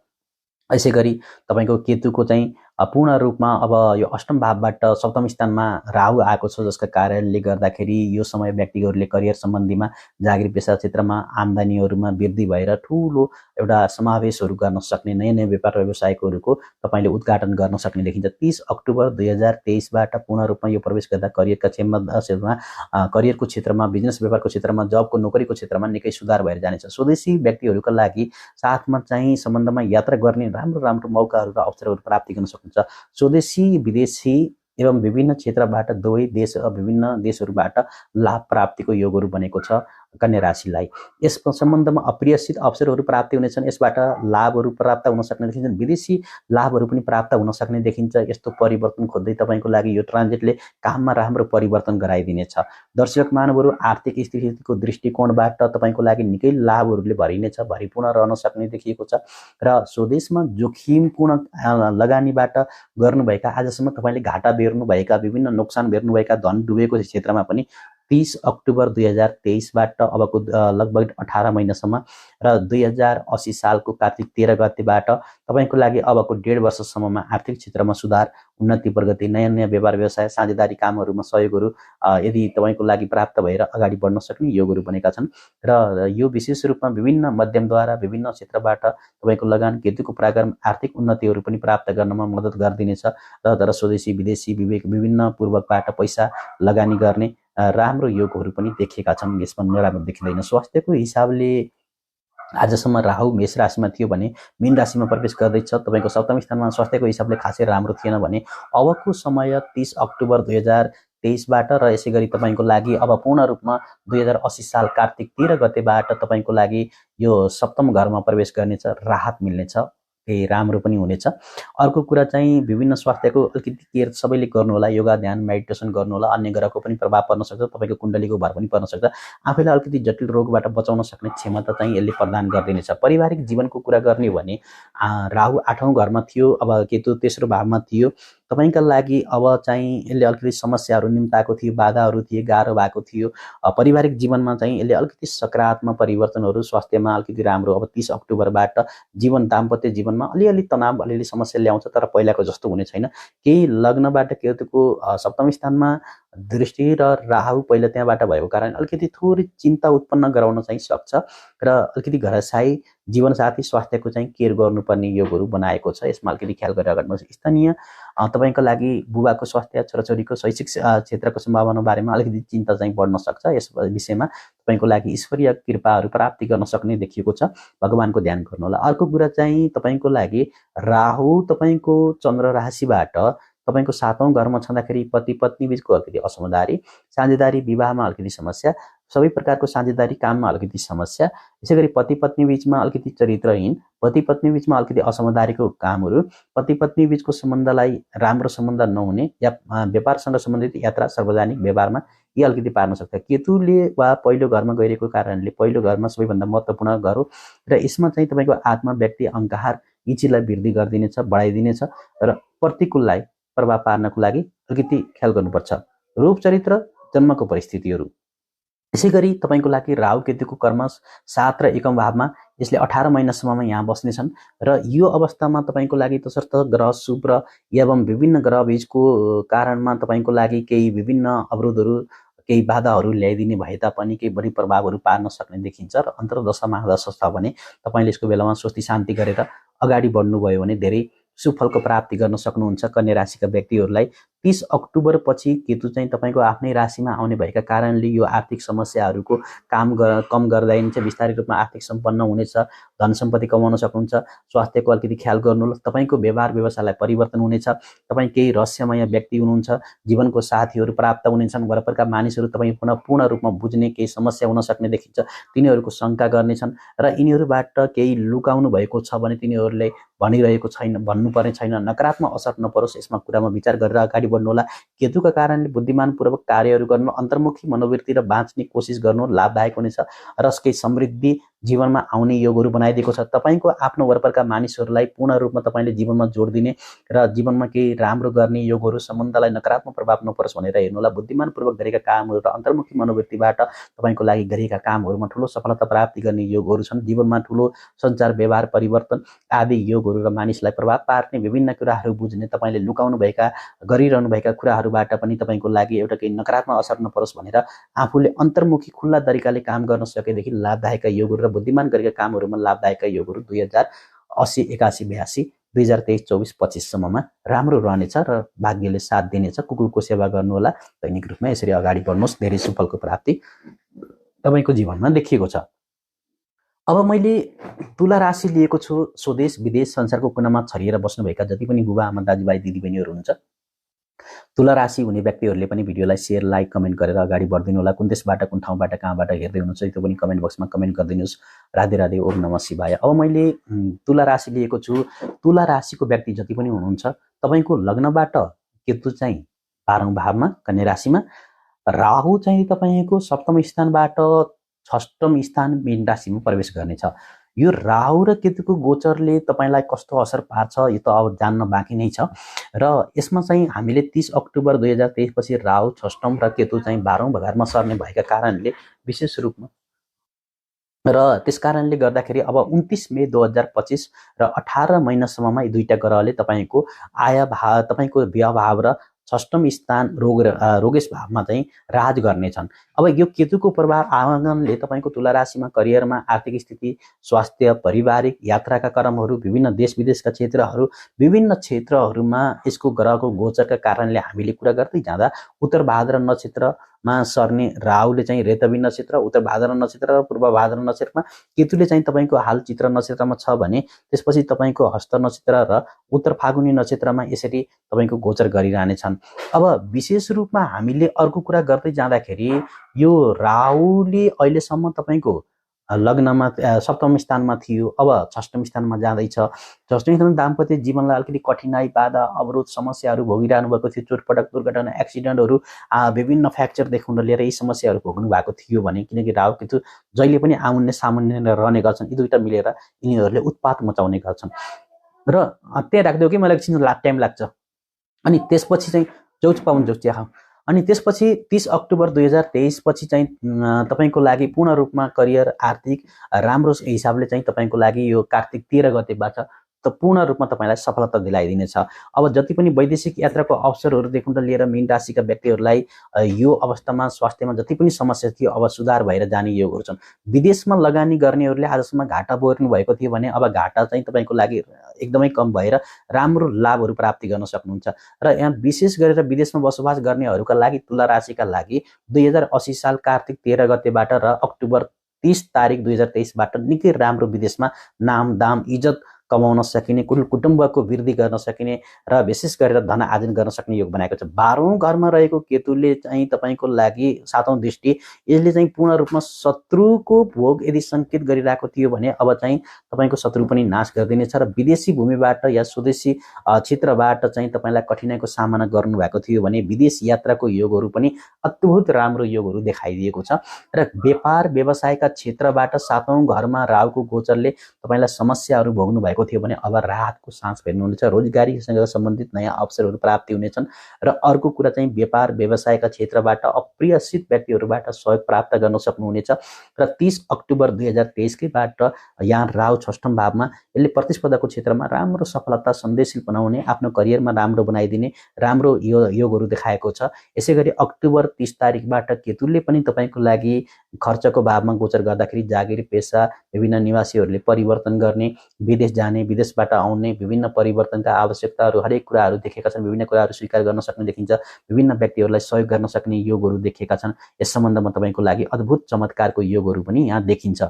D: यसै गरी तपाईँको केतुको चाहिँ पूर्ण रूपमा अब यो अष्टम भावबाट सप्तम स्थानमा राहु आएको छ, जसका कारणले गर्दाखेरि यो समय व्यक्तिहरूले करियर सम्बन्धीमा जागिर पेसा क्षेत्रमा आम्दानीहरूमा वृद्धि भएर ठुलो एउटा समावेशहरू गर्न सक्ने, नयाँ नयाँ व्यापार व्यवसायहरूको तपाईँले उद्घाटन गर्न सक्ने देखिन्छ। 30 अक्टोबर 2023बाट पूर्ण रूपमा यो प्रवेश गर्दा करियरका क्षेत्रमा करियरको क्षेत्रमा, बिजनेस व्यापारको क्षेत्रमा, जबको नोकरीको क्षेत्रमा निकै सुधार भएर जानेछ। स्वदेशी व्यक्तिहरूका लागि साथमा चाहिँ सम्बन्धमा यात्रा गर्ने राम्रो राम्रो मौकाहरू र अवसरहरू प्राप्ति गर्न सक्नुहुन्छ। स्वदेशी विदेशी एवं विभिन्न क्षेत्रबाट दुवै देश विभिन्न देशहरूबाट लाभ प्राप्तिको योगहरू बनेको छ कन्या राशिलाई। यस सम्बन्धमा अप्रियसित अवसरहरू प्राप्ति हुनेछन्, यसबाट लाभहरू प्राप्त हुन सक्ने देखिन्छन्, विदेशी लाभहरू पनि प्राप्त हुन सक्ने देखिन्छ। यस्तो परिवर्तन खोज्दै तपाईँको लागि यो ट्रान्जिटले काममा राम्रो परिवर्तन गराइदिनेछ। दर्शक महानुभावहरू, आर्थिक स्थितिको दृष्टिकोणबाट तपाईँको लागि निकै लाभहरूले भरिनेछ, भरिपूर्ण रहन सक्ने देखिएको छ र स्वदेशमा जोखिमपूर्ण लगानीबाट गर्नुभएका, आजसम्म तपाईँले घाटा बेर्नुभएका, विभिन्न नोक्सान बेर्नुभएका, धन डुबेको क्षेत्रमा पनि 30 अक्टोबर 2023बाट अबको लगभग 18 महिनासम्म र 2080 सालको कार्तिक 13 गतेबाट तपाईँको लागि अबको 1.5 वर्षसम्ममा आर्थिक क्षेत्रमा सुधार, उन्नति, प्रगति, नयाँ नयाँ व्यापार व्यवसाय, साझेदारी कामहरूमा सहयोगहरू यदि तपाईँको लागि प्राप्त भएर अगाडि बढ्न सक्ने योगहरू बनेका छन् र यो विशेष रूपमा विभिन्न माध्यमद्वारा विभिन्न क्षेत्रबाट तपाईँको लगान केतुको प्रागम आर्थिक उन्नतिहरू पनि प्राप्त गर्नमा मद्दत गरिदिनेछ र स्वदेशी विदेशी विभिन्न पूर्वकबाट पैसा लगानी गर्ने राम्रो योगहरू पनि देखिएका छन्। यसमा नराम्रो देखिँदैन। स्वास्थ्यको हिसाबले आजसम्म राहु मेष राशिमा थियो भने मीन राशिमा प्रवेश गर्दैछ। तपाईँको सप्तम स्थानमा स्वास्थ्यको हिसाबले खासै राम्रो थिएन भने अबको समय 30 अक्टोबर 2023बाट र यसै गरी तपाईँको लागि अब पूर्ण रूपमा 2080 साल कार्तिक 13 गतेबाट तपाईँको लागि यो सप्तम घरमा प्रवेश गर्नेछ, राहत मिल्नेछ, केही राम्रो पनि हुनेछ। अर्को कुरा चाहिँ विभिन्न स्वास्थ्यको अलिकति केयर सबैले गर्नु होला, योगा, ध्यान, मेडिटेसन गर्नु होला। अन्य ग्रहको पनि प्रभाव पर्न सक्छ, तपाईँको कुण्डलीको भर पनि पर्न सक्छ। आफैलाई अलिकति जटिल रोगबाट बचाउन सक्ने क्षमता चाहिँ यसले प्रदान गरिदिनेछ। पारिवारिक जीवनको कुरा गर्ने भने राहु 8औं घरमा थियो, अब केतु तेस्रो भावमा थियो। तपाईँका लागि अब चाहिँ यसले अलिकति समस्याहरू निम्ताएको थियो, बाधाहरू थिए, गाह्रो भएको थियो। पारिवारिक जीवनमा चाहिँ यसले अलिकति सकारात्मक परिवर्तनहरू, स्वास्थ्यमा अलिकति राम्रो। अब 30 अक्टोबरबाट जीवन, दाम्पत्य जीवनमा अलिअलि तनाव, अलिअलि समस्या ल्याउँछ, तर पहिलाको जस्तो हुने छैन। केही लग्नबाट केतुको सप्तम स्थानमा दृष्टि र राहु पहिला त्यहाँबाट भएको कारण अलिकति थोरै चिन्ता उत्पन्न गराउन चाहिँ सक्छ र अलिकति घरसाई जीवनसाथी स्वास्थ्यको चाहिँ केयर गर्नुपर्ने योगहरू बनाएको छ। यसमा अलिकति ख्याल गरेर अगाडि बढ्नुहोस्। स्थानीय तपाईँको लागि बुबाको स्वास्थ्य, छोराछोरीको शैक्षिक क्षेत्रको सम्भावना बारेमा अलिकति चिन्ता चाहिँ बढ्न सक्छ। यस विषयमा तपाईँको लागि ईश्वरीय कृपाहरू प्राप्ति गर्न सक्ने देखिएको छ, भगवानको ध्यान गर्नु होला। अर्को कुरा चाहिँ तपाईँको लागि राहु तपाईँको चन्द्र राशिबाट तपाईँको 7औं घरमा छँदाखेरि पति पत्नी बीचको अलिकति असमझदारी, साझेदारी, विवाहमा अलिकति समस्या, सबै प्रकारको साझेदारी काममा अलिकति समस्या, यसै गरी पति पत्नी बीचमा अलिकति चरित्रहीन, पति पत्नी बीचमा अलिकति असमझदारीको कामहरू, पति पत्नी बीचको सम्बन्धलाई राम्रो सम्बन्ध नहुने या व्यापारसँग सम्बन्धित यात्रा, सार्वजनिक व्यवहारमा यी अलिकति पार्न सक्छ। केतुले वा पहिलो घरमा गइरहेको कारणले, पहिलो घरमा सबैभन्दा महत्त्वपूर्ण घर हो र यसमा चाहिँ तपाईँको आत्मा, व्यक्ति, अहङ्कार यी चिजलाई वृद्धि गरिदिनेछ, बढाइदिनेछ र प्रतिकूललाई प्रभाव पार्नको लागि अलिकति ख्याल गर्नुपर्छ। रूप, चरित्र, जन्मको परिस्थितिहरू। यसै गरी तपाईँको लागि राहु केतुको कर्म 7 र 1औं भावमा, यसले 18 महिनासम्ममा यहाँ बस्नेछन् र यो अवस्थामा तपाईँको लागि तसर्थ ग्रह शुक्र एवं विभिन्न ग्रह बीचको कारणमा तपाईँको लागि केही विभिन्न अवरोधहरू, केही बाधाहरू ल्याइदिने भए तापनि केही बढी प्रभावहरू पार्न सक्ने देखिन्छ र अन्तर्दशा महादशा छ भने तपाईँले यसको बेलामा स्वस्ति शान्ति गरेर अगाडि बढ्नुभयो भने धेरै सुफलको प्राप्ति गर्न सक्नुहुन्छ। कन्या राशिका व्यक्तिहरूलाई 30 अक्टोबर पछि केतु चाहिँ तपाईँको आफ्नै राशिमा आउने भएका कारणले यो आर्थिक समस्याहरूको कम गर्दै जान्छ। बिस्तारै रूपमा आर्थिक सम्पन्न हुनेछ, धन सम्पत्ति कमाउन सक्नुहुन्छ। स्वास्थ्यको अलिकति ख्याल गर्नुहोस्। तपाईँको व्यवहार व्यवसायलाई परिवर्तन हुनेछ। तपाईँ केही रहस्यमय व्यक्ति हुनुहुन्छ, जीवनको साथीहरू प्राप्त हुनेछन्। वरपरका मानिसहरू तपाईँ पूर्ण रूपमा बुझ्ने केही समस्या हुन सक्ने देखिन्छ, तिनीहरूको शङ्का गर्नेछन् र यिनीहरूबाट केही लुकाउनु भएको छ भने तिनीहरूले भनिरहेको छैन, भन्नुपर्ने छैन, नकारात्मक असर नपरोस् यसमा कुरामा विचार गरेर अगाडि बढ्नु होला। केतुका कारणले बुद्धिमानपूर्वक कार्यहरू गर्नु, अन्तर्मुखी मनोवृत्ति र बाँच्ने कोसिस गर्नु लाभदायक हुनेछ र केही समृद्धि जीवनमा आउने योगहरू बनाइदिएको छ। तपाईँको आफ्नो वरपरका मानिसहरूलाई पूर्ण रूपमा तपाईँले जीवनमा जोड दिने र जीवनमा केही राम्रो गर्ने योगहरू, सम्बन्धलाई नकारात्मक प्रभाव नपरोस् भनेर हेर्नुहोला। बुद्धिमानपूर्वक गरेका कामहरू र अन्तर्मुखी मनोवृत्तिबाट तपाईँको लागि गरेका कामहरूमा ठुलो सफलता प्राप्ति गर्ने योगहरू छन्। जीवनमा ठुलो सञ्चार, व्यवहार परिवर्तन आदि योगहरू र मानिसलाई प्रभाव पार्ने विभिन्न कुराहरू बुझ्ने, तपाईँले लुकाउनुभएका गरिरहनुभएका कुराहरूबाट पनि तपाईँको लागि एउटा केही नकारात्मक असर नपरोस् भनेर आफूले अन्तर्मुखी खुल्ला तरिकाले काम गर्न सकेदेखि लाभदायक योगहरू र बुद्धिमान गरेका कामहरूमा लाभदायक योगहरू 2080, 81, 82, 2023, 24, 25सम्ममा राम्रो रहनेछ र भाग्यले साथ दिनेछ। कुकुरको सेवा गर्नुहोला। दैनिक रूपमा यसरी अगाडि बढ्नुहोस्। धेरै सुफलको प्राप्ति तपाईँको जीवनमा देखिएको छ। अब मैले तुला राशि लिएको छु। स्वदेश विदेश संसारको कुनामा छरिएर बस्नुभएका जति पनि बुबा आमा दाजुभाइ दिदीबहिनीहरू हुनुहुन्छ, तुला राशि हुने व्यक्तिहरूले पनि भिडियोलाई सेयर, लाइक, कमेन्ट गरेर अगाडि बढिदिनु होला। कुन देशबाट, कुन ठाउँबाट, कहाँबाट हेर्दै हुनुहुन्छ त्यो पनि कमेन्ट बक्समा कमेन्ट गरिदिनुहोस्। राधे राधे, ओम नमः शिवाय। अब मैले तुला राशि लिएको छु। तुला राशिको व्यक्ति जति पनि हुनुहुन्छ, तपाईँको लग्नबाट केतु चाहिँ 12औं भावमा कन्या राशिमा, राहु चाहिँ तपाईँको 7औं स्थानबाट 6औं स्थान मीन राशिमा प्रवेश गर्नेछ। यो राहु र केतुको गोचरले तपाईँलाई कस्तो असर पार्छ यो त अब जान्न बाँकी नै छ। र यसमा चाहिँ हामीले 30 अक्टोबर 2023 पछि राहु 6औं र केतु चाहिँ 12औं घरमा सर्ने भएका कारणले विशेष रूपमा र त्यस कारणले गर्दाखेरि अब 29 मे 2025 र 18 महिनासम्ममा यी दुईटा ग्रहले तपाईँको आय भाव, तपाईँको व्यय भाव र 6औं स्थान रोगेश भावमा चाहिँ राज गर्नेछन्। अब यो केतुको प्रभाव आगमनले तपाईँको तुला राशिमा करियरमा, आर्थिक स्थिति, स्वास्थ्य, पारिवारिक, यात्राका क्रमहरू, विभिन्न देश विदेशका क्षेत्रहरू, विभिन्न क्षेत्रहरूमा यसको ग्रहको गोचरका कारणले हामीले कुरा गर्दै जाँदा उत्तर भाद्र नक्षत्रमा सर्ने राहुले चाहिँ रेतवी नक्षत्र, उत्तर भाद्र नक्षत्र र पूर्व भाद्र नक्षत्रमा, केतुले चाहिँ तपाईँको हाल चित्र नक्षत्रमा छ भने त्यसपछि तपाईँको हस्त नक्षत्र र उत्तर फागुनी नक्षत्रमा यसरी तपाईँको गोचर गरिरहनेछन्। अब विशेष रूपमा हामीले अर्को कुरा गर्दै जाँदाखेरि यो राहुले अहिलेसम्म तपाईँको लग्नमा 7औं स्थानमा थियो, अब 6औं स्थानमा जाँदैछ। 6औं स्थानमा दाम्पत्य जीवनलाई अलिकति कठिनाई, बाधा, अवरोध, समस्याहरू भोगिरहनु भएको थियो। चोटपटक, दुर्घटना, एक्सिडेन्टहरू, विभिन्न फ्र्याक्चरदेखि लिएर यी समस्याहरू भोग्नु भएको थियो भने, किनकि राहु केतु जहिले पनि आउने सामान्य रहने गर्छन्। यी दुईटा मिलेर यिनीहरूले उत्पात मचाउने गर्छन्। र त्यहाँ राखिदियो कि मलाई एकछिन टाइम लाग्छ। अनि त्यसपछि चाहिँ जौच पाउन जौच चिया खाऊ। अनि त्यसपछि 30 अक्टोबर 2023 पछि चाहिँ तपाईँको लागि पूर्ण रूपमा करियर, आर्थिक राम्रो हिसाबले चाहिँ तपाईँको लागि यो कार्तिक 13 गतेबाट त पूर्ण रूपमा तपाईँलाई सफलता दिलाइदिनेछ। अब जति पनि वैदेशिक यात्राको अवसरहरूदेखि लिएर मीन राशिका व्यक्तिहरूलाई यो अवस्थामा स्वास्थ्यमा जति पनि समस्या थियो अब सुधार भएर जाने योगहरू छन्। विदेशमा लगानी गर्नेहरूले आजसम्म घाटा बोर्नु भएको थियो भने अब घाटा चाहिँ तपाईँको लागि एकदमै कम भएर राम्रो लाभहरू प्राप्ति गर्न सक्नुहुन्छ। र यहाँ विशेष गरेर विदेशमा बसोबास गर्नेहरूका लागि, तुला राशिका लागि 2080 साल कार्तिक 13 गतेबाट र अक्टोबर 30 तारिक 2023बाट निकै राम्रो विदेशमा नाम, दाम, इज्जत कमाउन सकिने, कुटुम्बको वृद्धि गर्न सकिने र विशेष गरेर धन आर्जन गर्न सक्ने योग बनाएको छ। 12औं घरमा रहेको केतुले चाहिँ तपाईँको लागि 7औं दृष्टि, यसले चाहिँ पूर्ण रूपमा शत्रुको भोग यदि सङ्केत गरिरहेको थियो भने अब चाहिँ तपाईँको शत्रु पनि नाश गरिदिनेछ र विदेशी भूमिबाट या स्वदेशी क्षेत्रबाट चाहिँ तपाईँलाई कठिनाइको सामना गर्नुभएको थियो भने विदेश यात्राको योगहरू पनि अद्भुत राम्रो योगहरू देखाइदिएको छ। र व्यापार व्यवसायका क्षेत्रबाट 7औं घरमा राहुको गोचरले तपाईँलाई समस्याहरू भोग्नु भएको थियो भने अब राहतको सास फेर्नुहुनेछ। रोजगारीसँग सम्बन्धित नयाँ अवसरहरू प्राप्ति हुनेछन्। र अर्को कुरा चाहिँ व्यापार व्यवसायका क्षेत्रबाट अप्रियसित व्यक्तिहरूबाट सहयोग प्राप्त गर्न सक्नुहुनेछ। र 30 अक्टोबर 2023बाट यहाँ राहु 6औं भावमा, यसले प्रतिस्पर्धाको क्षेत्रमा राम्रो सफलता, सन्देशशील बनाउने, आफ्नो करियरमा राम्रो बनाइदिने राम्रो योगहरू देखाएको छ। यसै गरी अक्टोबर 30 तारिकबाट केतुले पनि तपाईँको लागि खर्चको भावमा गोचर गर्दाखेरि जागिर, पेसा, विभिन्न निवासीहरूले परिवर्तन गर्ने, विदेश जाने, विदेशबाट आउने, विभिन्न परिवर्तनका आवश्यकताहरू, हरेक कुराहरू देखेका छन्। विभिन्न कुराहरू स्वीकार गर्न सक्ने देखिन्छ। विभिन्न व्यक्तिहरूलाई सहयोग गर्न सक्ने योगहरू देखेका छन्। यस सम्बन्धमा तपाईँको लागि अद्भुत चमत्कारको योगहरू पनि यहाँ देखिन्छ।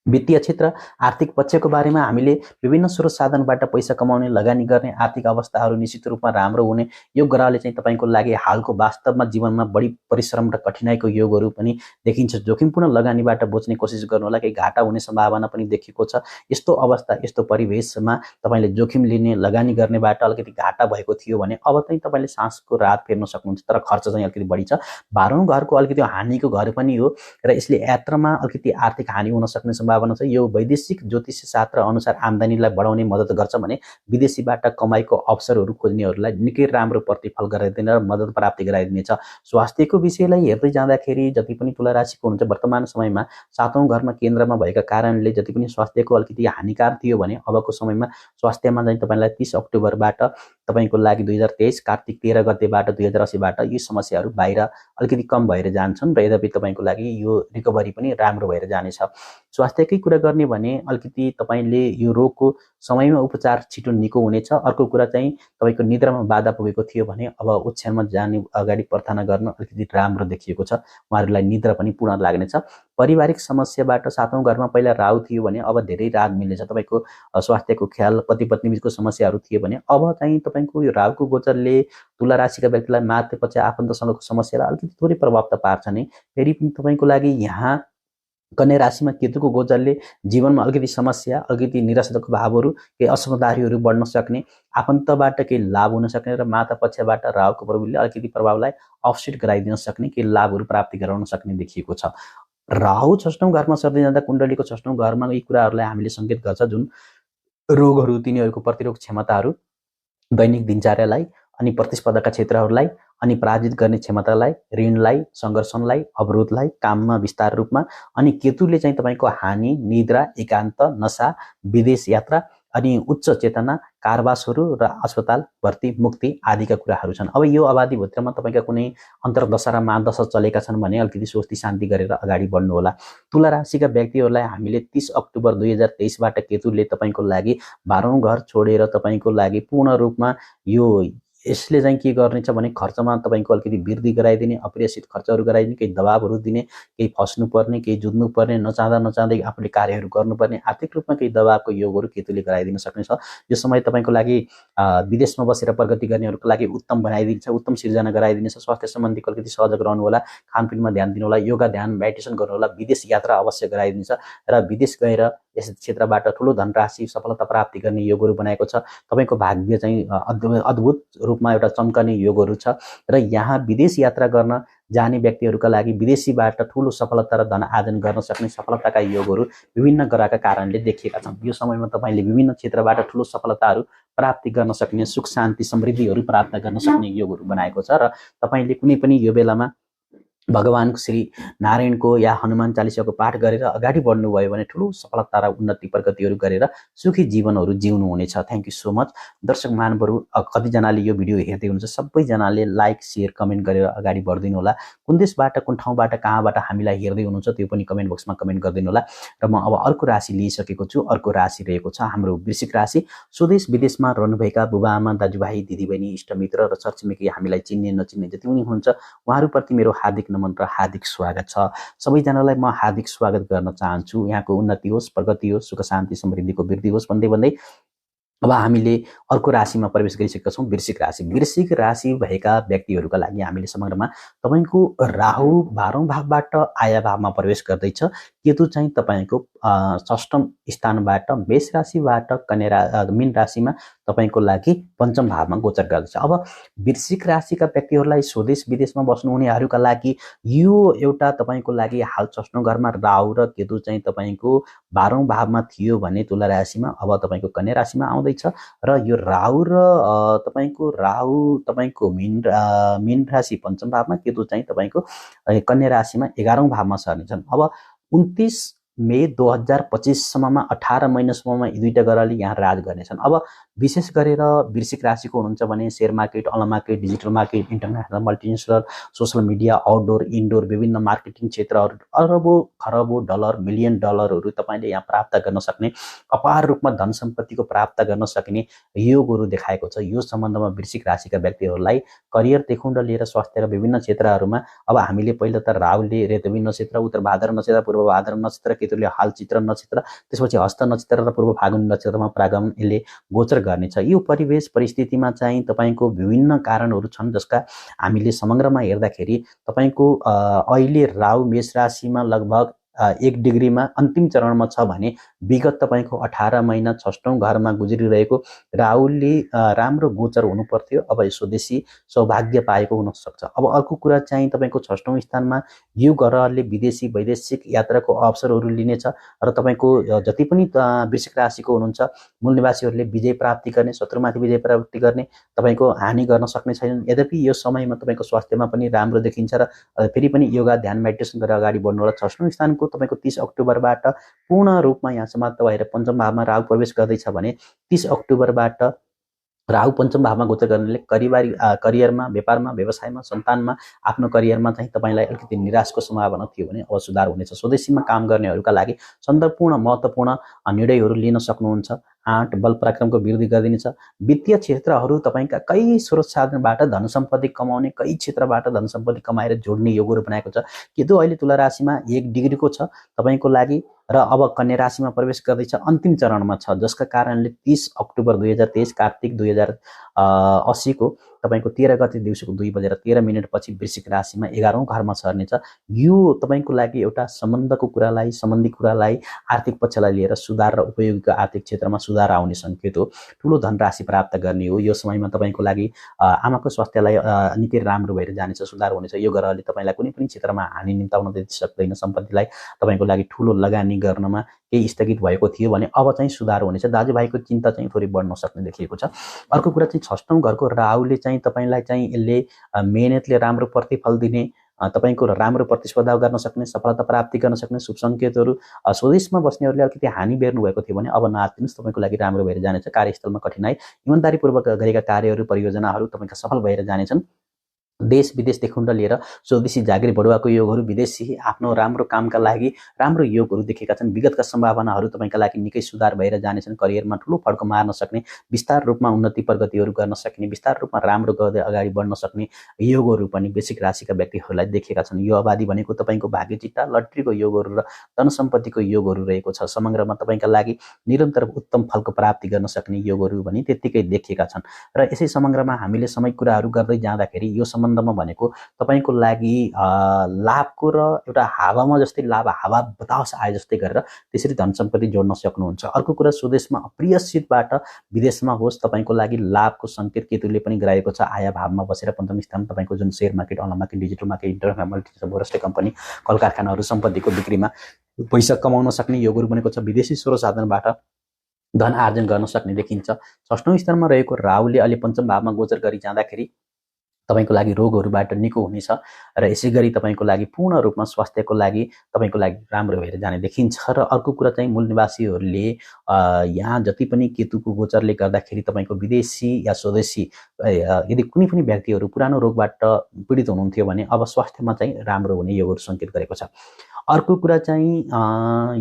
D: वित्तीय क्षेत्र, आर्थिक पक्षको बारेमा हामीले विभिन्न स्रोत साधनबाट पैसा कमाउने, लगानी गर्ने, आर्थिक अवस्थाहरू निश्चित रूपमा राम्रो हुने, यो ग्रहले चाहिँ तपाईँको लागि हालको वास्तवमा जीवनमा बढी परिश्रम र कठिनाइको योगहरू पनि देखिन्छ। जोखिमपूर्ण लगानीबाट बच्ने कोसिस गर्नुहोला, केही घाटा हुने सम्भावना पनि देखिएको छ। यस्तो अवस्था, यस्तो परिवेशमा तपाईँले जोखिम लिने, लगानी गर्नेबाट अलिकति घाटा भएको थियो भने अब चाहिँ तपाईँले सासको राहत फेर्न सक्नुहुन्छ। तर खर्च चाहिँ अलिकति बढी छ। 12औं घरको अलिकति हानिको घर पनि हो र यसले यात्रामा अलिकति आर्थिक हानि हुन सक्ने सम्भावना सम्भावना छ। यो वैदेशिक ज्योतिष शास्त्र अनुसार आम्दानीलाई बढाउने मद्दत गर्छ भने विदेशीबाट कमाइको अवसरहरू खोज्नेहरूलाई निकै राम्रो प्रतिफल गराइदिने र मद्दत प्राप्ति गराइदिनेछ। स्वास्थ्यको विषयलाई हेर्दै जाँदाखेरि जति पनि तुला राशिको हुनुहुन्छ वर्तमान समयमा 7औं घरमा केन्द्रमा भएका कारणले जति पनि स्वास्थ्यको अलिकति हानिकार थियो भने अबको समयमा स्वास्थ्यमा चाहिँ तपाईँलाई 30 अक्टोबरबाट तपाईँको लागि 2023 कार्तिक 13 गतेबाट 2080बाट यी समस्याहरू बाहिर अलिकति कम भएर जान्छन् र यद्यपि तपाईँको लागि यो रिकभरी पनि राम्रो भएर जानेछ। स्वास्थ्यकै कुरा गर्ने भने अलिकति तपाईँले यो रोगको समयमा उपचार छिटो निको हुनेछ। अर्को कुरा चाहिँ तपाईँको निद्रामा बाधा पुगेको थियो भने अब ओछ्यानमा जाने अगाडि प्रार्थना गर्न अलिकति राम्रो देखिएको छ, उहाँहरूलाई निद्रा पनि पूर्ण लाग्नेछ। पारिवारिक समस्याबाट 7औं घरमा पहिला राहु थियो भने अब धेरै राहत मिल्नेछ। तपाईँको स्वास्थ्यको ख्याल पति पत्नी बीचको समस्याहरू थियो भने अब चाहिँ तपाईँको यो राहुको गोचरले तुला राशिका व्यक्तिलाई मातेपछि आफन्तसँगको समस्यालाई अलिकति थोरै प्रभाव त पार्छ नै। फेरि पनि तपाईँको लागि यहाँ कन्या राशिमा केतुको गोचरले जीवनमा अलिकति समस्या, अलिकति निराशाको भावहरू, केही असमझदारीहरू बढ्न सक्ने, आफन्तबाट केही लाभ हुन सक्ने र माता पक्षबाट राहुको प्रभावले अलिकति प्रभावलाई अफसेट गराइदिन सक्ने, केही लाभहरू प्राप्ति गराउन सक्ने देखिएको छ। राहु 6औं घरमा सर्दै जाँदा कुण्डलीको 6औं घरमा यी कुराहरूलाई हामीले सङ्केत गर्छ, जुन रोगहरू तिनीहरूको प्रतिरोध क्षमताहरू, दैनिक दिनचर्यालाई अनि प्रतिस्पर्धाका क्षेत्रहरूलाई अनि पराजित गर्ने क्षमतालाई, ऋणलाई, सङ्घर्षलाई, अवरोधलाई, काममा विस्तार रूपमा, अनि केतुले चाहिँ तपाईँको हानि, निद्रा, एकान्त, नशा, विदेश यात्रा अनि उच्च चेतना, कारवासहरू र अस्पताल भर्ती, मुक्ति आदिका कुराहरू छन्। अब यो अवधिभित्रमा तपाईँका कुनै अन्तर्दशा र महादशा चलेका छन् भने अलिकति स्वस्ति शान्ति गरेर अगाडि बढ्नुहोला। तुला राशिका व्यक्तिहरूलाई हामीले 30 अक्टोबर 2023बाट केतुले तपाईँको लागि 12औं घर छोडेर तपाईँको लागि पूर्ण रूपमा यसले चाहिँ के गर्नेछ भने खर्चमा तपाईँको अलिकति वृद्धि गराइदिने, अप्रत्याशित खर्चहरू गराइदिने, केही दबावहरू दिने, केही फस्नुपर्ने, केही जुझ्नुपर्ने, नचाहँदै आफूले कार्यहरू गर्नुपर्ने, आर्थिक रूपमा केही दबावको योगहरू केतुले गराइदिन सक्नेछ। यो समय तपाईँको लागि विदेशमा बसेर प्रगति गर्नेहरूको लागि उत्तम बनाइदिन्छ, उत्तम सिर्जना गराइदिनेछ। स्वास्थ्य सम्बन्धी अलिकति सजग रहनुहोला, खानपिनमा ध्यान दिनुहोला, योगा ध्यान मेडिटेसन गर्नुहोला, विदेश यात्रा अवश्य गराइदिन्छ र विदेश गएर यस क्षेत्रबाट ठुलो धनराशि सफलता प्राप्ति गर्ने योगहरू बनाएको छ। तपाईँको भाग्य चाहिँ अद्भुत रूपमा एउटा चम्कने योगहरू छ र यहाँ विदेश यात्रा गर्न जाने व्यक्तिहरूका लागि विदेशीबाट ठुलो सफलता र धन आर्जन गर्न सक्ने सफलताका योगहरू विभिन्न ग्रहका कारणले देखिएका छन्। यो समयमा तपाईँले विभिन्न क्षेत्रबाट ठुलो सफलताहरू प्राप्ति गर्न सक्ने, सुख शान्ति समृद्धिहरू प्राप्त गर्न सक्ने योगहरू बनाएको छ र तपाईँले कुनै पनि यो बेलामा भगवान श्री नारायणको या हनुमान चालिसाको पाठ गरेर अगाडि बढ्नुभयो भने ठुलो सफलता र उन्नति प्रगतिहरू गरेर सुखी जीवनहरू जिउनुहुनेछ। Thank you so much. दर्शक महानुभावहरू, कतिजनाले यो भिडियो हेर्दै हुनुहुन्छ, सबैजनाले लाइक सेयर कमेन्ट गरेर अगाडि बढिदिनु होला। कुन देशबाट, कुन ठाउँबाट, कहाँबाट हामीलाई हेर्दै हुनुहुन्छ त्यो पनि कमेन्ट बक्समा कमेन्ट गरिदिनु होला। र म अब अर्को राशि लिइसकेको छु। अर्को राशि रहेको छ हाम्रो वृश्चिक राशि। स्वदेश विदेशमा रहनुभएका बुबाआमा, दाजुभाइ, दिदीबहिनी, इष्टमित्र र छरछिमेकी हामीलाई चिन्ने नचिन्ने जति पनि हुनुहुन्छ उहाँहरूप्रति मेरो हार्दिक नमन र हार्दिक स्वागत छ। सबैजनालाई म हार्दिक स्वागत गर्न चाहन्छु। यहाँको उन्नति होस्, प्रगति होस्, सुख शान्ति समृद्धिको वृद्धि होस् भन्दै अब हामीले अर्को राशिमा प्रवेश गरिसकेका छौँ, वृश्चिक राशि। वृश्चिक राशि भएका व्यक्तिहरूका लागि हामीले समग्रमा तपाईँको राहु 12औं भावबाट आया भावमा प्रवेश गर्दैछ। केतु चाहिँ तपाईँको 6औं स्थानबाट मेष राशिबाट मीन राशिमा तपाईँको लागि 5औं भावमा गोचर गर्दैछ। अब वृश्चिक राशिका व्यक्तिहरूलाई स्वदेश विदेशमा बस्नुहुनेहरूका लागि यो एउटा तपाईँको लागि हाल 6औं घरमा राहु र केतु चाहिँ तपाईँको 12औं भावमा थियो भने तुला राशिमा अब तपाईँको कन्या राशिमा आउँदैछ र यो राहु तपाईँको मीन राशि 5औं भावमा, केतु चाहिँ तपाईँको कन्या राशिमा 11औं भावमा सर्नेछन्। अब 29 मे 2025 सम्ममा 18 महिनासम्ममा यी दुईटा ग्रहले यहाँ राज गर्नेछन्। अब विशेष गरेर वृश्चिक राशिको हुनुहुन्छ भने share market, online market, digital market, international, multinational, social media, outdoor, indoor विभिन्न मार्केटिङ क्षेत्रहरू अरबौं खरबौं डलर, मिलियन डलरहरू तपाईँले यहाँ प्राप्त गर्न सक्ने, अपार रूपमा धन सम्पत्तिको प्राप्त गर्न सक्ने योगहरू देखाएको छ। यो सम्बन्धमा वृश्चिक राशिका व्यक्तिहरूलाई करियरदेखि लिएर स्वास्थ्य र विभिन्न क्षेत्रहरूमा अब हामीले पहिला त राहुले रेतवी नक्षत्र, उत्तर भाद्र नक्षत्र, पूर्व भाद्र नक्षत्र, केतुले हाल चित्र नक्षत्र, त्यसपछि हस्त नक्षत्र र पूर्व फागुन नक्षत्रमा प्रागमन यसले गोचर गर्नेछ। यो परिवेश परिस्थितिमा चाहिँ तपाईँको विभिन्न कारणहरू छन् जसका हामीले समग्रमा हेर्दाखेरि तपाईँको अहिले राहु मेष राशिमा लगभग 1 डिग्रीमा अन्तिम चरणमा छ भने विगत तपाईँको 18 महिना 6औं घरमा गुज्रिरहेको राहुलले राम्रो गोचर हुनु पर्थ्यो। अब स्वदेशी सौभाग्य पाएको हुन सक्छ। अब अर्को कुरा चाहिँ तपाईँको 6औं स्थानमा यो ग्रहले विदेशी वैदेशिक यात्राको अवसरहरू लिनेछ र तपाईँको जति पनि वृश्चिक राशिको हुनुहुन्छ मूल निवासीहरूले विजय प्राप्ति गर्ने, शत्रुमाथि विजय प्राप्ति गर्ने, तपाईँको हानि गर्न सक्ने छैनन्। यद्यपि यो समयमा तपाईँको स्वास्थ्यमा पनि राम्रो देखिन्छ र फेरि पनि योगा ध्यान मेडिटेसन गरेर अगाडि बढ्नु होला। 6औं स्थानको तपाईँको 30 अक्टोबरबाट पूर्ण रूपमा यहाँ समाप्त भएर पञ्चम भावमा राहु प्रवेश गर्दैछ भने 30 अक्टोबरबाट राहु पञ्चम भावमा गोचर गर्नाले करियरमा, व्यापारमा, व्यवसायमा, सन्तानमा, आफ्नो करियरमा चाहिँ तपाईँलाई अलिकति निराशको सम्भावना थियो भने अब सुधार हुनेछ। स्वदेशीमा काम गर्नेहरूका लागि सन्दर्भपूर्ण महत्त्वपूर्ण निर्णयहरू लिन सक्नुहुन्छ। आँट बल पराक्रमको वृद्धि गरिदिनेछ। वित्तीय क्षेत्रहरू तपाईँका कई स्रोत साधनबाट धन सम्पत्ति कमाउने, कई क्षेत्रबाट धन सम्पत्ति कमाएर जोड्ने योगहरू बनाएको छ। केतु अहिले तुला राशिमा 1 डिग्रीको छ तपाईँको लागि र अब कन्या राशिमा प्रवेश गर्दैछ, अन्तिम चरणमा छ, जसका कारणले 30 अक्टोबर 2023 कार्तिक 2080 को तपाईँको 13 गते दिउँसोको 2:13 पछि वृश्चिक राशिमा 11औं घरमा सर्नेछ। यो तपाईँको लागि एउटा सम्बन्धको कुरालाई, सम्बन्धी कुरालाई, आर्थिक पक्षलाई लिएर सुधार र उपयोगीको आर्थिक क्षेत्रमा सुधार आउने सङ्केत हो। ठुलो धनराशि प्राप्त गर्ने हो। यो समयमा तपाईँको लागि आमाको स्वास्थ्यलाई निकै राम्रो भएर जानेछ, सुधार हुनेछ। यो ग्रहले तपाईँलाई कुनै पनि क्षेत्रमा हानि निम्ताउन दिन सक्दैन। सम्पत्तिलाई तपाईँको लागि ठुलो लगानी गर्नमा केही स्थगित भएको थियो भने अब चाहिँ सुधार हुनेछ। दाजुभाइको चिन्ता चाहिँ थोरै बढ्न सक्ने देखिएको छ। अर्को कुरा चाहिँ 6औं घरको राहुले चाहिँ तपाईँलाई चाहिँ यसले मेहनतले राम्रो प्रतिफल दिने, तपाईँको राम्रो प्रतिस्पर्धा गर्न सक्ने, सफलता प्राप्ति गर्न सक्ने शुभ सङ्केतहरू। स्वदेशमा बस्नेहरूले अलिकति हानि बेर्नु भएको थियो भने अब नआत्तिनुहोस्, तपाईँको लागि राम्रो भएर जानेछ। कार्यस्थलमा कठिनाइ, इमानदारीपूर्वक गरेका कार्यहरू, परियोजनाहरू तपाईँका सफल भएर जानेछन्। देश विदेशदेखि लिएर स्वदेशी जागिर बढुवाको योगहरू, विदेशी आफ्नो राम्रो कामका लागि राम्रो योगहरू देखेका छन्। विगतका सम्भावनाहरू तपाईँका लागि निकै सुधार भएर जानेछन्। करियरमा ठुलो फड्को मार्न सक्ने, विस्तार रूपमा उन्नति प्रगतिहरू गर्न सक्ने, विस्तार रूपमा राम्रो गर्दै अगाडि बढ्न सक्ने योगहरू पनि वृश्चिक राशिका व्यक्तिहरूलाई देखेका छन्। यो अवधि भनेको तपाईँको भाग्यचिट्टा, लट्रीको योगहरू र धनसम्पत्तिको योगहरू रहेको छ। समग्रमा तपाईँका लागि निरन्तर उत्तम फलको प्राप्ति गर्न सक्ने योगहरू पनि त्यत्तिकै देखिएका छन्। र यसै समग्रमा हामीले समय कुराहरू गर्दै जाँदाखेरि यो सम्बन्धमा भनेको तपाईँको लागि लाभको र एउटा हावामा जस्तै लाभ, हावा बतास आए जस्तै गरेर त्यसरी धन सम्पत्ति जोड्न सक्नुहुन्छ। अर्को कुरा, स्वदेशमा अप्रिय सिटबाट विदेशमा होस्, तपाईँको लागि लाभको सङ्केत केतुले पनि गराएको छ। आया भावमा बसेर पञ्चम स्थान तपाईँको जुन share market, online market, digital market, internet market, बहुराष्ट्रिय कम्पनी, कल कारखानाहरू, सम्पत्तिको बिक्रीमा पैसा कमाउन सक्ने योगहरू बनेको छ। विदेशी स्रोत साधनबाट धन आर्जन गर्न सक्ने देखिन्छ। 6औं स्थानमा रहेको राहुले अहिले पञ्चम भावमा गोचर गरी जाँदाखेरि तपाईँको लागि रोगहरूबाट निको हुनेछ र यसै गरी तपाईँको लागि पूर्ण रूपमा स्वास्थ्यको लागि तपाईँको लागि राम्रो भएर जाने देखिन्छ। र अर्को कुरा चाहिँ मूल निवासीहरूले यहाँ जति पनि केतुको गोचरले गर्दाखेरि तपाईँको विदेशी या स्वदेशी यदि कुनै पनि व्यक्तिहरू पुरानो रोगबाट पीडित हुनुहुन्थ्यो भने अब स्वास्थ्यमा चाहिँ राम्रो हुने योगहरू सङ्केत गरेको छ। अर्को कुरा चाहिँ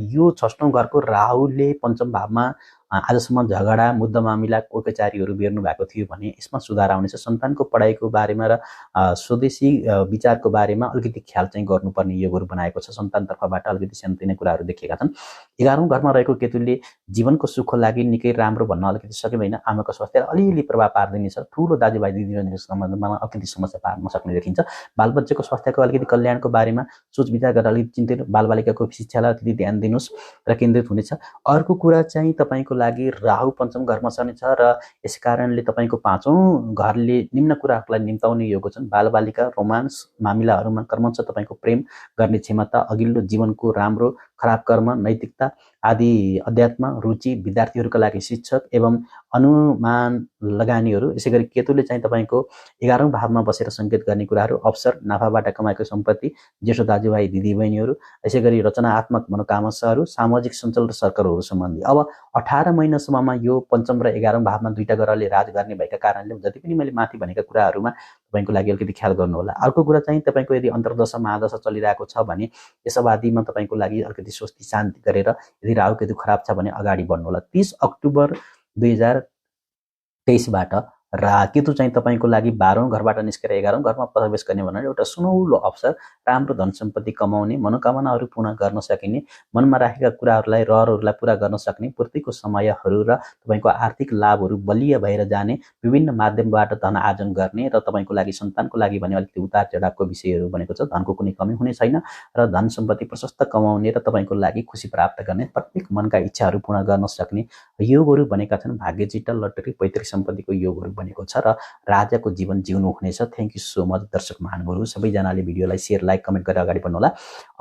D: यो 6औं घरको राहुले पञ्चम भावमा आजसम्म झगडा, मुद्दा मामिला, कोर्ट कचहरीहरू बेर्नु भएको थियो भने यसमा सुधार आउनेछ। सन्तानको पढाइको बारेमा र स्वदेशी विचारको बारेमा अलिकति ख्याल चाहिँ गर्नुपर्ने योगहरू बनाएको छ। सन्तानतर्फबाट अलिकति सानोतिनो कुराहरू देखिएका छन्। 11औं घरमा रहेको केतुले जीवनको सुखको लागि निकै राम्रो भन्न अलिकति सकिँदैन। आमाको स्वास्थ्यलाई अलिअलि प्रभाव पार्दिनेछ। ठुलो दाजुभाइ दिदीबहिनीको सम्बन्धमा अलिकति समस्या पार्न सक्ने देखिन्छ। बालबच्चाको स्वास्थ्यको अलिकति कल्याणको बारेमा सोच विचार गरेर अलिकति चिन्तित, बालबालिकाको शिक्षालाई अलिकति ध्यान दिनुहोस् र केन्द्रित हुनेछ। अर्को कुरा चाहिँ तपाईँको लागि राहु पञ्चम घरमा सर्नेछ र यस कारणले तपाईँको 5औं घरले निम्न कुराहरूलाई निम्ताउने योग छन्। बालबालिका, रोमान्स मामिलाहरूमा क्रमशः तपाईँको प्रेम गर्ने क्षमता, अघिल्लो जीवनको राम्रो खराब कर्म, नैतिकता आदि, अध्यात्म रुचि, विद्यार्थीहरूका लागि शिक्षक एवं अनुमान लगानीहरू। यसै गरी केतुले चाहिँ तपाईँको 11औं भावमा बसेर सङ्केत गर्ने कुराहरू, अवसर, नाफाबाट कमाएको सम्पत्ति, जेठो दाजुभाइ दिदीबहिनीहरू, यसै गरी रचनात्मक मनोकामनाहरू, सामाजिक सञ्चालन र सरकारहरू सम्बन्धी। अब 18 महिनासम्ममा यो पञ्चम र 11औं भावमा दुईटा ग्रहले राज गर्ने भएका कारणले जति पनि मैले माथि भनेका कुराहरूमा तपाईँको लागि अलिकति ख्याल गर्नुहोला। अर्को कुरा चाहिँ तपाईँको यदि अन्तर्दशा महादशा चलिरहेको छ भने यस अवधिमा तपाईँको लागि अलिकति स्वस्ति शान्ति गरेर यदि राहु केतु खराब छ भने अगाडि बढ्नुहोला। 30 अक्टोबर 2023बाट केतु चाहिँ तपाईँको लागि 12औं घरबाट निस्केर 11औं घरमा प्रवेश गर्ने भनेर एउटा सुनौलो अवसर, राम्रो धन सम्पत्ति कमाउने, मनोकामनाहरू पूर्ण गर्न सकिने, मनमा राखेका कुराहरूलाई रहरहरूलाई पूरा गर्न सक्ने पूर्तिको समयहरू र तपाईँको आर्थिक लाभहरू बलिया भएर जाने, विभिन्न माध्यमबाट धन आर्जन गर्ने र तपाईँको लागि सन्तानको लागि भने अलिकति उतार चढावको विषयहरू बनेको छ। धनको कुनै कमी हुने छैन र धन सम्पत्ति प्रशस्त कमाउने र तपाईँको लागि खुसी प्राप्त गर्ने, प्रत्येक मनका इच्छाहरू पूर्ण गर्न सक्ने योगहरू बनेका छन्। भाग्य चिट्टा, लटरी, पैतृक सम्पत्तिको योगहरू बनेको छ र राजाको जीवन जिउनु हुनेछ। थ्यांक यू सो मच दर्शक महानुभावहरू, सबैजनाले भिडियोलाई शेयर, लाइक, कमेन्ट गरेर अगाडि बढ्नुहोला।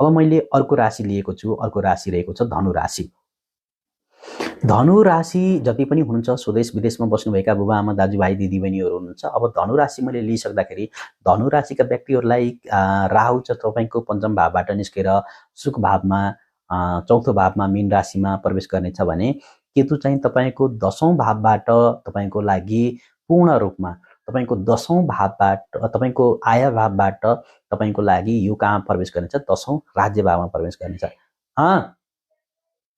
D: अब मैले अर्को राशि लिएको छु। अर्को राशि रहेको छ धनु राशि। धनु राशि जति पनि हुनुहुन्छ स्वदेश विदेशमा बस्नुभएका बुबा आमा दाजुभाइ दिदीबहिनीहरू हुनुहुन्छ। अब धनु राशि मैले लिइसक्दाखेरि धनु राशिका व्यक्तिहरूलाई राहु चाहिँ तपाईँको पञ्चम भावबाट निस्केर सुख भावमा, चौथो भावमा मीन राशिमा प्रवेश गर्नेछ भने केतु चाहिँ तपाईँको 10औं भावबाट तपाईँको लागि पूर्ण रूपमा तपाईँको 10औं भावबाट, तपाईँको आय भावबाट तपाईँको लागि यो कहाँ प्रवेश गर्नेछ, 10औं राज्य भावमा प्रवेश गर्नेछ।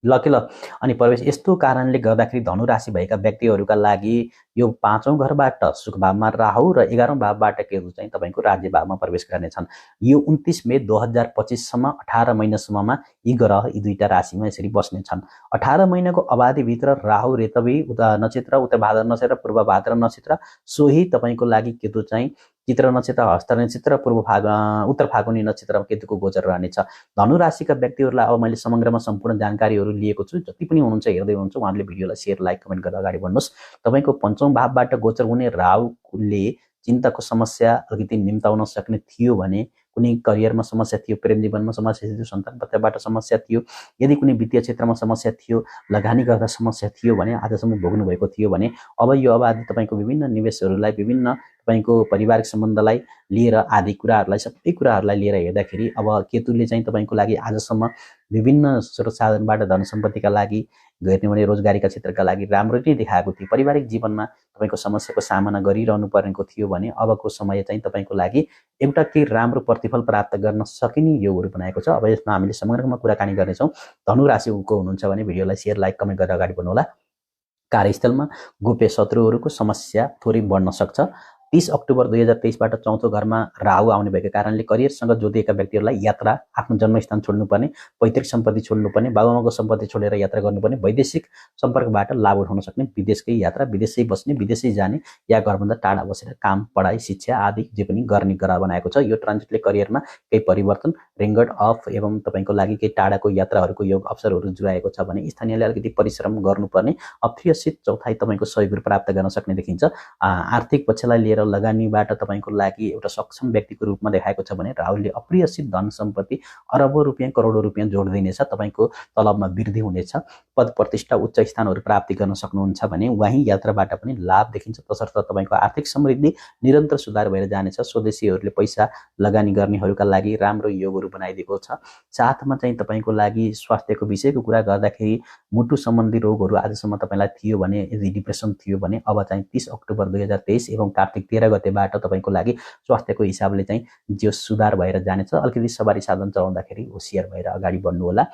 D: ल के ल अनि प्रवेश यस्तो कारणले गर्दाखेरि धनु राशि भएका व्यक्तिहरूका लागि यो 5औं घरबाट सुख भावमा राहु र 11औं भावबाट केतु चाहिँ तपाईँको राज्य भावमा प्रवेश गर्नेछन्। यो 29 मे 2025 सम्म 18 महिनासम्ममा यी ग्रह यी दुईटा राशिमा यसरी बस्नेछन्। 18 महिनाको अवधिभित्र राहु रेतवी उता नक्षत्र, उता भाद्र नक्षत्र, पूर्व भाद्र नक्षत्र, सोही तपाईँको लागि केतु चाहिँ चित्र नक्षत्र, हस्त नक्षत्र, उत्तर फागुनी नक्षत्रमा केतुको गोचर रहनेछ। धनु राशिका व्यक्तिहरूलाई अब मैले समग्रमा सम्पूर्ण जानकारीहरू लिएको छु। जति पनि हुनुहुन्छ हेर्दै हुनुहुन्छ उहाँहरूले भिडियोलाई शेयर, लाइक, कमेन्ट गरेर अगाडि बढ्नुहोस्। तपाईँको 5औं भावबाट गोचर हुने राहुले चिन्ताको समस्या अलिकति निम्ताउन सक्ने थियो भने, कुनै करियरमा समस्या थियो, प्रेम जीवनमा समस्या थियो, सन्तान पक्षबाट समस्या थियो, यदि कुनै वित्तीय क्षेत्रमा समस्या थियो, लगानी गर्दा समस्या थियो भने, आजसम्म भोग्नु भएको थियो भने अब यो अवधि तपाईँको विभिन्न निवेशहरूलाई, विभिन्न तपाईँको पारिवारिक सम्बन्धलाई लिएर आदि कुराहरूलाई, सबै कुराहरूलाई लिएर हेर्दाखेरि अब केतुले चाहिँ तपाईँको लागि आजसम्म विभिन्न स्रोत साधनबाट धन सम्पत्तिका लागि गर्ने भने रोजगारीका क्षेत्रका लागि राम्रो नै देखाएको थियो। पारिवारिक जीवनमा तपाईँको समस्याको सामना गरिरहनु परेको थियो भने अबको समय चाहिँ तपाईँको लागि एउटा केही राम्रो प्रतिफल प्राप्त गर्न सकिने योगहरू बनाएको छ। अब यसमा हामीले समग्रमा कुराकानी गर्नेछौँ। धनु राशिको हुनुहुन्छ भने भिडियोलाई शेयर, लाइक, कमेन्ट गरेर अगाडि बढ्नुहोला। कार्यस्थलमा गोप्य शत्रुहरूको समस्या थोरै बढ्न सक्छ। 30 अक्टोबर 2023बाट चौथो घरमा राहु आउने भएको कारणले करियरसँग जोडिएका व्यक्तिहरूलाई यात्रा, आफ्नो जन्मस्थान छोड्नुपर्ने, पैतृक सम्पत्ति छोड्नुपर्ने, बाबुआमाको सम्पत्ति छोडेर यात्रा गर्नुपर्ने, वैदेशिक सम्पर्कबाट लाभ उठाउन सक्ने, विदेशकै यात्रा, विदेशै बस्ने, विदेशै जाने या घरभन्दा टाढा बसेर काम, पढाइ, शिक्षा आदि जे पनि गर्ने ग्रह बनाएको छ। यो ट्रान्जिटले करियरमा केही परिवर्तन, रिङ्गट अफ एवं तपाईँको लागि केही टाढाको यात्राहरूको योग अवसरहरू जुराएको छ भने स्थानीयले अलिकति परिश्रम गर्नुपर्ने, अप्रियसित चौथाइ तपाईँको सहयोगहरू प्राप्त गर्न सक्ने देखिन्छ। आर्थिक पक्षलाई लिएर लगानीबाट तपाईँको लागि एउटा सक्षम व्यक्तिको रूपमा देखाएको छ भने राहुले अप्रियसित धन सम्पत्ति अरबौं रुपियाँ, करोडौं रुपियाँ जोड दिनेछ। तपाईँको तलबमा वृद्धि हुनेछ। पद प्रतिष्ठा, उच्च स्थानहरू प्राप्ति गर्न सक्नुहुन्छ भने वहीँ यात्राबाट पनि लाभ देखिन्छ। तसर्थ तपाईँको आर्थिक समृद्धि निरन्तर सुधार भएर जानेछ। स्वदेशीहरूले पैसा लगानी गर्नेहरूका लागि राम्रो योगहरू बनाइदिएको छ। साथमा चाहिँ तपाईँको लागि स्वास्थ्यको विषयको कुरा गर्दाखेरि मुटु सम्बन्धी रोगहरू आजसम्म तपाईँलाई थियो भने, यदि डिप्रेसन थियो भने अब चाहिँ 30 अक्टोबर 2023 एवं कार्तिक 13 गतेबाट तपाईँको लागि स्वास्थ्यको हिसाबले चाहिँ जो सुधार भएर जानेछ। अलिकति सवारी साधन चलाउँदाखेरि होसियार भएर अगाडि बढ्नु होला।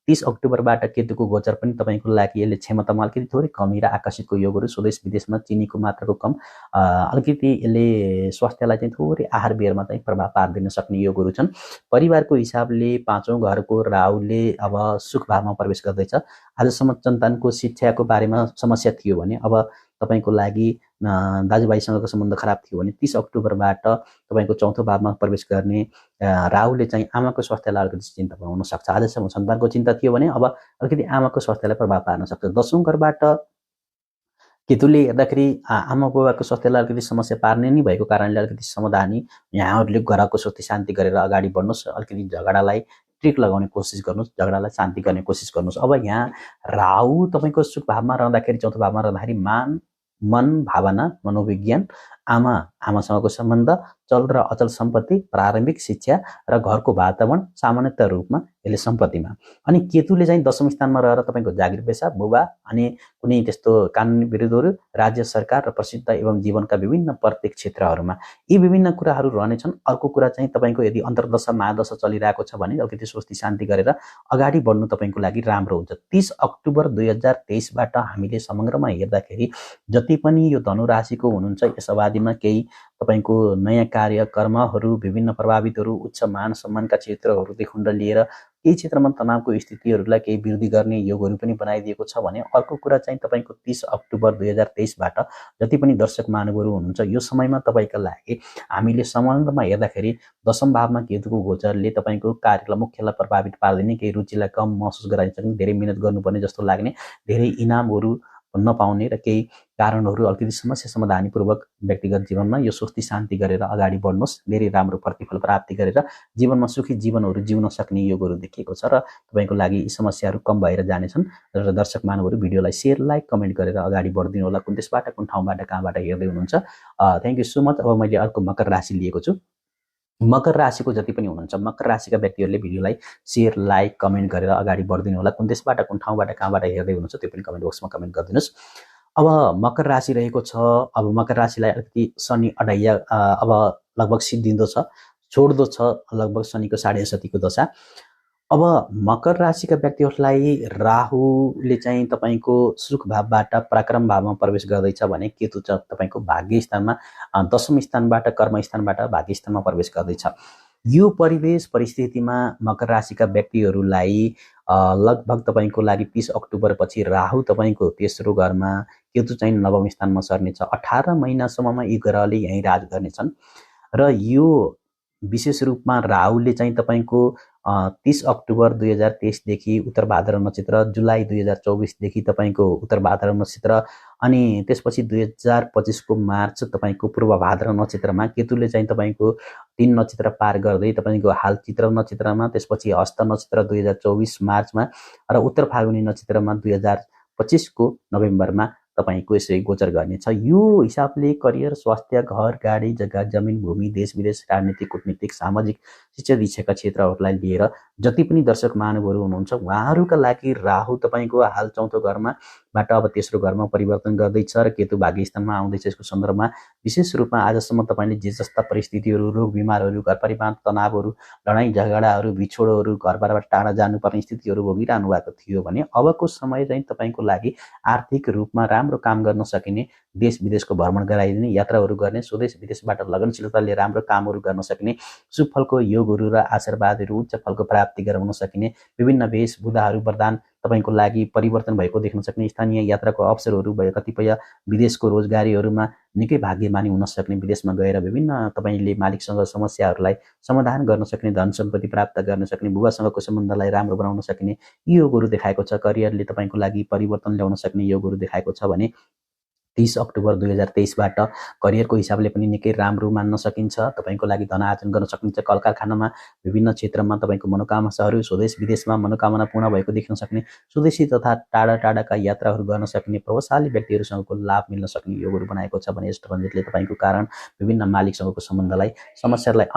D: 30 अक्टोबरबाट केतुको गोचर पनि तपाईँको लागि यसले क्षमतामा अलिकति थोरै कमी र आकर्षितको योगहरू, स्वदेश विदेशमा चिनीको मात्राको कम, अलिकति यसले स्वास्थ्यलाई चाहिँ थोरै आहार विहारमा चाहिँ प्रभाव पारिदिन सक्ने योगहरू छन्। परिवारको हिसाबले 5औं घरको राहुले अब सुख भावमा प्रवेश गर्दैछ। आजसम्म सन्तानको शिक्षाको बारेमा समस्या थियो भने अब तपाईँको लागि दाजुभाइसँगको सम्बन्ध खराब थियो भने 30 अक्टोबरबाट तपाईँको चौथो भावमा प्रवेश गर्ने राहुले चाहिँ आमाको स्वास्थ्यलाई अलिकति चिन्ता बनाउन सक्छ। आजसम्म सन्तानको चिन्ता थियो भने अब अलिकति आमाको स्वास्थ्यलाई प्रभाव पार्न सक्छ। 10औं घरबाट केतुले हेर्दाखेरि आमा बुबाको स्वास्थ्यलाई अलिकति समस्या पार्ने नै भएको कारणले अलिकति समाधानी यहाँहरूले घरको स्वास्थ्य शान्ति गरेर अगाडि बढ्नुहोस्। अलिकति झगडालाई ट्रिक लगाउने कोसिस गर्नुहोस्, झगडालाई शान्ति गर्ने कोसिस गर्नुहोस्। अब यहाँ राहु तपाईँको सुख भावमा रहँदाखेरि, चौथो भावमा रहँदाखेरि मन, भावना, मनोविज्ञान आमासँगको सम्बन्ध, चल र अचल सम्पत्ति, प्रारम्भिक शिक्षा र घरको वातावरण सामान्यतः रूपमा यसले सम्पत्तिमा। अनि केतुले चाहिँ दशम स्थानमा रहेर तपाईँको जागिर पेसा, बुबा अनि कुनै त्यस्तो कानुनी विरोधहरू, राज्य सरकार र प्रसिद्ध एवं जीवनका विभिन्न प्रत्येक क्षेत्रहरूमा यी विभिन्न कुराहरू रहनेछन्। अर्को कुरा चाहिँ तपाईँको यदि अन्तर्दशा महादशा चलिरहेको छ भने अलिकति स्वस्ति शान्ति गरेर अगाडि बढ्नु तपाईँको लागि राम्रो हुन्छ। 30 अक्टोबर 2023बाट हामीले समग्रमा हेर्दाखेरि जति पनि यो धनु राशिको हुनुहुन्छ यस अवधिमा केही तपाईँको नयाँ कार्यकर्महरू, विभिन्न प्रभावितहरू, उच्च मान सम्मानका क्षेत्रहरूदेखि लिएर केही क्षेत्रमा तनावको स्थितिहरूलाई केही वृद्धि गर्ने योगहरू पनि बनाइदिएको छ भने अर्को कुरा चाहिँ तपाईँको 30 अक्टोबर 2023बाट जति पनि दर्शक महानुभावहरू हुनुहुन्छ यो समयमा तपाईँका लागि हामीले समग्रमा हेर्दाखेरि दशम भावमा केतुको गोचरले तपाईँको कार्यलाई मुख्यलाई प्रभावित पार्दैन, केही रुचिलाई कम महसुस गराइन्छ, धेरै मिहिनेत गर्नुपर्ने जस्तो लाग्ने, धेरै इनामहरू नपाउने र केही कारणहरू अलिकति समस्या समाधानपूर्वक व्यक्तिगत जीवनमा यो स्वस्ति शान्ति गरेर अगाडि बढ्नुहोस्, धेरै राम्रो प्रतिफल प्राप्ति गरेर जीवनमा सुखी जीवनहरू जिउन सक्ने योगहरू देखिएको छ र तपाईँको लागि यी समस्याहरू कम भएर जानेछन्। र दर्शक मानवहरू भिडियोलाई सेयर, लाइक, कमेन्ट गरेर अगाडि बढिदिनु होला। कुन देशबाट, कुन ठाउँबाट, कहाँबाट हेर्दै हुनुहुन्छ। Thank you so much. अब मैले अर्को मकर राशि लिएको छु। मकर राशिको जति पनि हुनुहुन्छ मकर राशिका व्यक्तिहरूले भिडियोलाई सेयर, लाइक, कमेन्ट गरेर अगाडि बढिदिनु होला। कुन देशबाट, कुन ठाउँबाट, कहाँबाट हेर्दै हुनुहुन्छ त्यो पनि कमेन्ट बक्समा कमेन्ट गरिदिनुहोस्। अब मकर राशि रहेको छ। अब मकर राशिलाई अलिकति शनि अढाइया अब लगभग सिद्धिँदो छ, छोड्दो छ लगभग शनिको 7.5 दशा। अब मकर राशिका व्यक्तिहरूलाई राहुले चाहिँ तपाईँको सुख भावबाट पराक्रम भावमा प्रवेश गर्दैछ भने केतु चाहिँ तपाईँको भाग्य स्थानमा, दशम स्थानबाट, कर्म स्थानबाट भाग्य स्थानमा प्रवेश गर्दैछ। यो परिवेश परिस्थितिमा मकर राशिका व्यक्तिहरूलाई लगभग तपाईँको लागि 30 अक्टोबर पछि राहु तपाईँको तेस्रो घरमा, केतु चाहिँ नवम स्थानमा सर्नेछ। 18 महिनासम्ममा यी ग्रहले यहीँ राज गर्नेछन् र यो विशेष रूपमा राहुले चाहिँ तपाईँको 30 अक्टोबर 2023देखि उत्तर भाद्रव नक्षत्र, जुलाई 2024देखि तपाईँको उत्तर भाद्रव नक्षत्र अनि त्यसपछि 2025को मार्च तपाईँको पूर्व भाद्रव नक्षत्रमा, केतुले चाहिँ तपाईँको 3 नक्षत्र पार गर्दै तपाईँको हाल चित्र नक्षत्रमा, त्यसपछि हस्त नक्षत्र 2024 मार्चमा र उत्तर फाल्गुनी नक्षत्रमा 2025को नोभेम्बरमा तपाईँको यसरी गोचर गर्नेछ। यो हिसाबले करियर, स्वास्थ्य, घर, गाडी, जग्गा, जमिन, भूमि, देश विदेश, राजनीतिक, कूटनीतिक, सामाजिक, शिक्षा दीक्षाका क्षेत्रहरूलाई लिएर जति पनि दर्शक महानुभावहरू हुनुहुन्छ उहाँहरूका लागि राहु तपाईँको हाल चौथो घरमा बाट अब तेस्रो घरमा परिवर्तन गर्दैछ र केतु भाग्य स्थानमा आउँदैछ। यसको सन्दर्भमा विशेष रूपमा आजसम्म तपाईँले जे जस्ता परिस्थितिहरू, रोग बिमारहरू, घर परिवार तनावहरू, लडाइँ झगडाहरू, बिछोडहरू, घरबाट टाढा जानुपर्ने स्थितिहरू भोगिरहनु भएको थियो भने अबको समय चाहिँ तपाईँको लागि आर्थिक रूपमा राम्रो काम गर्न सकिने, देश विदेशको भ्रमण गराइदिने, यात्राहरू गर्ने, स्वदेश विदेशबाट लगनशीलताले राम्रो कामहरू गर्न सकिने, शुभ फलको योगहरू र आशीर्वादहरू, उच्च फलको प्राप्ति गराउन सकिने, विभिन्न वेशभूषाहरू वरदान तपाईँको लागि परिवर्तन भएको देख्न सक्ने, स्थानीय यात्राको अवसरहरू भए, कतिपय विदेशको रोजगारीहरूमा निकै भाग्यमानी हुन सक्ने, विदेशमा गएर विभिन्न तपाईँले मालिकसँग समस्याहरूलाई समाधान गर्न सक्ने, धन सम्पत्ति प्राप्त गर्न सक्ने, बुबासँगको सम्बन्धलाई राम्रो बनाउन सक्ने योगहरू देखाएको छ। करियरले तपाईँको लागि परिवर्तन ल्याउन सक्ने योगहरू देखाएको छ भने 30 अक्टोबर 2023बाट करियरको हिसाबले पनि निकै राम्रो मान्न सकिन्छ। तपाईँको लागि धन आर्जन गर्न सकिन्छ। कल कारखानामा, विभिन्न क्षेत्रमा तपाईँको मनोकामनाहरू, स्वदेश विदेशमा मनोकामना पूर्ण भएको देख्न सक्ने, स्वदेशी तथा टाढा टाढाका यात्राहरू गर्न सक्ने, प्रभावशाली व्यक्तिहरूसँगको लाभ मिल्न सक्ने योगहरू बनाएको छ भने यस ट्रान्जिटले तपाईँको कारण विभिन्न मालिकसँगको सम्बन्धलाई, समस्यालाई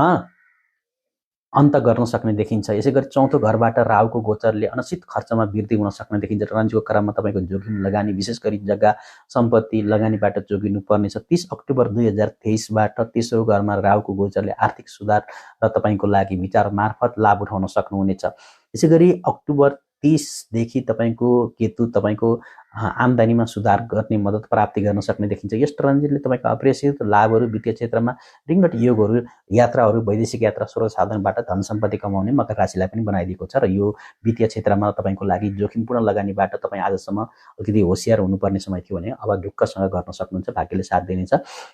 D: अन्त गर्न सक्ने देखिन्छ। यसै गरी चौथो घरबाट राहुको गोचरले अनिश्चित खर्चमा वृद्धि हुन सक्ने देखिन्छ। ट्रान्जिटको क्रममा तपाईँको जोखिम लगानी, विशेष गरी जग्गा सम्पत्ति लगानीबाट जोगिनु पर्नेछ। 30 अक्टोबर 2023बाट तेस्रो घरमा राहुको गोचरले आर्थिक सुधार र तपाईँको लागि विचार मार्फत लाभ उठाउन सक्नुहुनेछ। यसै गरी अक्टोबर 30देखि तपाईँको केतु तपाईँको आम्दानीमा सुधार गर्ने, मद्दत प्राप्ति गर्न सक्ने देखिन्छ। यस ट्रान्जिटले तपाईँको अप्रेक्षित लाभहरू, वित्तीय क्षेत्रमा रिङ्गट योगहरू, यात्राहरू, वैदेशिक यात्रा, स्रोत साधनबाट धन सम्पत्ति कमाउने मकर राशिलाई पनि बनाइदिएको छ र यो वित्तीय क्षेत्रमा तपाईँको लागि जोखिमपूर्ण लगानीबाट तपाईँ आजसम्म अलिकति होसियार हुनुपर्ने समय थियो भने अब ढुक्कसँग गर्न सक्नुहुन्छ, भाग्यले साथ दिनेछ।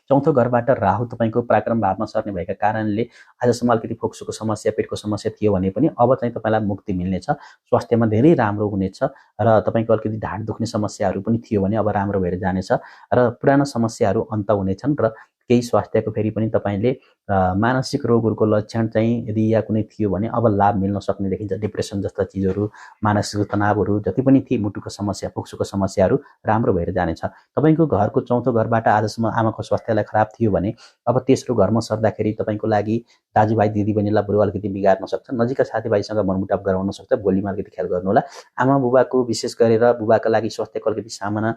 D: चौथो घरबाट राहु तपाईँको पराक्रम भावमा सर्ने भएका कारणले आजसम्म अलिकति फोक्सोको समस्या, पेटको समस्या थियो भने पनि अब चाहिँ तपाईँलाई मुक्ति मिल्नेछ। स्वास्थ्यमा धेरै राम्रो हुनेछ र तपाईँको अलिकति ढाड दुख्ने समस्याहरू पनि थियो भने अब राम्रो भएर जानेछ र पुरानो समस्याहरू अन्त हुनेछन् र केही स्वास्थ्यको फेरि पनि तपाईँले मानसिक रोगहरूको लक्षण चाहिँ यदि या कुनै थियो भने अब लाभ मिल्न सक्ने देखिन्छ। डिप्रेसन जस्ता चिजहरू, मानसिक तनावहरू जति पनि थिए, मुटुको समस्या, फोक्सोको समस्याहरू राम्रो भएर जानेछ। तपाईँको घरको चौथो घरबाट आजसम्म आमाको स्वास्थ्यलाई खराब थियो भने अब तेस्रो घरमा सर्दाखेरि तपाईँको लागि दाजुभाइ दिदीबहिनीलाई बरु अलिकति बिगार्न सक्छ, नजिकका साथीभाइसँग मनमुटाव गराउन सक्छ। भोलिमा अलिकति ख्याल गर्नु होला। आमा बुबाको विशेष गरेर बुबाका लागि स्वास्थ्यको अलिकति सामना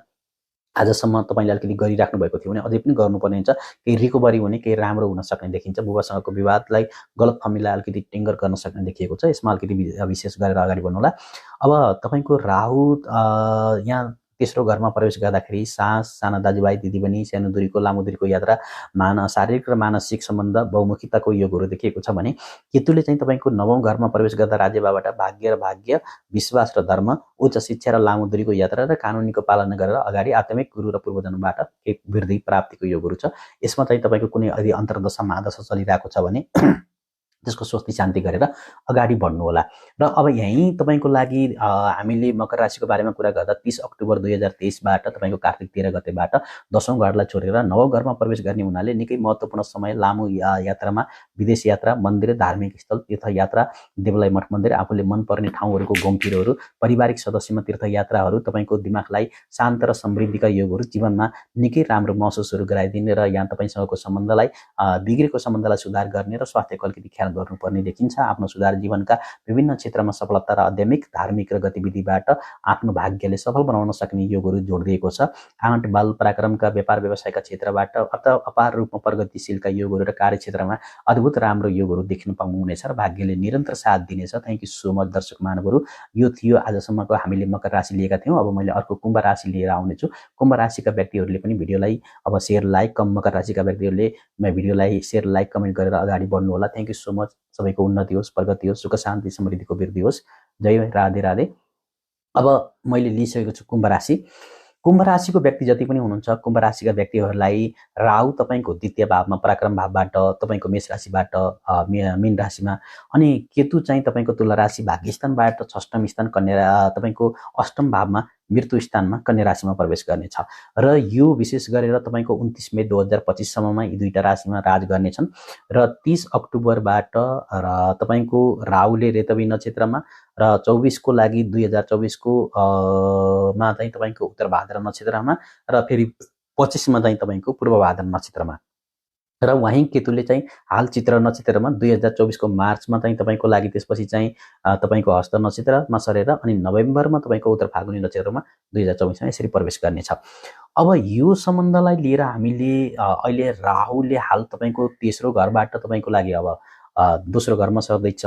D: आजसम्म तपाईँले अलिकति गरिराख्नु भएको थियो भने अझै पनि गर्नुपर्ने हुन्छ। केही रिकभरी हुने, केही राम्रो हुन सक्ने देखिन्छ। बुबासँगको विवादलाई, गलतफहमीलाई अलिकति टेङ्गर गर्न सक्ने देखिएको छ। यसमा अलिकति विशेष गरेर अगाडि बढ्नु होला। अब तपाईँको राहु यहाँ तेस्रो घरमा प्रवेश गर्दाखेरि सास, साना दाजुभाइ दिदीबहिनी, सानो दूरीको, लामो दूरीको यात्रा, शारीरिक र मानसिक सम्बन्ध, बहुमुखीताको योगहरू देखिएको छ भने केतुले चाहिँ तपाईँको नवौं घरमा प्रवेश गर्दा राज्यबाट भाग्य, विश्वास र धर्म, उच्च शिक्षा र लामो दूरीको यात्रा र कानुनीको पालना गरेर अगाडि आत्मिक गुरु र पूर्वजन्मबाट एक वृद्धि प्राप्तिको योगहरू छ। यसमा चाहिँ तपाईँको कुनै यदि अन्तर्दशा महादशा चलिरहेको छ भने त्यसको स्वस्ति शान्ति गरेर अगाडि बढ्नु होला। र अब यहीँ तपाईँको लागि हामीले मकर राशिको बारेमा कुरा गर्दा 30 अक्टोबर 2023बाट तपाईँको कार्तिक 13 गतेबाट 10औं घरलाई छोडेर 9औं घरमा प्रवेश गर्ने हुनाले निकै महत्त्वपूर्ण समय, लामो यात्रामा, विदेश यात्रा, मन्दिर, धार्मिक स्थल, तीर्थयात्रा, देवालय, मठ मन्दिर, आफूले मनपर्ने ठाउँहरूको घुमफिरहरू, पारिवारिक सदस्यमा तीर्थयात्राहरू, तपाईँको दिमागलाई शान्त र समृद्धिका योगहरू जीवनमा निकै राम्रो महसुसहरू गराइदिने र यहाँ तपाईँसँगको सम्बन्धलाई, बिग्रेको सम्बन्धलाई सुधार गर्ने र स्वास्थ्यको अलिकति ख्याल गर्नुपर्ने देखिन्छ। आफ्नो सुधार जीवनका विभिन्न क्षेत्रमा सफलता र आध्यात्मिक, धार्मिक र गतिविधिबाट आफ्नो भाग्यले सफल बनाउन सक्ने योगहरू जोडिएको छ। आँट, बाल, पराक्रमका, व्यापार व्यवसायका क्षेत्रबाट अपार रूपमा प्रगतिशीलका योगहरू र कार्यक्षेत्रमा अद्भुत राम्रो योगहरू देख्न पाउनुहुनेछ र भाग्यले निरन्तर साथ दिनेछ। थ्याङ्क यू सो मच दर्शक महानुभावहरू। यो थियो आजसम्मको हामीले मकर राशि लिएका थियौँ। अब मैले अर्को कुम्भ राशि लिएर आउनेछु। कुम्भ राशिका व्यक्तिहरूले पनि भिडियोलाई अब सेयर, लाइक, मकर राशिका व्यक्तिहरूले भिडियोलाई सेयर, लाइक, कमेन्ट गरेर अगाडि बढ्नु होला। Thank you so much. सबैको उन्नति होस्, प्रगति होस्, सुख शान्ति समृद्धिको वृद्धि होस्। जय राधे राधे। अब मैले लिइसकेको छु कुम्भ राशि। कुम्भ राशिको व्यक्ति जति पनि हुनुहुन्छ, कुम्भ राशिका व्यक्तिहरूलाई राहु तपाईँको द्वितीय भावमा, पराक्रम भावबाट, तपाईँको मेष राशिबाट मीन राशिमा, अनि केतु चाहिँ तपाईँको तुला राशि भाग्यस्थानबाट षष्ठम स्थान कन्या, तपाईँको अष्टम भावमा मृत्यु स्थानमा कन्या राशिमा प्रवेश गर्नेछ। र यो विशेष गरेर तपाईँको 29 मे 2025 सम्ममा यी दुईटा राशिमा राज गर्नेछन्। र 30 अक्टोबरबाट र तपाईँको राहुले रेतवी नक्षत्रमा र 24 को लागि 2024 को मा चाहिँ तपाईँको उत्तर भाद्र नक्षत्रमा र फेरि 25 मा चाहिँ तपाईँको पूर्व भाद्र नक्षत्रमा र वहीं केतुले चाहिँ हाल चित्र नक्षत्रमा 2024 को मार्चमा चाहिँ तपाईँको लागि, त्यसपछि चाहिँ तपाईँको हस्त नक्षत्रमा सरेर अनि नोभेम्बरमा तपाईँको उत्तर फाल्गुनी नक्षत्रमा 2024 मा यसरी प्रवेश गर्नेछ। अब यो सम्बन्धलाई लिएर हामीले अहिले राहुले हाल तपाईँको तेस्रो घरबाट तपाईँको लागि अब दोस्रो घरमा सर्दैछ।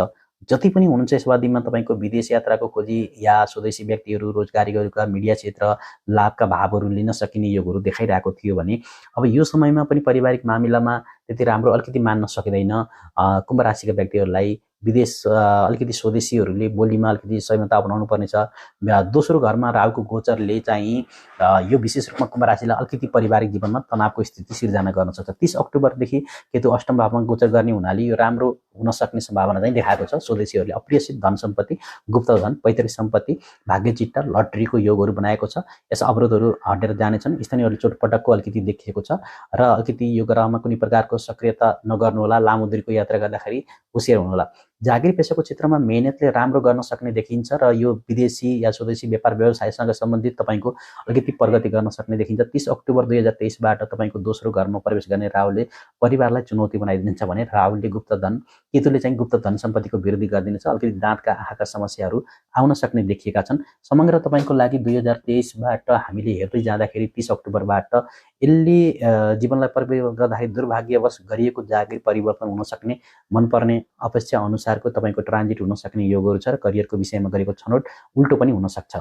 D: जति पनि हुनुहुन्छ यस अवधिमा तपाईँको विदेश यात्राको खोजी या स्वदेशी व्यक्तिहरू, रोजगारीका, मिडिया क्षेत्र, लाभका भावहरू लिन सकिने योगहरू देखाइरहेको थियो भने अब यो समयमा पनि पारिवारिक मामिलामा त्यति राम्रो अलिकति मान्न सकिँदैन। कुम्भ राशिका व्यक्तिहरूलाई विदेश अलिकति स्वदेशीहरूले बोलीमा अलिकति संयमता अपनाउनु पर्नेछ। दोस्रो घरमा राहुको गोचरले चाहिँ यो विशेष रूपमा कुम्भ राशिलाई अलिकति पारिवारिक जीवनमा तनावको स्थिति सिर्जना गर्न सक्छ। 30 अक्टोबरदेखि केतु अष्टम भावमा गोचर गर्ने हुनाले यो राम्रो हुन सक्ने सम्भावना चाहिँ देखाएको छ। स्वदेशीहरूले अप्रियसित धन सम्पत्ति, गुप्त धन, पैतृक सम्पत्ति, भाग्य चिट्टा, लटरीको योगहरू बनाएको छ। यस अवरोधहरू हटेर जानेछन्। स्थानीयहरूले चोटपटकको अलिकति देखिएको छ र अलिकति यो ग्रहमा कुनै प्रकारको सक्रियता नगर्नु होला। लामो दूरीको यात्रा गर्दाखेरि होसियार हुनु होला। जागिर पेसाको क्षेत्रमा मेहनतले राम्रो गर्न सक्ने देखिन्छ र यो विदेशी या स्वदेशी व्यापार व्यवसायसँग सम्बन्धित तपाईँको अलिकति प्रगति गर्न सक्ने देखिन्छ। 30 अक्टोबर 2023बाट तपाईँको दोस्रो घरमा प्रवेश गर्ने राहुले परिवारलाई चुनौती बनाइदिन्छ भने राहुले गुप्त धन, केतुले चाहिँ गुप्त धन सम्पत्तिको वृद्धि गरिदिनेछ। अलिकति दाँतका आँखाका समस्याहरू आउन सक्ने देखिएका छन्। समग्र तपाईँको लागि 2023बाट हामीले हेर्दै जाँदाखेरि 30 अक्टोबरबाट यसले जीवनलाई परिवर्तन गर्दाखेरि दुर्भाग्यवश गरिएको जागिर परिवर्तन हुन सक्ने, मनपर्ने अपेक्षा अनुसारको तपाईँको ट्रान्जिट हुन सक्ने योगहरू छ र करियरको विषयमा गरेको छनौट उल्टो पनि हुन सक्छ।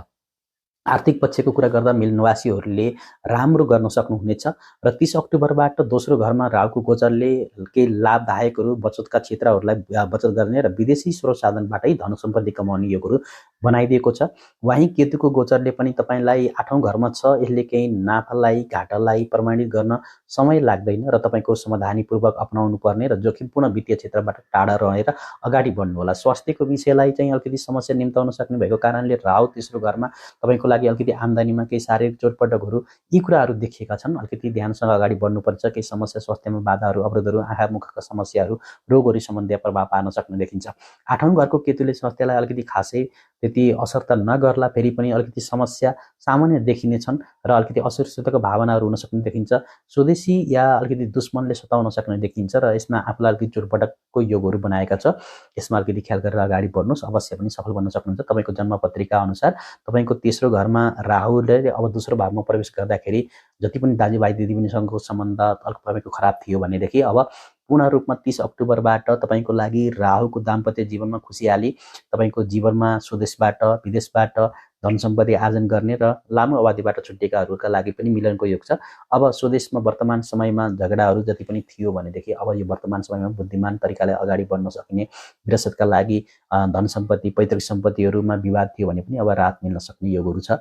D: आर्थिक पक्षको कुरा गर्दा मिल निवासीहरूले राम्रो गर्न सक्नुहुनेछ र 30 अक्टोबरबाट दोस्रो घरमा राहुको गोचरले केही लाभदायकहरू बचतका क्षेत्रहरूलाई बचत गर्ने र विदेशी स्रोत साधनबाटै धन सम्पत्ति कमाउने योगहरू बनाइदिएको छ। वहीँ केतुको गोचरले पनि तपाईँलाई 8औं घरमा छ। यसले केही नाफालाई घाटालाई प्रमाणित गर्न समय लाग्दैन र तपाईँको समाधानीपूर्वक अपनाउनु पर्ने र जोखिमपूर्ण वित्तीय क्षेत्रबाट टाढा रहेर अगाडि बढ्नुहोला। स्वास्थ्यको विषयलाई चाहिँ अलिकति समस्या निम्ताउन सक्ने भएको कारणले राहु तेस्रो घरमा तपाईँको लागि अलिकति आम्दानीमा केही शारीरिक चोटपटकहरू यी कुराहरू देखिएका छन्। अलिकति ध्यानसँग अगाडि बढ्नुपर्छ। केही समस्या स्वास्थ्यमा बाधाहरू अवरोधहरू आँखा मुखका समस्याहरू रोगहरू सम्बन्धी प्रभाव पार्न सक्ने देखिन्छ। 8औं घरको केतुले स्वास्थ्यलाई अलिकति खासै त्यति असर त नगर्ला, फेरि पनि अलिकति समस्या सामान्य देखिनेछन् र अलिकति असुरक्षितको भावनाहरू हुन सक्ने देखिन्छ। स्वदेशी या अलिकति दुश्मनले सताउन सक्ने देखिन्छ र यसमा आफूलाई अलिकति चोटपटकको योगहरू बनाएका छ। यसमा अलिकति ख्याल गरेर अगाडि बढ्नुहोस्, अवश्य पनि सफल बन्न सक्नुहुन्छ। तपाईँको जन्म पत्रिका अनुसार तपाईँको तेस्रो घरमा राहुले अब दोस्रो भावमा प्रवेश गर्दाखेरि जति पनि दाजुभाइ दिदीबहिनीसँगको सम्बन्ध तपाईँको खराब थियो भनेदेखि अब पूर्ण रूपमा 30 अक्टोबरबाट तपाईँको लागि राहुको दाम्पत्य जीवनमा खुसियाली, तपाईँको जीवनमा स्वदेशबाट विदेशबाट धन सम्पत्ति आर्जन गर्ने र लामो अवधिबाट छुट्टिएकाहरूका लागि पनि मिलनको योग छ। अब स्वदेशमा वर्तमान समयमा झगडाहरू जति पनि थियो भनेदेखि अब यो वर्तमान समयमा बुद्धिमान तरिकाले अगाडि बढ्न सकिने, विरासतका लागि धन सम्पत्ति पैतृक सम्पत्तिहरूमा विवाद थियो भने पनि अब राहत मिल्न सक्ने योगहरू छ।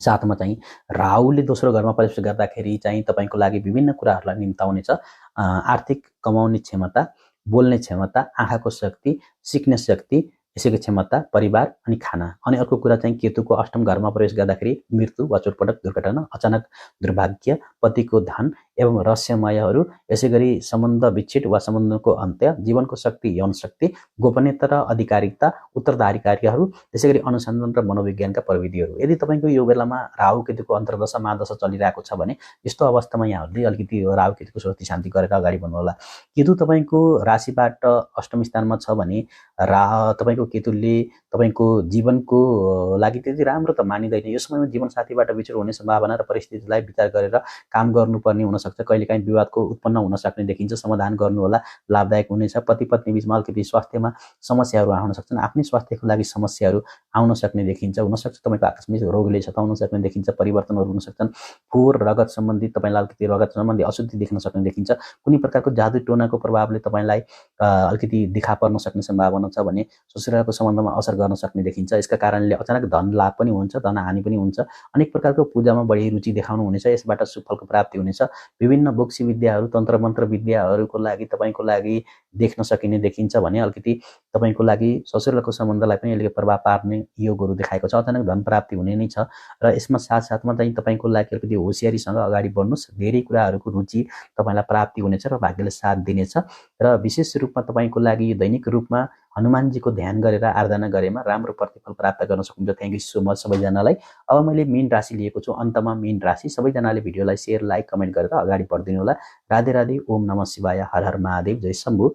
D: साथमा चाहिँ राहुले दोस्रो घरमा प्रवेश गर्दाखेरि चाहिँ तपाईँको लागि विभिन्न कुराहरूलाई निम्ताउनेछ। आर्थिक कमाउने क्षमता, बोल्ने क्षमता, आँखाको शक्ति, सिक्ने शक्ति, यसैको क्षमता, परिवार अनि खाना। अनि अर्को कुरा चाहिँ केतुको अष्टम घरमा प्रवेश गर्दाखेरि मृत्यु वा चोटपटक, दुर्घटना, अचानक दुर्भाग्य, पतिको धन एवं रहस्यमयहरू, यसै गरी सम्बन्ध विच्छेद वा सम्बन्धको अन्त्य, जीवनको शक्ति, यौन शक्ति, गोपनीयता र अधिकारिता, उत्तराधिकारीहरू, त्यसै गरी अनुसन्धान र मनोविज्ञानका प्रविधिहरू। यदि तपाईँको यो बेलामा राहु केतुको अन्तर्दशा महादशा चलिरहेको छ भने यस्तो अवस्थामा यहाँहरूले अलिकति राहु केतुको स्वस्ति शान्ति गरेर अगाडि बढ्नुहोला। केतु तपाईँको राशिबाट अष्टम स्थानमा छ भने तपाईँको केतुले तपाईँको जीवनको लागि त्यति राम्रो त मानिँदैन। यो समयमा जीवनसाथीबाट विछोड हुने सम्भावना र परिस्थितिलाई विचार गरेर काम गर्नुपर्ने हुनसक्छ। कहिलेकाहीँ विवादको उत्पन्न हुन सक्ने देखिन्छ। समाधान गर्नुहोला, लाभदायक हुनेछ। पति पत्नी बिचमा अलिकति स्वास्थ्यमा समस्याहरू आउन सक्छन्। आफ्नै स्वास्थ्यको लागि समस्याहरू आउन सक्ने देखिन्छ। हुनसक्छ तपाईँको आकस्मिक रोगले सताउन सक्ने देखिन्छ। परिवर्तनहरू हुन सक्छन्। फोहोर रगत सम्बन्धी तपाईँलाई अलिकति रगत सम्बन्धी अशुद्धि देख्न सक्ने देखिन्छ। कुनै प्रकारको जादु टोनाको प्रभावले तपाईँलाई अलिकति देखा पर्न सक्ने सम्भावना छ भने ससुरालको सम्बन्धमा असर गर्न सक्ने देखिन्छ। यसका कारणले अचानक धन लाभ पनि हुन्छ, धन हानि पनि हुन्छ। अनेक प्रकारको पूजामा बढी रुचि देखाउनु हुनेछ। यसबाट सुफलको प्राप्ति हुनेछ। विभिन्न बोक्सी विद्याहरू, तन्त्र मन्त्र विद्याहरूको लागि तपाईँको लागि देख्न सकिने देखिन्छ भने अलिकति तपाईँको लागि ससुरालको सम्बन्धलाई पनि यसले प्रभाव पार्ने योगहरू देखाएको छ। अचानक धन प्राप्ति हुने नै छ र यसमा साथसाथमा चाहिँ तपाईँको लागि अलिकति होसियारीसँग अगाडि बढ्नुहोस्। धेरै कुराहरूको रुचि तपाईँलाई प्राप्ति हुनेछ र भाग्यले साथ दिनेछ र विशेष रूपमा तपाईँको लागि दैनिक रूपमा हनुमानजीको ध्यान गरेर आराधना गरेमा राम्रो प्रतिफल प्राप्त गर्न सक्नुहुन्छ। थ्याङ्क यू सो मच सबैजनालाई। अब मैले मीन राशि लिएको छु। अन्तमा मीन राशि सबैजनाले भिडियोलाई सेयर, लाइक, कमेन्ट गरेर अगाडि बढिदिनु होला। राधे राधे, ओम नमः शिवाय, हर हर महादेव, जय Shambhu.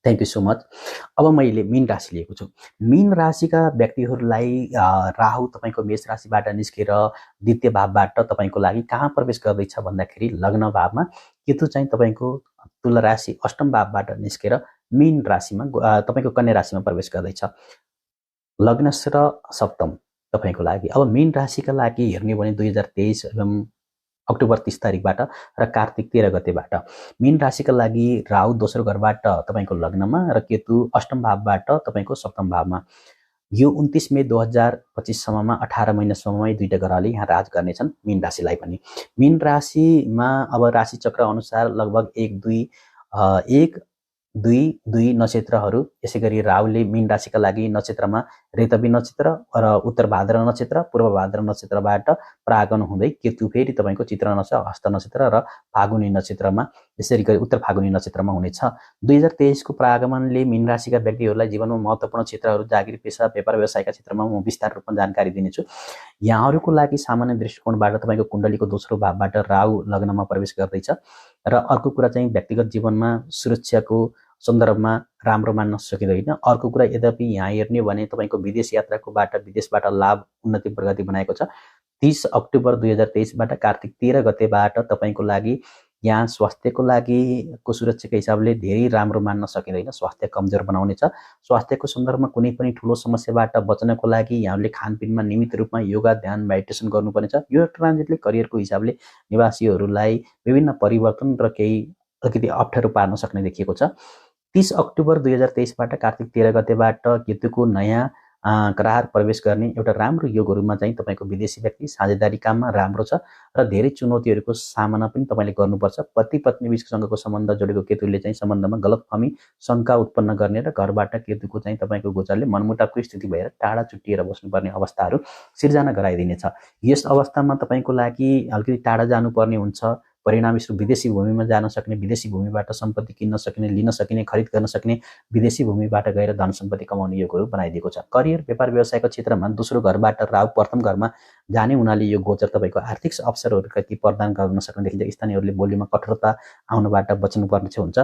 D: Thank you so much. अब मैले मीन राशि लिएको छु। मीन राशिका व्यक्तिहरूलाई राहु तपाईँको मेष राशिबाट निस्केर द्वितीय भावबाट तपाईँको लागि कहाँ प्रवेश गर्दैछ भन्दाखेरि लग्न भावमा, केतु चाहिँ तपाईँको तुला राशि अष्टम भावबाट निस्केर मीन राशिमा तपाईँको कन्या राशिमा प्रवेश गर्दैछ। लग्न र सप्तम तपाईँको लागि। अब मीन राशिका लागि हेर्ने भने 2023 अक्टोबर 30 तारिकबाट र कार्तिक 13 गतेबाट मीन राशिका लागि राहु दोस्रो घरबाट तपाईँको लग्नमा र केतु अष्टम भावबाट तपाईँको सप्तम भावमा। यो 29 मे 2025 सम्ममा 18 महिनासम्ममै दुईटा ग्रहले यहाँ राज गर्नेछन् मीन राशिलाई पनि। मीन राशिमा अब राशि चक्र अनुसार लगभग 1-2 नक्षत्रहरू, यसै गरी राहुले मीन राशिका लागि नक्षत्रमा रेतवी नक्षत्र र उत्तर भाद्र नक्षत्र, पूर्व भाद्र नक्षत्रबाट प्रागमन हुँदै केतु फेरि तपाईँको चित्र नक्षत्र, हस्त नक्षत्र र फागुनी नक्षत्रमा, यसरी गरी उत्तर फागुनी नक्षत्रमा हुनेछ। 2023 को प्रागमनले मीन राशिका व्यक्तिहरूलाई जीवनमा महत्त्वपूर्ण क्षेत्रहरू, जागिर, पेसा, व्यापार व्यवसायका क्षेत्रमा म विस्तार रूपमा जानकारी दिनेछु। यहाँहरूको लागि सामान्य दृष्टिकोणबाट तपाईँको कुण्डलीको दोस्रो भावबाट राहु लग्नमा प्रवेश गर्दैछ र अर्को कुरा चाहिँ व्यक्तिगत जीवनमा सुरक्षाको सन्दर्भमा राम्रो मान्न सकिँदैन। अर्को कुरा यद्यपि यहाँ हेर्ने भने तपाईँको विदेश यात्राको विदेशबाट लाभ, उन्नति, प्रगति बनाएको छ। 30 अक्टोबर 2023बाट कार्तिक 13 गतेबाट तपाईँको लागि यहाँ स्वास्थ्यको लागि को सुरक्षाको हिसाबले धेरै राम्रो मान्न सकिँदैन। स्वास्थ्य कमजोर बनाउनेछ। स्वास्थ्यको सन्दर्भमा कुनै पनि ठुलो समस्याबाट बच्नको लागि यहाँले खानपिनमा नियमित रूपमा योगा, ध्यान, मेडिटेसन गर्नुपर्नेछ। यो ट्रान्जिटले करियरको हिसाबले निवासीहरूलाई विभिन्न परिवर्तन र केही अलिकति अप्ठ्यारो पार्न सक्ने देखिएको छ। 30 अक्टोबर 2023बाट कार्तिक 13 गतेबाट केतुको नयाँ करार प्रवेश गर्ने एउटा राम्रो योगहरूमा चाहिँ तपाईँको विदेशी व्यक्ति साझेदारी काममा राम्रो छ र धेरै चुनौतीहरूको सामना पनि तपाईँले गर्नुपर्छ। पति पत्नी बिचसँगको सम्बन्ध जोडेको केतुले चाहिँ सम्बन्धमा गलतफहमी शङ्का उत्पन्न गर्ने र घरबाट केतुको चाहिँ तपाईँको गोचरले मनमुटावको स्थिति भएर टाढा छुट्टिएर बस्नुपर्ने अवस्थाहरू सिर्जना गराइदिनेछ। यस अवस्थामा तपाईँको लागि अलिकति टाढा जानुपर्ने हुन्छ। परिणामस्वरूप विदेशी भूमिमा जान सक्ने, विदेशी भूमिबाट सम्पत्ति किन्न सक्ने, लिन सक्ने, खरिद गर्न सक्ने, विदेशी भूमिबाट गएर धन सम्पत्ति कमाउने योगहरू बनाइदिएको छ। करियर, व्यापार व्यवसायको क्षेत्रमा दोस्रो घरबाट राहु प्रथम घरमा जाने हुनाले यो गोचर तपाईँको आर्थिक अवसरहरू कति प्रदान गर्न सक्ने देखिन्छ। स्थानीयहरूले बोलीमा कठोरता आउनबाट बच्नुपर्ने हुन्छ।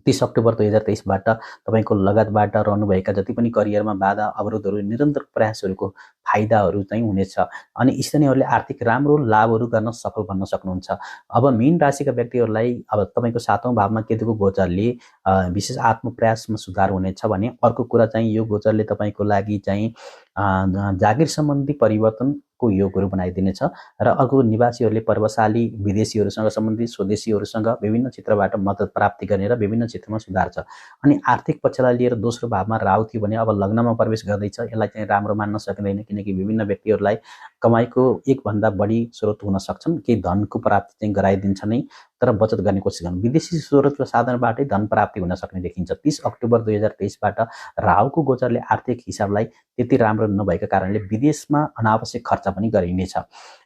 D: 30 अक्टोबर 2023बाट तपाईँको लगातारबाट रहनुभएका जति पनि करियरमा बाधा अवरोधहरू निरन्तर प्रयासहरूको फाइदाहरू चाहिँ हुनेछ अनि स्थानीयहरूले आर्थिक राम्रो लाभहरू गर्न सफल बन्न सक्नुहुन्छ। अब मीन राशिका व्यक्तिहरूलाई अब तपाईँको 7औं भावमा केतुको गोचरले विशेष आत्मप्रयासमा सुधार हुनेछ भने अर्को कुरा चाहिँ यो गोचरले तपाईँको लागि चाहिँ जागिर सम्बन्धी परिवर्तनको योगहरू बनाइदिनेछ र अर्को निवासीहरूले पर्वशाली विदेशीहरूसँग सम्बन्धित स्वदेशीहरूसँग विभिन्न क्षेत्रबाट मद्दत प्राप्ति गर्ने र विभिन्न क्षेत्रमा सुधार छ। अनि आर्थिक पक्षलाई लिएर दोस्रो भावमा राहु थियो भने अब लग्नमा प्रवेश गर्दैछ। यसलाई चाहिँ राम्रो मान्न सकिँदैन किनकि विभिन्न व्यक्तिहरूलाई कमाइको एकभन्दा बढी स्रोत हुन सक्छन्। केही धनको प्राप्ति चाहिँ गराइदिन्छ नै तर बचत गर्ने कोसिस गर्नु। विदेशी स्रोतको साधनबाटै धन प्राप्ति हुन सक्ने देखिन्छ। 30 अक्टोबर 2023बाट राहुको गोचरले आर्थिक हिसाबलाई त्यति राम्रो नभएका कारणले विदेशमा अनावश्यक खर्च पनि गरिनेछ।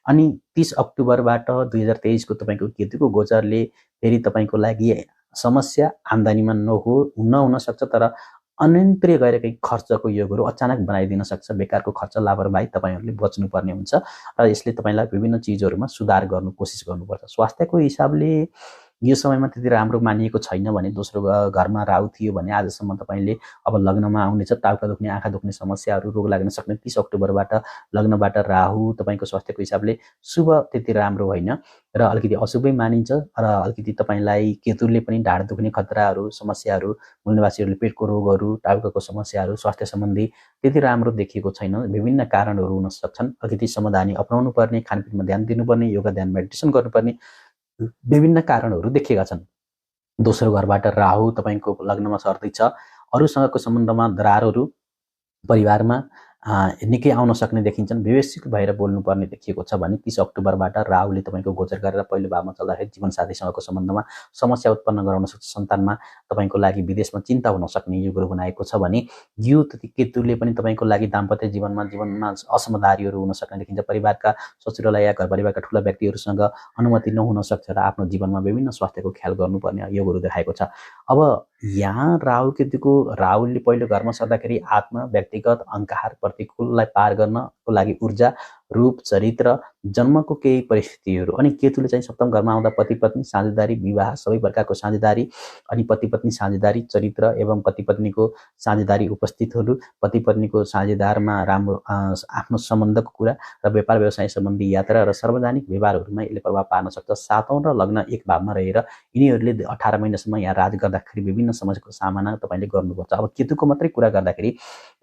D: अनि 30 अक्टोबरबाट 2023को तपाईँको केतुको गोचरले फेरि तपाईँको लागि समस्या आम्दानीमा नहुन सक्छ तर अनियन्त्रित गएर केही खर्चको योगहरू अचानक बनाइदिन सक्छ। बेकारको खर्च लापरवाही तपाईँहरूले बच्नुपर्ने हुन्छ र यसले तपाईँलाई विभिन्न चिजहरूमा सुधार गर्नु कोसिस गर्नुपर्छ। स्वास्थ्यको हिसाबले यो समयमा त्यति राम्रो मानिएको छैन भने दोस्रो घरमा राहु थियो भने आजसम्म तपाईँले अब लग्नमा आउनेछ टाउका दुख्ने, आँखा दुख्ने समस्याहरू, रोग लाग्न सक्ने। 30 अक्टोबरबाट लग्नबाट राहु तपाईँको स्वास्थ्यको हिसाबले शुभ त्यति राम्रो होइन र अलिकति अशुभै मानिन्छ र अलिकति तपाईँलाई केतुले पनि ढाड दुख्ने खतराहरू, समस्याहरू, मूलनिवासीहरूले पेटको रोगहरू, टाउकाको समस्याहरू, स्वास्थ्य सम्बन्धी त्यति राम्रो देखिएको छैन। विभिन्न कारणहरू हुन सक्छन्। अलिकति समाधानी अपनाउनु पर्ने, खानपिनमा ध्यान दिनुपर्ने, योगा ध्यान मेडिटेसन गर्नुपर्ने विभिन्न कारणहरू देखिएका छन्। दोस्रो घरबाट राहु तपाईँको लग्नमा सर्दैछ। अरूसँगको सम्बन्धमा दरारहरू परिवारमा निकै आउन सक्ने देखिन्छन्। विवेशिक भएर बोल्नुपर्ने देखिएको छ भने 30 अक्टोबरबाट राहुले तपाईँको गोचर गरेर पहिलो भावमा चल्दाखेरि जीवनसाथीसँगको सम्बन्धमा समस्या उत्पन्न गराउन सक्छ। सन्तानमा तपाईँको लागि विदेशमा चिन्ता हुन सक्ने योगहरू बनाएको छ भने यो केतुले पनि तपाईँको लागि दाम्पत्य जीवनमा असमझदारीहरू हुन सक्ने देखिन्छ। परिवारका ससुरालय या घर परिवारका ठुला व्यक्तिहरूसँग अनुमति नहुन सक्छ र आफ्नो जीवनमा विभिन्न स्वास्थ्यको ख्याल गर्नुपर्ने योगहरू देखाएको छ। अब यहाँ राहु केतुको राहुले पहिलो घरमा सर्दाखेरि आत्मा, व्यक्तिगत अहंकार, प्रतिकूललाई पार गर्नको लागि ऊर्जा, रूप, चरित्र, जन्मको केही परिस्थितिहरू अनि केतुले चाहिँ सप्तम घरमा आउँदा पति पत्नी साझेदारी, विवाह, सबै प्रकारको साझेदारी अनि पति पत्नी साझेदारी, चरित्र एवं पति पत्नीको साझेदारी उपस्थितहरू, पति पत्नीको साझेदारमा राम्रो आफ्नो सम्बन्धको कुरा र व्यापार व्यवसाय सम्बन्धी यात्रा र सार्वजनिक व्यवहारहरूमा यसले प्रभाव पार्न सक्छ। 7औं र लग्न एक भावमा रहेर यिनीहरूले 18 महिनासम्म यहाँ राज गर्दाखेरि विभिन्न समस्याको सामना तपाईँले गर्नुपर्छ। अब केतुको मात्रै कुरा गर्दाखेरि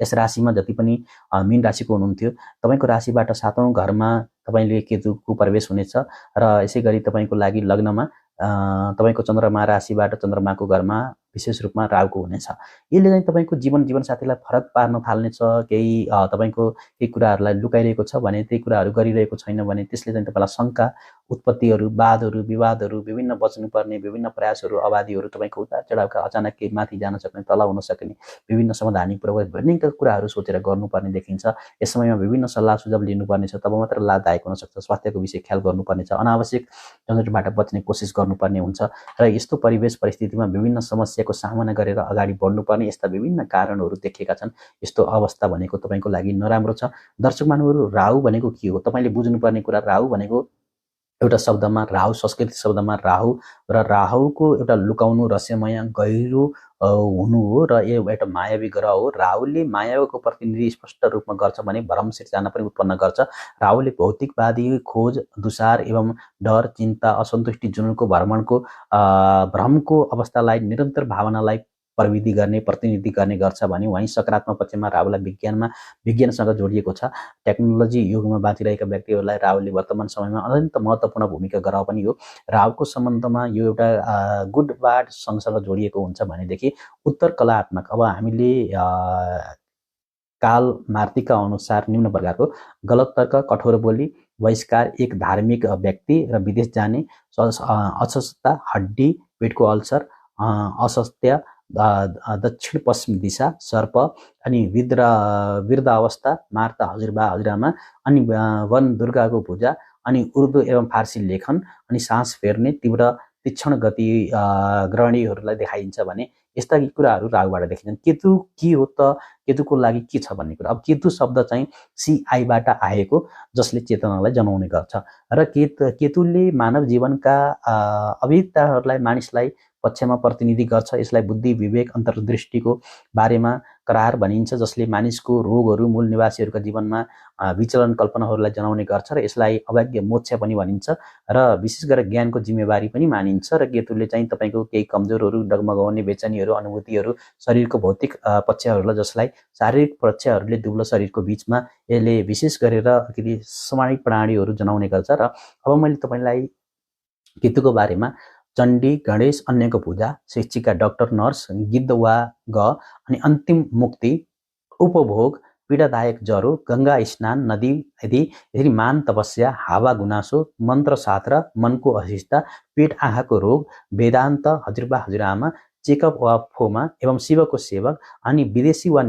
D: यस राशिमा जति पनि मीन राशिको हुनुहुन्थ्यो तपाईँको राशिबाट 7औं घरमा तपाईँले केतुको प्रवेश हुनेछ र यसै गरी तपाईँको लागि लग्नमा तपाईँको चन्द्रमा राशिबाट चन्द्रमाको घरमा विशेष रूपमा राहुको हुनेछ। यसले चाहिँ तपाईँको जीवनसाथीलाई फरक पार्न थाल्नेछ। केही तपाईँको केही कुराहरूलाई लुकाइरहेको छ भने त्यही कुराहरू गरिरहेको छैन भने त्यसले चाहिँ तपाईँलाई शङ्का उत्पत्तिहरू, वादहरू, विवादहरू, विभिन्न बच्नुपर्ने विभिन्न प्रयासहरू, अवधिहरू तपाईँको उतार चढावका अचानक केही माथि जान सक्ने, तल हुन सक्ने विभिन्न समाधानिक प्रभाव भन्ने कुराहरू सोचेर गर्नुपर्ने देखिन्छ। यस समयमा विभिन्न सल्लाह सुझाव लिनुपर्नेछ, तब मात्र लाभदायक हुन सक्छ। स्वास्थ्यको विषय ख्याल गर्नुपर्नेछ, अनावश्यक झन्झटबाट बच्ने कोसिस गर्नुपर्ने हुन्छ र यस्तो परिवेश परिस्थितिमा विभिन्न समस्याको सामना गरेर अगाडि बढ्नुपर्ने यस्ता विभिन्न कारणहरू देखिएका छन्। यस्तो अवस्था भनेको तपाईँको लागि नराम्रो छ। दर्शक महानुभावहरू, राहु भनेको के हो तपाईँले बुझ्नुपर्ने कुरा, राहु भनेको एउटा शब्दमा राहु, संस्कृत शब्दमा राहु र राहुको एउटा लुकाउनु, रहस्यमय, गहिरो हुनु हो र यो एउटा मायावी ग्रह हो। राहुले मायाको प्रतिनिधि स्पष्ट रूपमा गर्छ भने भ्रम सिर्जना पनि उत्पन्न गर्छ। राहुले भौतिकवादी खोज, दुसार एवं डर, चिन्ता, असन्तुष्टि, जुनुनको, भ्रमको अवस्थालाई, निरन्तर भावनालाई प्रविधि गर्ने, प्रतिनिधि गर्ने गर्छ भने वहीं सकारात्मक पक्षमा राहुलाई विज्ञानसँग जोडिएको छ। टेक्नोलोजी युगमा बाँचिरहेका व्यक्तिहरूलाई राहुले वर्तमान समयमा अत्यन्त महत्त्वपूर्ण भूमिका ग्रह पनि हो। राहुको सम्बन्धमा यो एउटा गुड बाड सँगसँग जोडिएको हुन्छ भनेदेखि उत्तर कलात्मक। अब हामीले काल मार्तिका अनुसार निम्न प्रकारको गलत तर्क, कठोर बोली, बहिष्कार, एक धार्मिक व्यक्ति र विदेश जाने, अस्वस्थता, हड्डी, पेटको अल्सर, अस्वास्थ्य, दक्षिण पश्चिम दिशा, सर्प, अनि वृद्ध अवस्था, मार्ता हजुरबा हजुरआमा, अनि वन दुर्गाको पूजा, अनि उर्दू एवं फारसी लेखन, अनि सास फेर्ने, तीक्ष्ण गति ग्रहणीहरूलाई देखाइन्छ भने यस्ता कुराहरू राहुबाट देखिन्छन्। केतु के हो त, केतुको लागि के छ भन्ने कुरा। अब केतु शब्द चाहिँ CI-बाट आएको, जसले चेतनालाई जनाउने गर्छ र केतुले मानव जीवनका अभियुक्तहरूलाई, मानिसलाई पक्षमा प्रतिनिधि गर्छ। यसलाई बुद्धि, विवेक, अन्तर्दृष्टिको बारेमा करार भनिन्छ, जसले मानिसको रोगहरू, मूल निवासीहरूका जीवनमा विचलन कल्पनाहरूलाई जनाउने गर्छ र यसलाई अभाग्य मोक्ष पनि भनिन्छ र विशेष गरेर ज्ञानको जिम्मेवारी पनि मानिन्छ। र केतुले चाहिँ तपाईँको केही कमजोरहरू, डगमगाउने बेचैनीहरू, अनुभूतिहरू, शरीरको भौतिक पक्षहरूलाई, जसलाई शारीरिक पक्षहरूले दुब्लो शरीरको बिचमा यसले विशेष गरेर अलिकति समाणिक प्राणीहरू जनाउने गर्छ। र अब मैले तपाईँलाई केतुको बारेमा चण्डी, गणेश, अन्यको पूजा, शिक्षिका, डाक्टर, नर्स, गिद्ध वा ग, अनि अन्तिम मुक्ति, उपभोग, पीडादायक ज्वरो, गङ्गा स्नान, नदी यदि मान तपस्या, हावा गुनासो, मन्त्र शास्त्र, मनको अशिष्टता, पेट आँखाको रोग, वेदान्त, हजुरबा हजुरआमा, चेकअप वा फोमा एवं शिवको सेवक, अनि विदेशी वा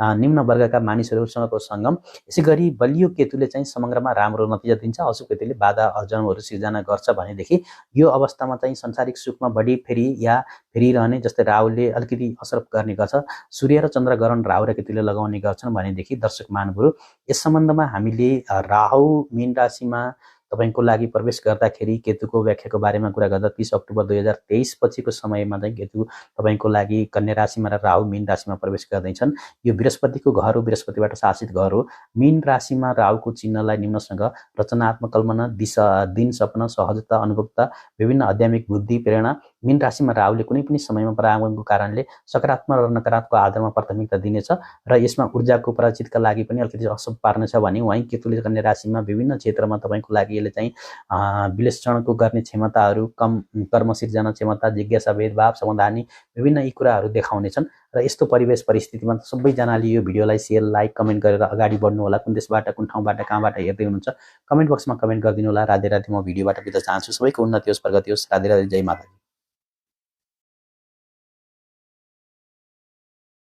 D: निम्न वर्गका मानिसहरूसँगको सङ्गम। यसै गरी बलियो केतुले चाहिँ समग्रमा राम्रो नतिजा दिन्छ। अशुभ केतुले बाधा अर्जनहरू सिर्जना गर्छ भनेदेखि यो अवस्थामा चाहिँ संसारिक सुखमा बढी फेरिरहने, जस्तै राहुले अलिकति असर गर्ने गर्छ। सूर्य र चन्द्र ग्रहण राहु र केतुले लगाउने गर्छन् भनेदेखि दर्शक महानुभावहरू, यस सम्बन्धमा हामीले राहु मीन राशिमा तपाईँको लागि प्रवेश गर्दाखेरि केतुको व्याख्याको बारेमा कुरा गर्दा 30 अक्टोबर 2023 पछिको समयमा चाहिँ केतु तपाईँको लागि कन्या राशिमा र राहु मीन राशिमा प्रवेश गर्दैछन्। यो बृहस्पतिको घर हो, बृहस्पतिबाट शासित घर हो। मीन राशिमा राहुको चिन्हलाई निम्नसँग रचनात्मक कल्पना, दिशा, दिन सपना, सहजता, अनुभवता, विभिन्न आध्यात्मिक बुद्धि, प्रेरणा। मीन राशिमा राहुले कुनै पनि समयमा परागमनको कारणले सकारात्मक र नकारात्मक आधारमा प्राथमिकता दिनेछ र यसमा ऊर्जाको पराजितका लागि पनि अलिकति असर पार्नेछ भने वहीँ केतुले कन्या राशिमा विभिन्न क्षेत्रमा तपाईँको लागि यसले चाहिँ विश्लेषणको गर्ने क्षमताहरू, कर्म सिर्जना क्षमता, जिज्ञासा, भेदभाव, समाधानी, विभिन्न यी कुराहरू देखाउनेछन्। र यस्तो परिवेश परिस्थितिमा सबैजनाले यो भिडियोलाई सेयर, लाइक, कमेन्ट गरेर अगाडि बढ्नु होला। कुन देशबाट, कुन ठाउँबाट, कहाँबाट हेर्दै हुनुहुन्छ कमेन्ट बक्समा कमेन्ट गरिदिनु होला। राधे राधे। म भिडियोबाट बिदा चाहन्छु। सबैको उन्नति होस्, प्रगति होस्। राधे राधे। जय माता।